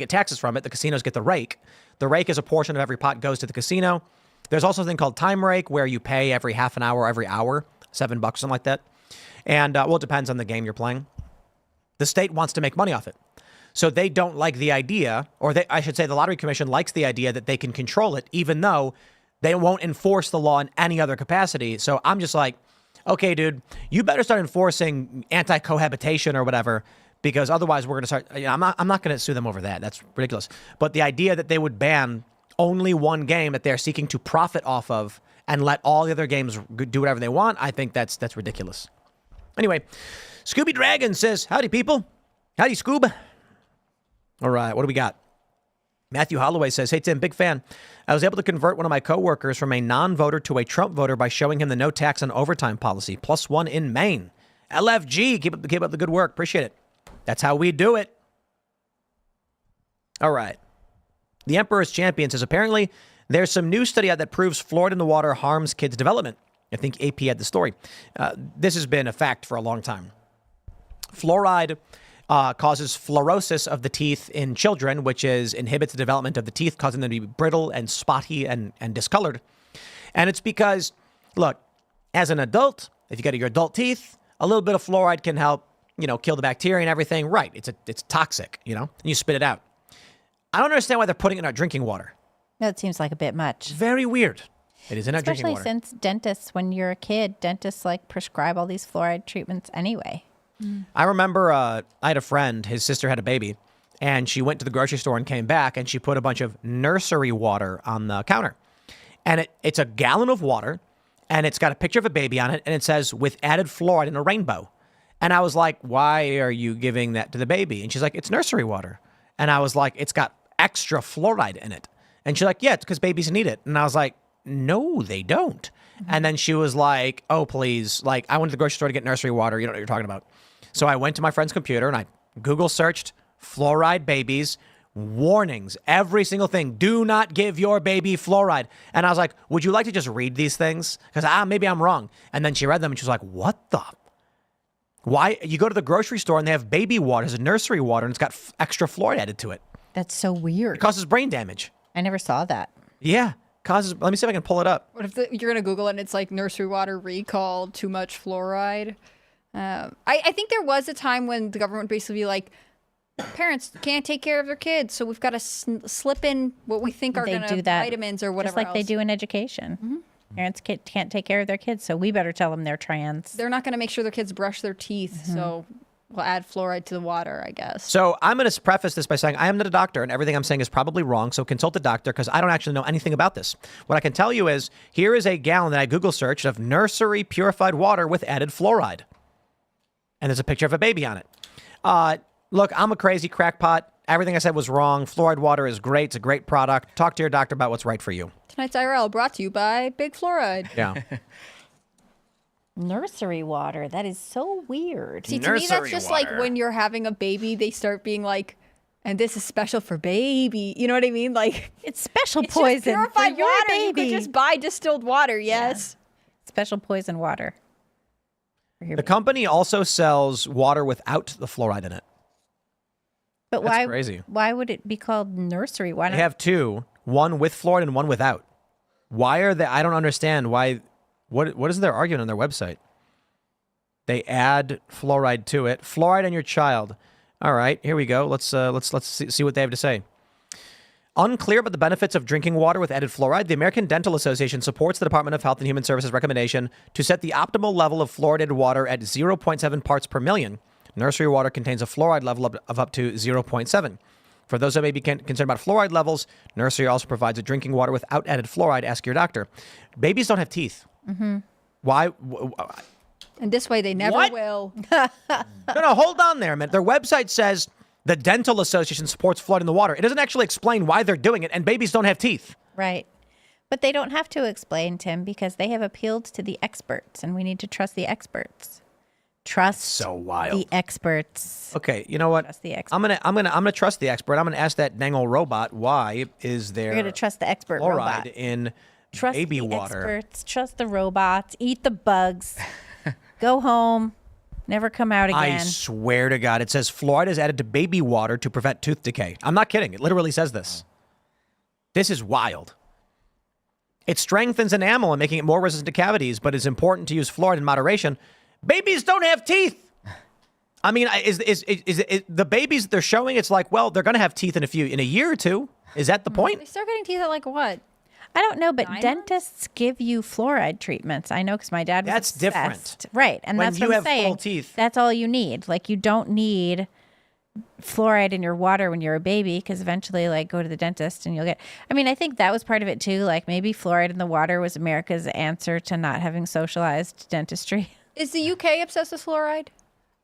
taxes from it. The casinos get the rake. The rake is a portion of every pot goes to the casino. There's also a thing called time rake where you pay every half an hour, every hour, $7, something like that. And well, it depends on the game you're playing. The state wants to make money off it. So they don't like the idea, or I should say the Lottery Commission likes the idea that they can control it, even though they won't enforce the law in any other capacity. So I'm just like, okay, dude, you better start enforcing anti-cohabitation or whatever, because otherwise we're going to start, I'm not going to sue them over that. That's ridiculous. But the idea that they would ban only one game that they're seeking to profit off of and let all the other games do whatever they want, I think that's ridiculous. Anyway, Scooby Dragon says, howdy, people. Howdy, Scoob. All right, what do we got? Matthew Holloway says, hey, Tim, big fan. I was able to convert one of my coworkers from a non-voter to a Trump voter by showing him the no tax on overtime policy, +1 in Maine. LFG, keep up the good work. Appreciate it. That's how we do it. All right. The Emperor's Champion says, apparently there's some new study out that proves fluoride in the water harms kids' development. I think AP had the story. This has been a fact for a long time. Fluoride causes fluorosis of the teeth in children, which inhibits the development of the teeth, causing them to be brittle and spotty and discolored. And it's because, look, as an adult, if you got your adult teeth, a little bit of fluoride can help, kill the bacteria and everything. Right. It's toxic, and you spit it out. I don't understand why they're putting it in our drinking water. That seems like a bit much. Very weird. It is in our drinking water. Especially since dentists, when you're a kid, dentists prescribe all these fluoride treatments anyway. I remember I had a friend, his sister had a baby, and she went to the grocery store and came back, and she put a bunch of nursery water on the counter. And it's a gallon of water, and it's got a picture of a baby on it, and it says, with added fluoride in a rainbow. And I was like, why are you giving that to the baby? And she's like, it's nursery water. And I was like, it's got extra fluoride in it. And she's like, yeah, it's because babies need it. And I was like, no, they don't. And then she was like, oh, please. I went to the grocery store to get nursery water. You don't know what you're talking about. So I went to my friend's computer and I Google searched fluoride babies, warnings, every single thing. Do not give your baby fluoride. And I was like, would you like to just read these things? Because maybe I'm wrong. And then she read them and she was like, what the? Why? You go to the grocery store and they have baby water, it's a nursery water, and it's got extra fluoride added to it. That's so weird. It causes brain damage. I never saw that. Yeah. Let me see if I can pull it up. What if you're going to Google it and it's like nursery water recall, too much fluoride? I think there was a time when the government would basically be like, parents can't take care of their kids, so we've got to slip in what we think are going to vitamins or whatever just like else. they do in education. Parents can't take care of their kids, so we better tell them they're trans. They're not going to make sure their kids brush their teeth, so we'll add fluoride to the water, I guess. So I'm going to preface this by saying I am not a doctor, and everything I'm saying is probably wrong, so consult a doctor, because I don't actually know anything about this. What I can tell you is, here is a gallon that I Google searched of nursery purified water with added fluoride. And there's a picture of a baby on it. Look, I'm a crazy crackpot. Everything I said was wrong. Fluoride water is great. It's a great product. Talk to your doctor about what's right for you. Tonight's IRL brought to you by Big Fluoride. Yeah. Nursery water. That is so weird. See, to me, that's just like when you're having a baby, they start being like, and this is special for baby. You know what I mean? Like, it's special it's poison just purified for your water. baby. You could just buy distilled water, yes. Yeah. Special poison water. The company also sells water without the fluoride in it. But That's crazy. Why would it be called nursery? Why They have two, one with fluoride and one without. Why are they? I don't understand why. What is their argument on their website? They add fluoride to it. Fluoride on your child. All right, here we go. Let's see what they have to say. Unclear about the benefits of drinking water with added fluoride, the American Dental Association supports the Department of Health and Human Services recommendation to set the optimal level of fluoridated water at 0.7 parts per million. Nursery water contains a fluoride level of up to 0.7. For those that may be concerned about fluoride levels, Nursery also provides a drinking water without added fluoride. Ask your doctor. Babies don't have teeth. Mm-hmm. Why? And this way they never will. No, hold on there a minute. Their website says the Dental Association supports fluoride in the water. It doesn't actually explain why they're doing it, and babies don't have teeth. Right. But they don't have to explain, Tim, because they have appealed to the experts, and we need to trust the experts. Trust the experts. Okay, you know what? Trust the expert. I'm gonna trust the expert. I'm gonna ask that dang old robot why is there You're gonna trust the expert fluoride robot. in Trust baby the water. Experts. Trust the robots. Eat the bugs. Go home. Never come out again. I swear to God, it says fluoride is added to baby water to prevent tooth decay. I'm not kidding. It literally says this. This is wild. It strengthens enamel and making it more resistant to cavities, but it's important to use fluoride in moderation. Babies don't have teeth. I mean, is the babies that they're showing? It's like, well, they're going to have teeth in a year or two. Is that the point? They start getting teeth at like what? I don't know, but 9 dentists give you fluoride treatments. I know because my dad was That's obsessed. different. Right, and When that's you what I'm have saying. full teeth. That's all you need. Like, you don't need fluoride in your water when you're a baby, because eventually, like, go to the dentist and you'll get... I mean, I think that was part of it, too. Like, maybe fluoride in the water was America's answer to not having socialized dentistry. Is the UK obsessed with fluoride?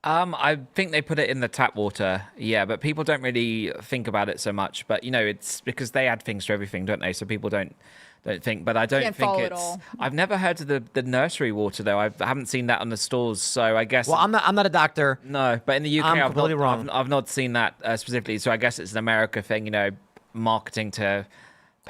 I think they put it in the tap water, yeah, but people don't really think about it so much. But you know, it's because they add things to everything, don't they? So people don't think. But I don't Can't think follow it it's. all. I've never heard of the nursery water though. I haven't seen that on the stores, so I guess. Well, I'm not a doctor. No, but in the UK, I'm I've completely not, wrong. I've not seen that specifically. So I guess it's an America thing, you know, marketing to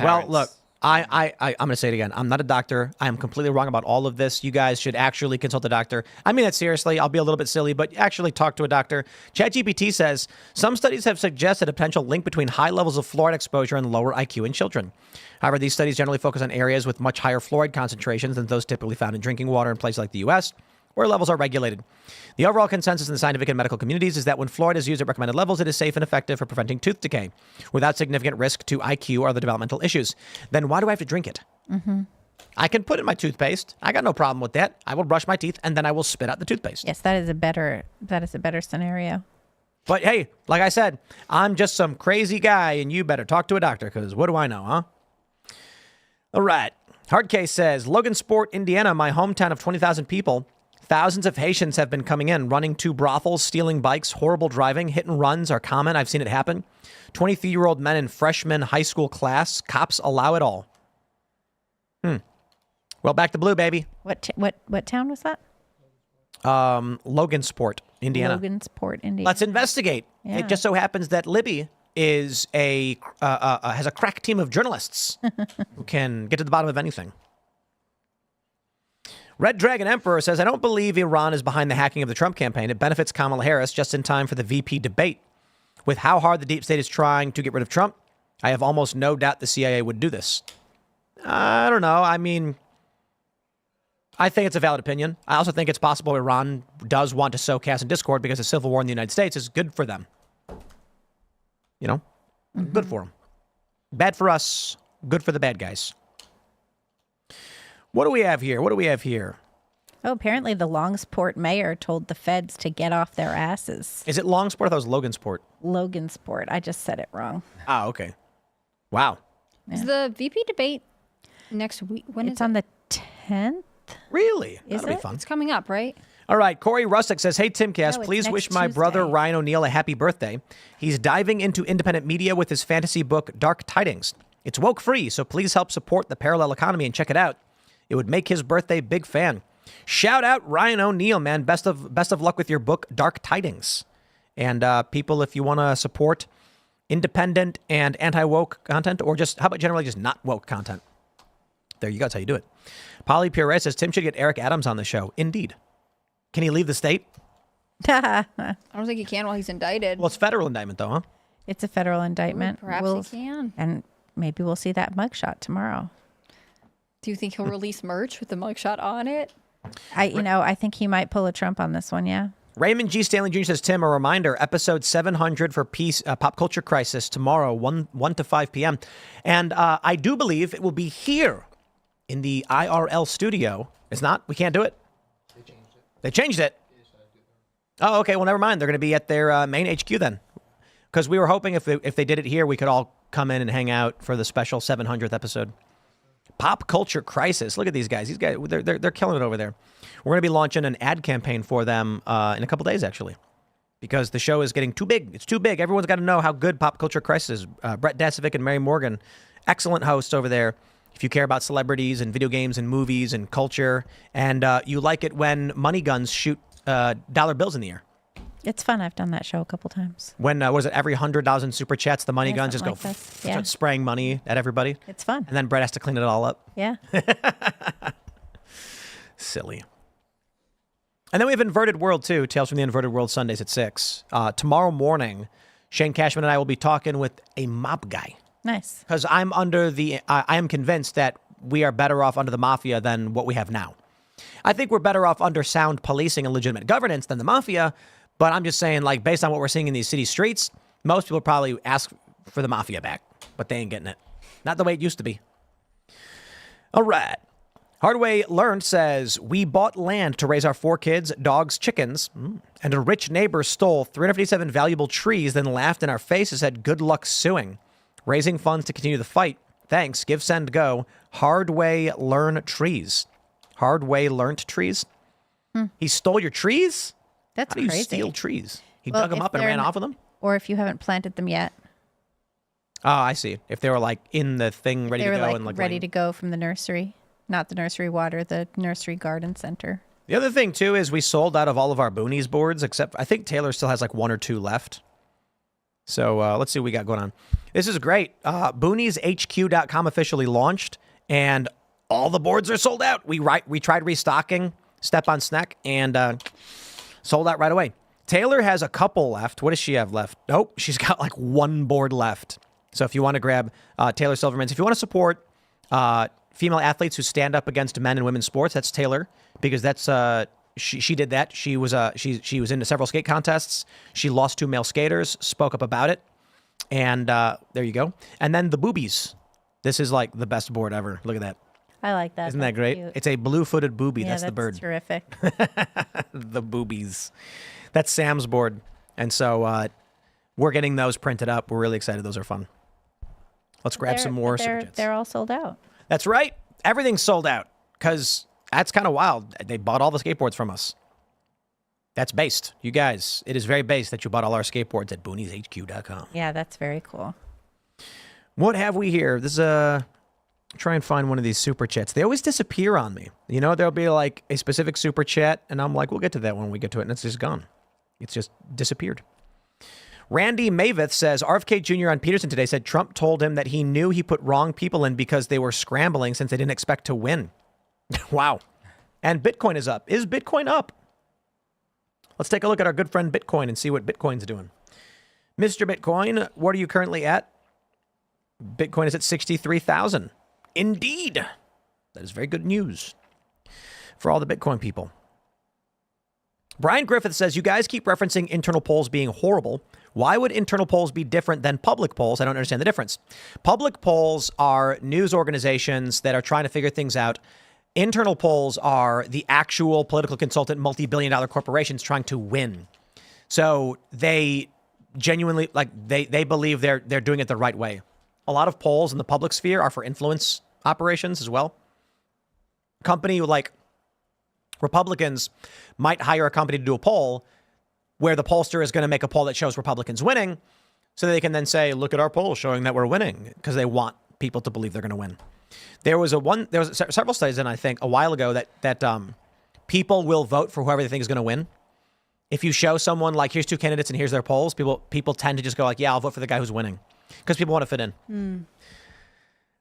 Well, parents. look, I'm going to say it again. I'm not a doctor. I am completely wrong about all of this. You guys should actually consult a doctor. I mean that seriously. I'll be a little bit silly, but actually talk to a doctor. ChatGPT says some studies have suggested a potential link between high levels of fluoride exposure and lower IQ in children. However, these studies generally focus on areas with much higher fluoride concentrations than those typically found in drinking water in places like the U.S., where levels are regulated. The overall consensus in the scientific and medical communities is that when fluoride is used at recommended levels, it is safe and effective for preventing tooth decay without significant risk to IQ or other developmental issues. Then why do I have to drink it? Mm-hmm. I can put it in my toothpaste. I got no problem with that. I will brush my teeth and then I will spit out the toothpaste. Yes, that is a better scenario. But hey, like I said, I'm just some crazy guy and you better talk to a doctor because what do I know, huh? All right. Hardcase says, Logansport, Indiana, my hometown of 20,000 people. Thousands of Haitians have been coming in, running to brothels, stealing bikes, horrible driving, hit and runs are common. I've seen it happen. 23-year-old men in freshman high school class. Cops allow it all. Well, back to blue, baby. What town was that? Logansport, Indiana. Logansport, Indiana. Let's investigate. Yeah. It just so happens that Libby is has a crack team of journalists who can get to the bottom of anything. Red Dragon Emperor says, I don't believe Iran is behind the hacking of the Trump campaign. It benefits Kamala Harris just in time for the VP debate. With how hard the deep state is trying to get rid of Trump, I have almost no doubt the CIA would do this. I don't know. I mean, I think it's a valid opinion. I also think it's possible Iran does want to sow chaos and discord because a civil war in the United States is good for them. You know, good for them. Bad for us, good for the bad guys. What do we have here? Oh, apparently the Longsport mayor told the feds to get off their asses. Is it Longsport? I thought it was Logansport. Logansport. I just said it wrong. Ah, okay. Wow. Is the VP debate next week? When It's is on it? the 10th. Really? Is That'll it? be fun. It's coming up, right? All right. Corey Russick says, hey, Timcast, No, it's please next wish my brother Tuesday. Ryan O'Neal a happy birthday. He's diving into independent media with his fantasy book, Dark Tidings. It's woke free, so please help support the parallel economy and check it out. It would make his birthday big fan. Shout out Ryan O'Neal, man. Best of luck with your book, Dark Tidings. And people, if you want to support independent and anti-woke content, or just, how about generally just not woke content? There you go. That's how you do it. Polly Pure says, Tim should get Eric Adams on the show. Indeed. Can he leave the state? I don't think he can while he's indicted. Well, it's federal indictment, though, huh? It's a federal indictment. Perhaps he can. And maybe we'll see that mugshot tomorrow. Do you think he'll release merch with the mugshot on it? I think he might pull a Trump on this one, yeah. Raymond G. Stanley Jr. says, Tim, a reminder, episode 700 for Peace, Pop Culture Crisis tomorrow, 1 to 5 p.m. And I do believe it will be here in the IRL studio. It's not? We can't do it? They changed it. Oh, okay. Well, never mind. They're going to be at their main HQ then. Because we were hoping if they did it here, we could all come in and hang out for the special 700th episode. Pop Culture Crisis. Look at these guys. These guys, they're killing it over there. We're going to be launching an ad campaign for them in a couple days, actually, because the show is getting too big. It's too big. Everyone's got to know how good Pop Culture Crisis is. Brett Dasovic and Mary Morgan, excellent hosts over there. If you care about celebrities and video games and movies and culture, and you like it when money guns shoot dollar bills in the air. It's fun. I've done that show a couple times. When was it every 100,000 super chats, the money guns just go something like this. Yeah. start spraying money at everybody. It's fun. And then Brett has to clean it all up. Yeah. Silly. And then we have Inverted World, too. Tales from the Inverted World, Sundays at 6. Tomorrow morning, Shane Cashman and I will be talking with a mob guy. Nice. Because I am convinced that we are better off under the mafia than what we have now. I think we're better off under sound policing and legitimate governance than the mafia. But I'm just saying, like, based on what we're seeing in these city streets, most people probably ask for the mafia back. But they ain't getting it. Not the way it used to be. All right. Hardway Learned says, we bought land to raise our 4 kids, dogs, chickens, and a rich neighbor stole 357 valuable trees, then laughed in our faces, said, good luck suing. Raising funds to continue the fight. Thanks. Give, send, go. Hardway Learn Trees. Hardway Learned Trees? He stole your trees? That's How do you crazy. steal trees? He Well, dug them if up and they're ran in- off with them? Or if you haven't planted them yet. Oh, I see. If they were like in the thing ready They to were go like and like ready to go from the nursery. Not the nursery water, the nursery garden center. The other thing too is we sold out of all of our Boonies boards, except I think Taylor still has like 1 or 2 left. So let's see what we got going on. This is great. BooniesHQ.com officially launched, and all the boards are sold out. We tried restocking Step on Snack, and sold out right away. Taylor has a couple left. What does she have left? Nope, she's got like one board left. So if you want to grab Taylor Silverman's, if you want to support female athletes who stand up against men and women's sports, that's Taylor, because that's she did that. She was into several skate contests. She lost 2 male skaters, spoke up about it, and there you go. And then the boobies. This is like the best board ever. Look at that. I like that. Isn't that That's great? cute. It's a blue-footed booby. Yeah, That's the bird. Terrific. The boobies. That's Sam's board. And so we're getting those printed up. We're really excited. Those are fun. Let's grab some more super chats. They're all sold out. That's right. Everything's sold out because that's kind of wild. They bought all the skateboards from us. That's based. You guys, it is very based that you bought all our skateboards at BooniesHQ.com. Yeah, that's very cool. What have we here? This is try and find one of these super chats. They always disappear on me. You know, there'll be like a specific super chat, and I'm like, we'll get to that when we get to it, and it's just gone. It's just disappeared. Randy Mavith says, RFK Jr. on Peterson today said Trump told him that he knew he put wrong people in because they were scrambling since they didn't expect to win. Wow. And Bitcoin is up. Is Bitcoin up? Let's take a look at our good friend Bitcoin and see what Bitcoin's doing. Mr. Bitcoin, what are you currently at? Bitcoin is at 63,000. Indeed. That is very good news for all the Bitcoin people. Brian Griffith says, you guys keep referencing internal polls being horrible. Why would internal polls be different than public polls? I don't understand the difference. Public polls are news organizations that are trying to figure things out. Internal polls are the actual political consultant, multi-billion-dollar corporations trying to win. So they genuinely, like, they believe they're doing it the right way. A lot of polls in the public sphere are for influence operations as well. Company like Republicans might hire a company to do a poll where the pollster is going to make a poll that shows Republicans winning, so they can then say, look at our poll showing that we're winning, because they want people to believe they're going to win. There was several studies in, I think, a while ago that people will vote for whoever they think is going to win. If you show someone like, here's 2 candidates and here's their polls, people tend to just go like, yeah, I'll vote for the guy who's winning, because people want to fit in.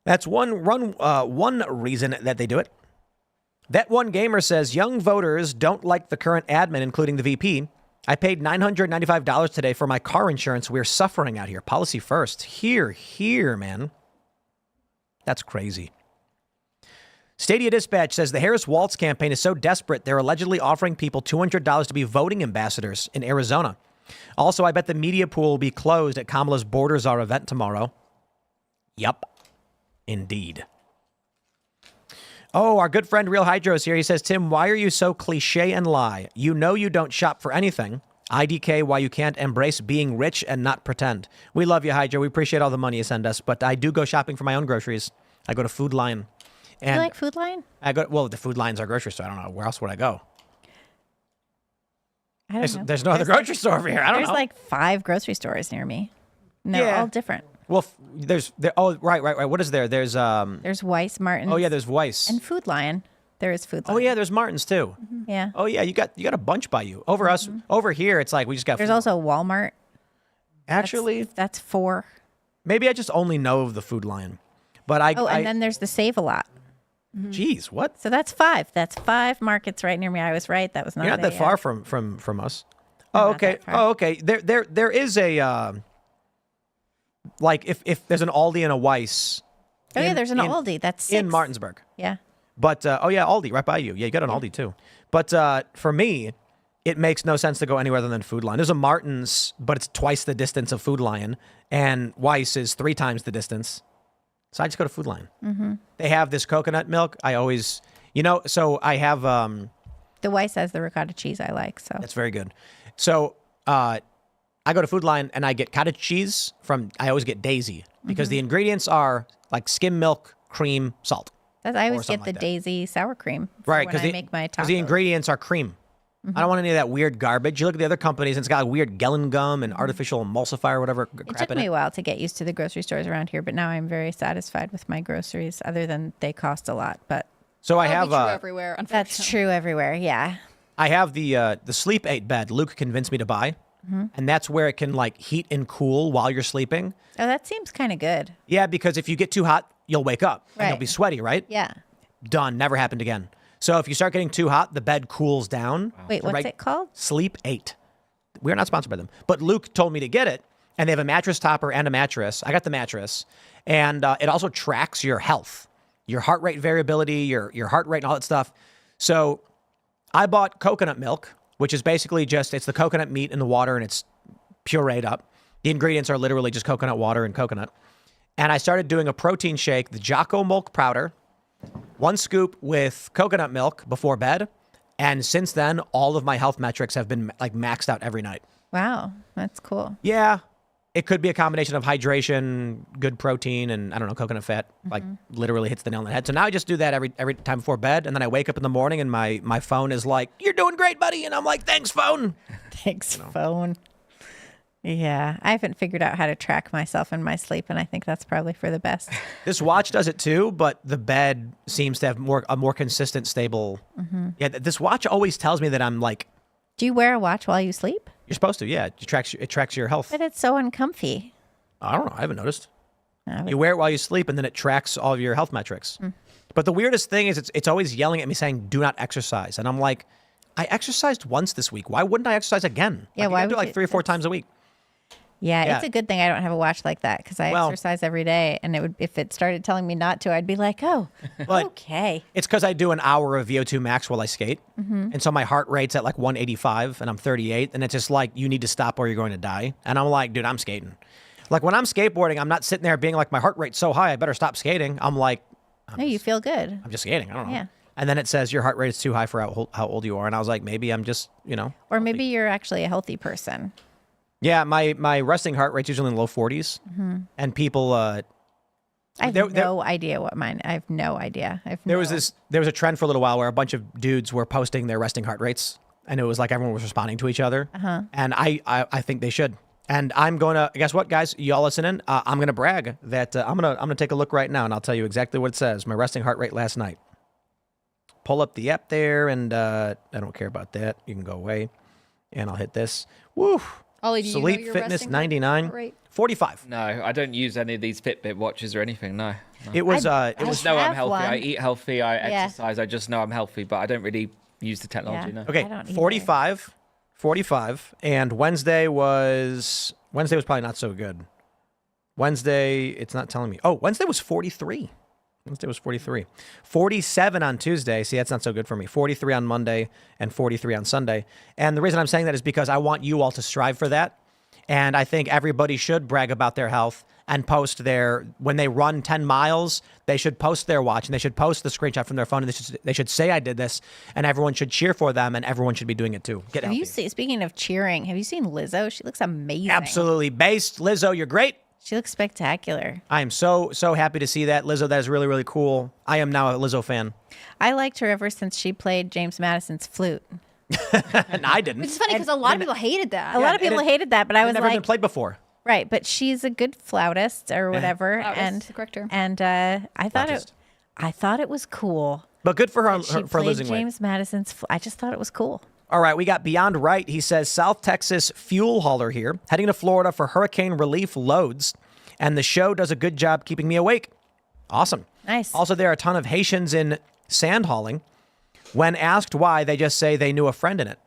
That's one reason that they do it. That one gamer says, young voters don't like the current admin, including the VP. I paid $995 today for my car insurance. We're suffering out here. Policy first. Here, man. That's crazy. Stadia Dispatch says the Harris Waltz campaign is so desperate, they're allegedly offering people $200 to be voting ambassadors in Arizona. Also, I bet the media pool will be closed at Kamala's Borders Are event tomorrow. Yup. Indeed. Oh, our good friend Real Hydro is here. He says, Tim, why are you so cliche and lie? You know you don't shop for anything. IDK, why you can't embrace being rich and not pretend. We love you, Hydro. We appreciate all the money you send us, but I do go shopping for my own groceries. I go to Food Lion. And You like Food Lion? Well, the Food Lion's our grocery store. I don't know. Where else would I go? I don't know. There's no other grocery store over here. I don't know. There's like 5 grocery stores near me. And they're all different. Well, right. What is there? There's Weiss, Martin's. Oh yeah, there's Weiss. And Food Lion. There is Food Lion. Oh yeah, there's Martin's too. Yeah. Oh yeah, you got a bunch by you. Over here, it's like we just got. There's also Walmart. Actually, that's 4. Maybe I just only know of the Food Lion, but and then there's the Save a Lot. Geez, what? So that's 5. That's 5 markets right near me. I was right. That was not. You're not that far from us. Oh okay. Oh okay. There is a like if there's an Aldi and a Weiss. Oh yeah, there's an Aldi. That's 6. In Martinsburg. Yeah. But, Aldi, right by you. Yeah, you got an Aldi, too. But for me, it makes no sense to go anywhere other than Food Lion. There's a Martin's, but it's twice the distance of Food Lion. And Weiss is 3 times the distance. So I just go to Food Lion. Mm-hmm. They have this coconut milk. I always, so I have... the Weiss has the ricotta cheese I like, so... That's very good. So I go to Food Lion, and I get cottage cheese I always get Daisy. Because the ingredients are like skim milk, cream, salt. I always get the Daisy sour cream. Right, because I make my tacos. The ingredients are cream. I don't want any of that weird garbage. You look at the other companies, and it's got weird Gelen gum and artificial emulsifier or whatever crap in it. It took me a while to get used to the grocery stores around here, but now I'm very satisfied with my groceries, other than they cost a lot. But so I have true everywhere. Unfortunately. That's true everywhere. Yeah. I have the Sleep 8 bed. Luke convinced me to buy. and that's where it can like heat and cool while you're sleeping. Oh, that seems kind of good. Yeah, because if you get too hot, you'll wake up and you'll Right. be sweaty, right? Yeah. Done. Never happened again. So if you start getting too hot, the bed cools down. Wait, what's it called? Sleep 8. We're not sponsored by them, but Luke told me to get it, and they have a mattress topper and a mattress. I got the mattress, and it also tracks your health, your heart rate variability, your heart rate, and all that stuff. So I bought coconut milk, which is basically just, it's the coconut meat in the water, and it's pureed up. The ingredients are literally just coconut water and coconut. And I started doing a protein shake, the Jocko milk powder, 1 scoop with coconut milk before bed. And since then, all of my health metrics have been like maxed out every night. Wow, that's cool. Yeah, it could be a combination of hydration, good protein, and I don't know, coconut fat. Like literally hits the nail on the head. So now I just do that every time before bed, and then I wake up in the morning and my phone is like, "You're doing great, buddy," and I'm like, "Thanks, phone." Thanks, phone. Yeah, I haven't figured out how to track myself in my sleep, and I think that's probably for the best. This watch does it too, but the bed seems to have a more consistent, stable. Yeah, this watch always tells me that I'm like. Do you wear a watch while you sleep? You're supposed to, yeah. It tracks your health. But it's so uncomfy. I don't know. I haven't noticed. I would- You wear it while you sleep, and then it tracks all of your health metrics. But the weirdest thing is it's always yelling at me saying, "Do not exercise," and I'm like, I exercised once this week. Why wouldn't I exercise again? Yeah, Like, why I do it would like you- 3 or 4 times a week. Yeah, it's a good thing I don't have a watch like that because I Well- exercise every day, and it would if it started telling me not to, I'd be like, "Oh, But- okay." It's because I do an hour of VO2 max while I skate, and so my heart rate's at like 185, and I'm 38, and it's just like, you need to stop or you're going to die. And I'm like, dude, I'm skating. Like when I'm skateboarding, I'm not sitting there being like, my heart rate's so high, I better stop skating. I'm like, No, you feel good. I'm just skating. I don't know. Yeah. And then it says your heart rate is too high for how old you are, and I was like, maybe I'm just, Or maybe you're actually a healthy person. Yeah, my resting heart rate's usually in the low 40s, and people. I have There- no idea what mine. I have no idea. There was a trend for a little while where a bunch of dudes were posting their resting heart rates, and it was like everyone was responding to each other. And I think they should. And I'm going to guess what, guys, y'all listening? I'm going to brag that I'm gonna take a look right now, and I'll tell you exactly what it says. My resting heart rate last night. Pull up the app there, and I don't care about that. You can go away, and I'll hit this. Woo! Ollie, do you know Sleep your Fitness resting 99, heart rate? 45. No, I don't use any of these Fitbit watches or anything. No. It was I Just know I'm have healthy. one. I eat healthy. I Yeah. exercise. I just know I'm healthy, but I don't really use the technology. Yeah. No. okay. I don't either. 45, and Wednesday was probably not so good. Wednesday, it's not telling me. Oh, Wednesday was 43. 47 on Tuesday. See, that's not so good for me. 43 on Monday and 43 on Sunday. And the reason I'm saying that is because I want you all to strive for that. And I think everybody should brag about their health and post when they run 10 miles, they should post their watch and they should post the screenshot from their phone. And they should say, I did this, and everyone should cheer for them, and everyone should be doing it too. Get Have healthy. you seen? Speaking of cheering, have you seen Lizzo? She looks amazing. Absolutely based. Lizzo, you're great. She looks spectacular. I am so happy to see that. Lizzo, that is really, really cool. I am now a Lizzo fan. I liked her ever since she played James Madison's flute. And I didn't. Which is funny because a lot of people hated that. A lot of people hated that, but I was never been like, played before. right. But she's a good flautist or whatever, Flautist, and the correct term. and I thought it was cool. But good for her, She for played losing weight. James Madison's. I just thought it was cool. All right, we got Beyond Right. He says, South Texas fuel hauler here, heading to Florida for hurricane relief loads. And the show does a good job keeping me awake. Awesome. Nice. Also, there are a ton of Haitians in sand hauling. When asked why, they just say they knew a friend in it.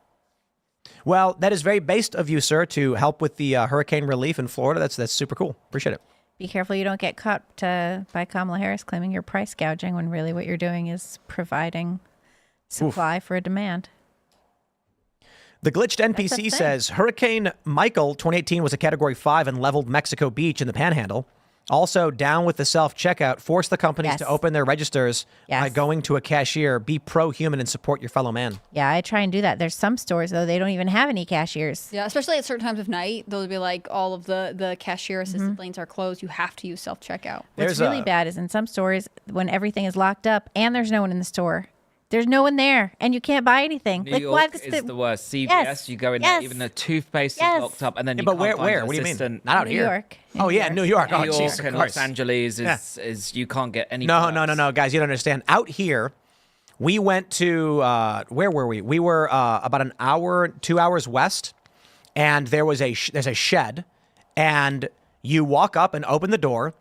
Well, that is very based of you, sir, to help with the hurricane relief in Florida. That's super cool. Appreciate it. Be careful you don't get caught by Kamala Harris claiming you're price gouging when really what you're doing is providing supply for a demand. The glitched That's a NPC thing. says Hurricane Michael 2018 was a Category 5 and leveled Mexico Beach in the Panhandle. Also, down with the self-checkout. Force the companies Yes. to open their registers by Yes. going to a cashier. Be pro-human and support your fellow man. Yeah, I try and do that. There's some stores though they don't even have any cashiers. Yeah, especially at certain times of night, they'll be like all of the cashier assisted lanes are closed. You have to use self checkout. What's There's really a- bad is in some stores when everything is locked up and there's no one in the store. There's no one there, and you can't buy anything. New York is the worst. CVS, you go in there, Yes. even the toothpaste Yes. is locked up, and then you but can't where? find your What do you mean? assistant. Not out New here. York. Oh yeah, New York. New Oh, York jeez, of and course. Los Angeles Yeah. is you can't get any. No, products. guys, you don't understand. Out here, we went to where were we? We were about an hour, 2 hours west, and there's a shed, and you walk up and open the door,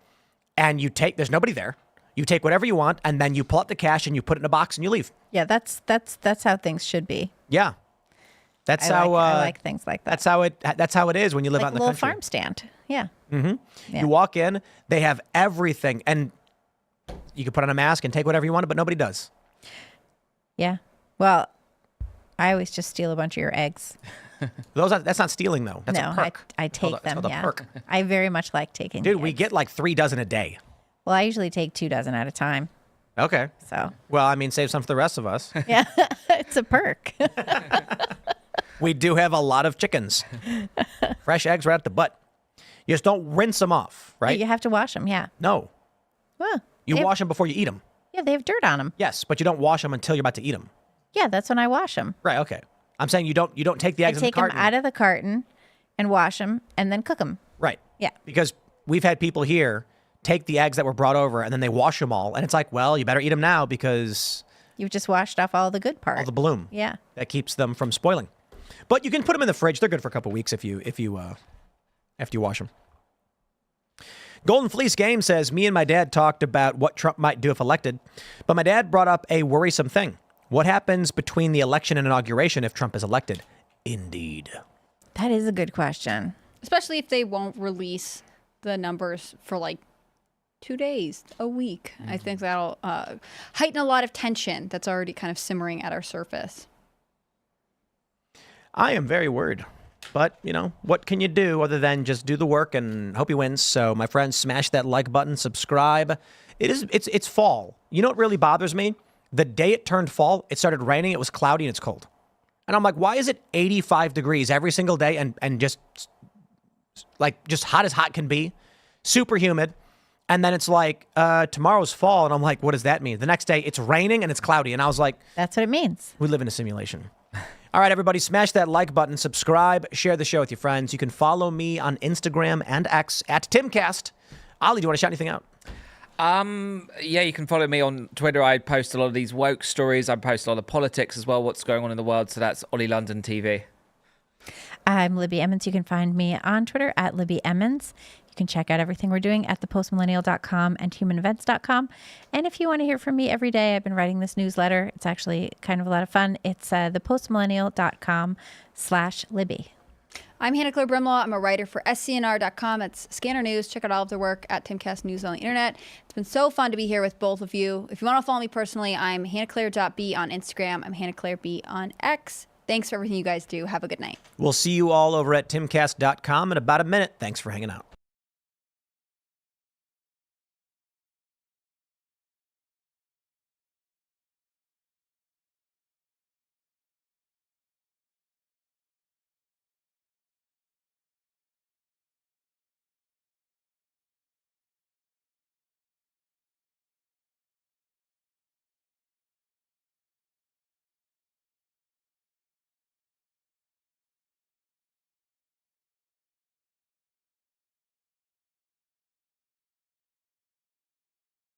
and there's nobody there. You take whatever you want, and then you pull out the cash and you put it in a box and you leave. Yeah, that's how things should be. Yeah, I like things like that. That's how it is when you live like out in the a little country. farm stand. Yeah. Mm-hmm. Yeah. You walk in, they have everything, and you can put on a mask and take whatever you want, but nobody does. Yeah. Well, I always just steal a bunch of your eggs. That's not stealing though. That's no, a perk. I take them. It's called a perk. I very much like taking. Dude, we get like 3 dozen a day. Well, I usually take 2 dozen at a time. Okay. So. Well, I mean, save some for the rest of us. Yeah, it's a perk. We do have a lot of chickens. Fresh eggs right at the butt. You just don't rinse them off, right? You have to wash them. Yeah. No. Well, you wash them before you eat them. Yeah, they have dirt on them. Yes, but you don't wash them until you're about to eat them. Yeah, that's when I wash them. Right. Okay. I'm saying you don't take the eggs in the carton. Take them out of the carton and wash them and then cook them. Right. Yeah. Because we've had people here take the eggs that were brought over and then they wash them all, and it's like, well, you better eat them now because you've just washed off all the good part. All the bloom. Yeah. That keeps them from spoiling. But you can put them in the fridge. They're good for a couple weeks after you wash them. Golden Fleece Game says, me and my dad talked about what Trump might do if elected, but my dad brought up a worrisome thing. What happens between the election and inauguration if Trump is elected? Indeed. That is a good question. Especially if they won't release the numbers for like 2 days, a week. I think that'll heighten a lot of tension that's already kind of simmering at our surface. I am very worried. But, what can you do other than just do the work and hope he wins? So, my friends, smash that like button, subscribe. It's fall. You know what really bothers me? The day it turned fall, it started raining, it was cloudy, and it's cold. And I'm like, why is it 85 degrees every single day and just hot as hot can be? Super humid. And then it's like, tomorrow's fall. And I'm like, what does that mean? The next day, it's raining and it's cloudy. And I was like, that's what it means. We live in a simulation. All right, everybody, smash that like button, subscribe, share the show with your friends. You can follow me on Instagram and X at Timcast. Oli, do you want to shout anything out? Yeah, you can follow me on Twitter. I post a lot of these woke stories. I post a lot of politics as well, what's going on in the world. So that's Oli London TV. I'm Libby Emmons. You can find me on Twitter at Libby Emmons. You can check out everything we're doing at thepostmillennial.com and humanevents.com. And if you want to hear from me every day, I've been writing this newsletter. It's actually kind of a lot of fun. It's thepostmillennial.com/Libby. I'm Hannah Claire Brimlaw. I'm a writer for scnr.com. It's Scanner News. Check out all of their work at Timcast News on the internet. It's been so fun to be here with both of you. If you want to follow me personally, I'm hannahclaire.b on Instagram. I'm hannahclaireb on X. Thanks for everything you guys do. Have a good night. We'll see you all over at timcast.com in about a minute. Thanks for hanging out.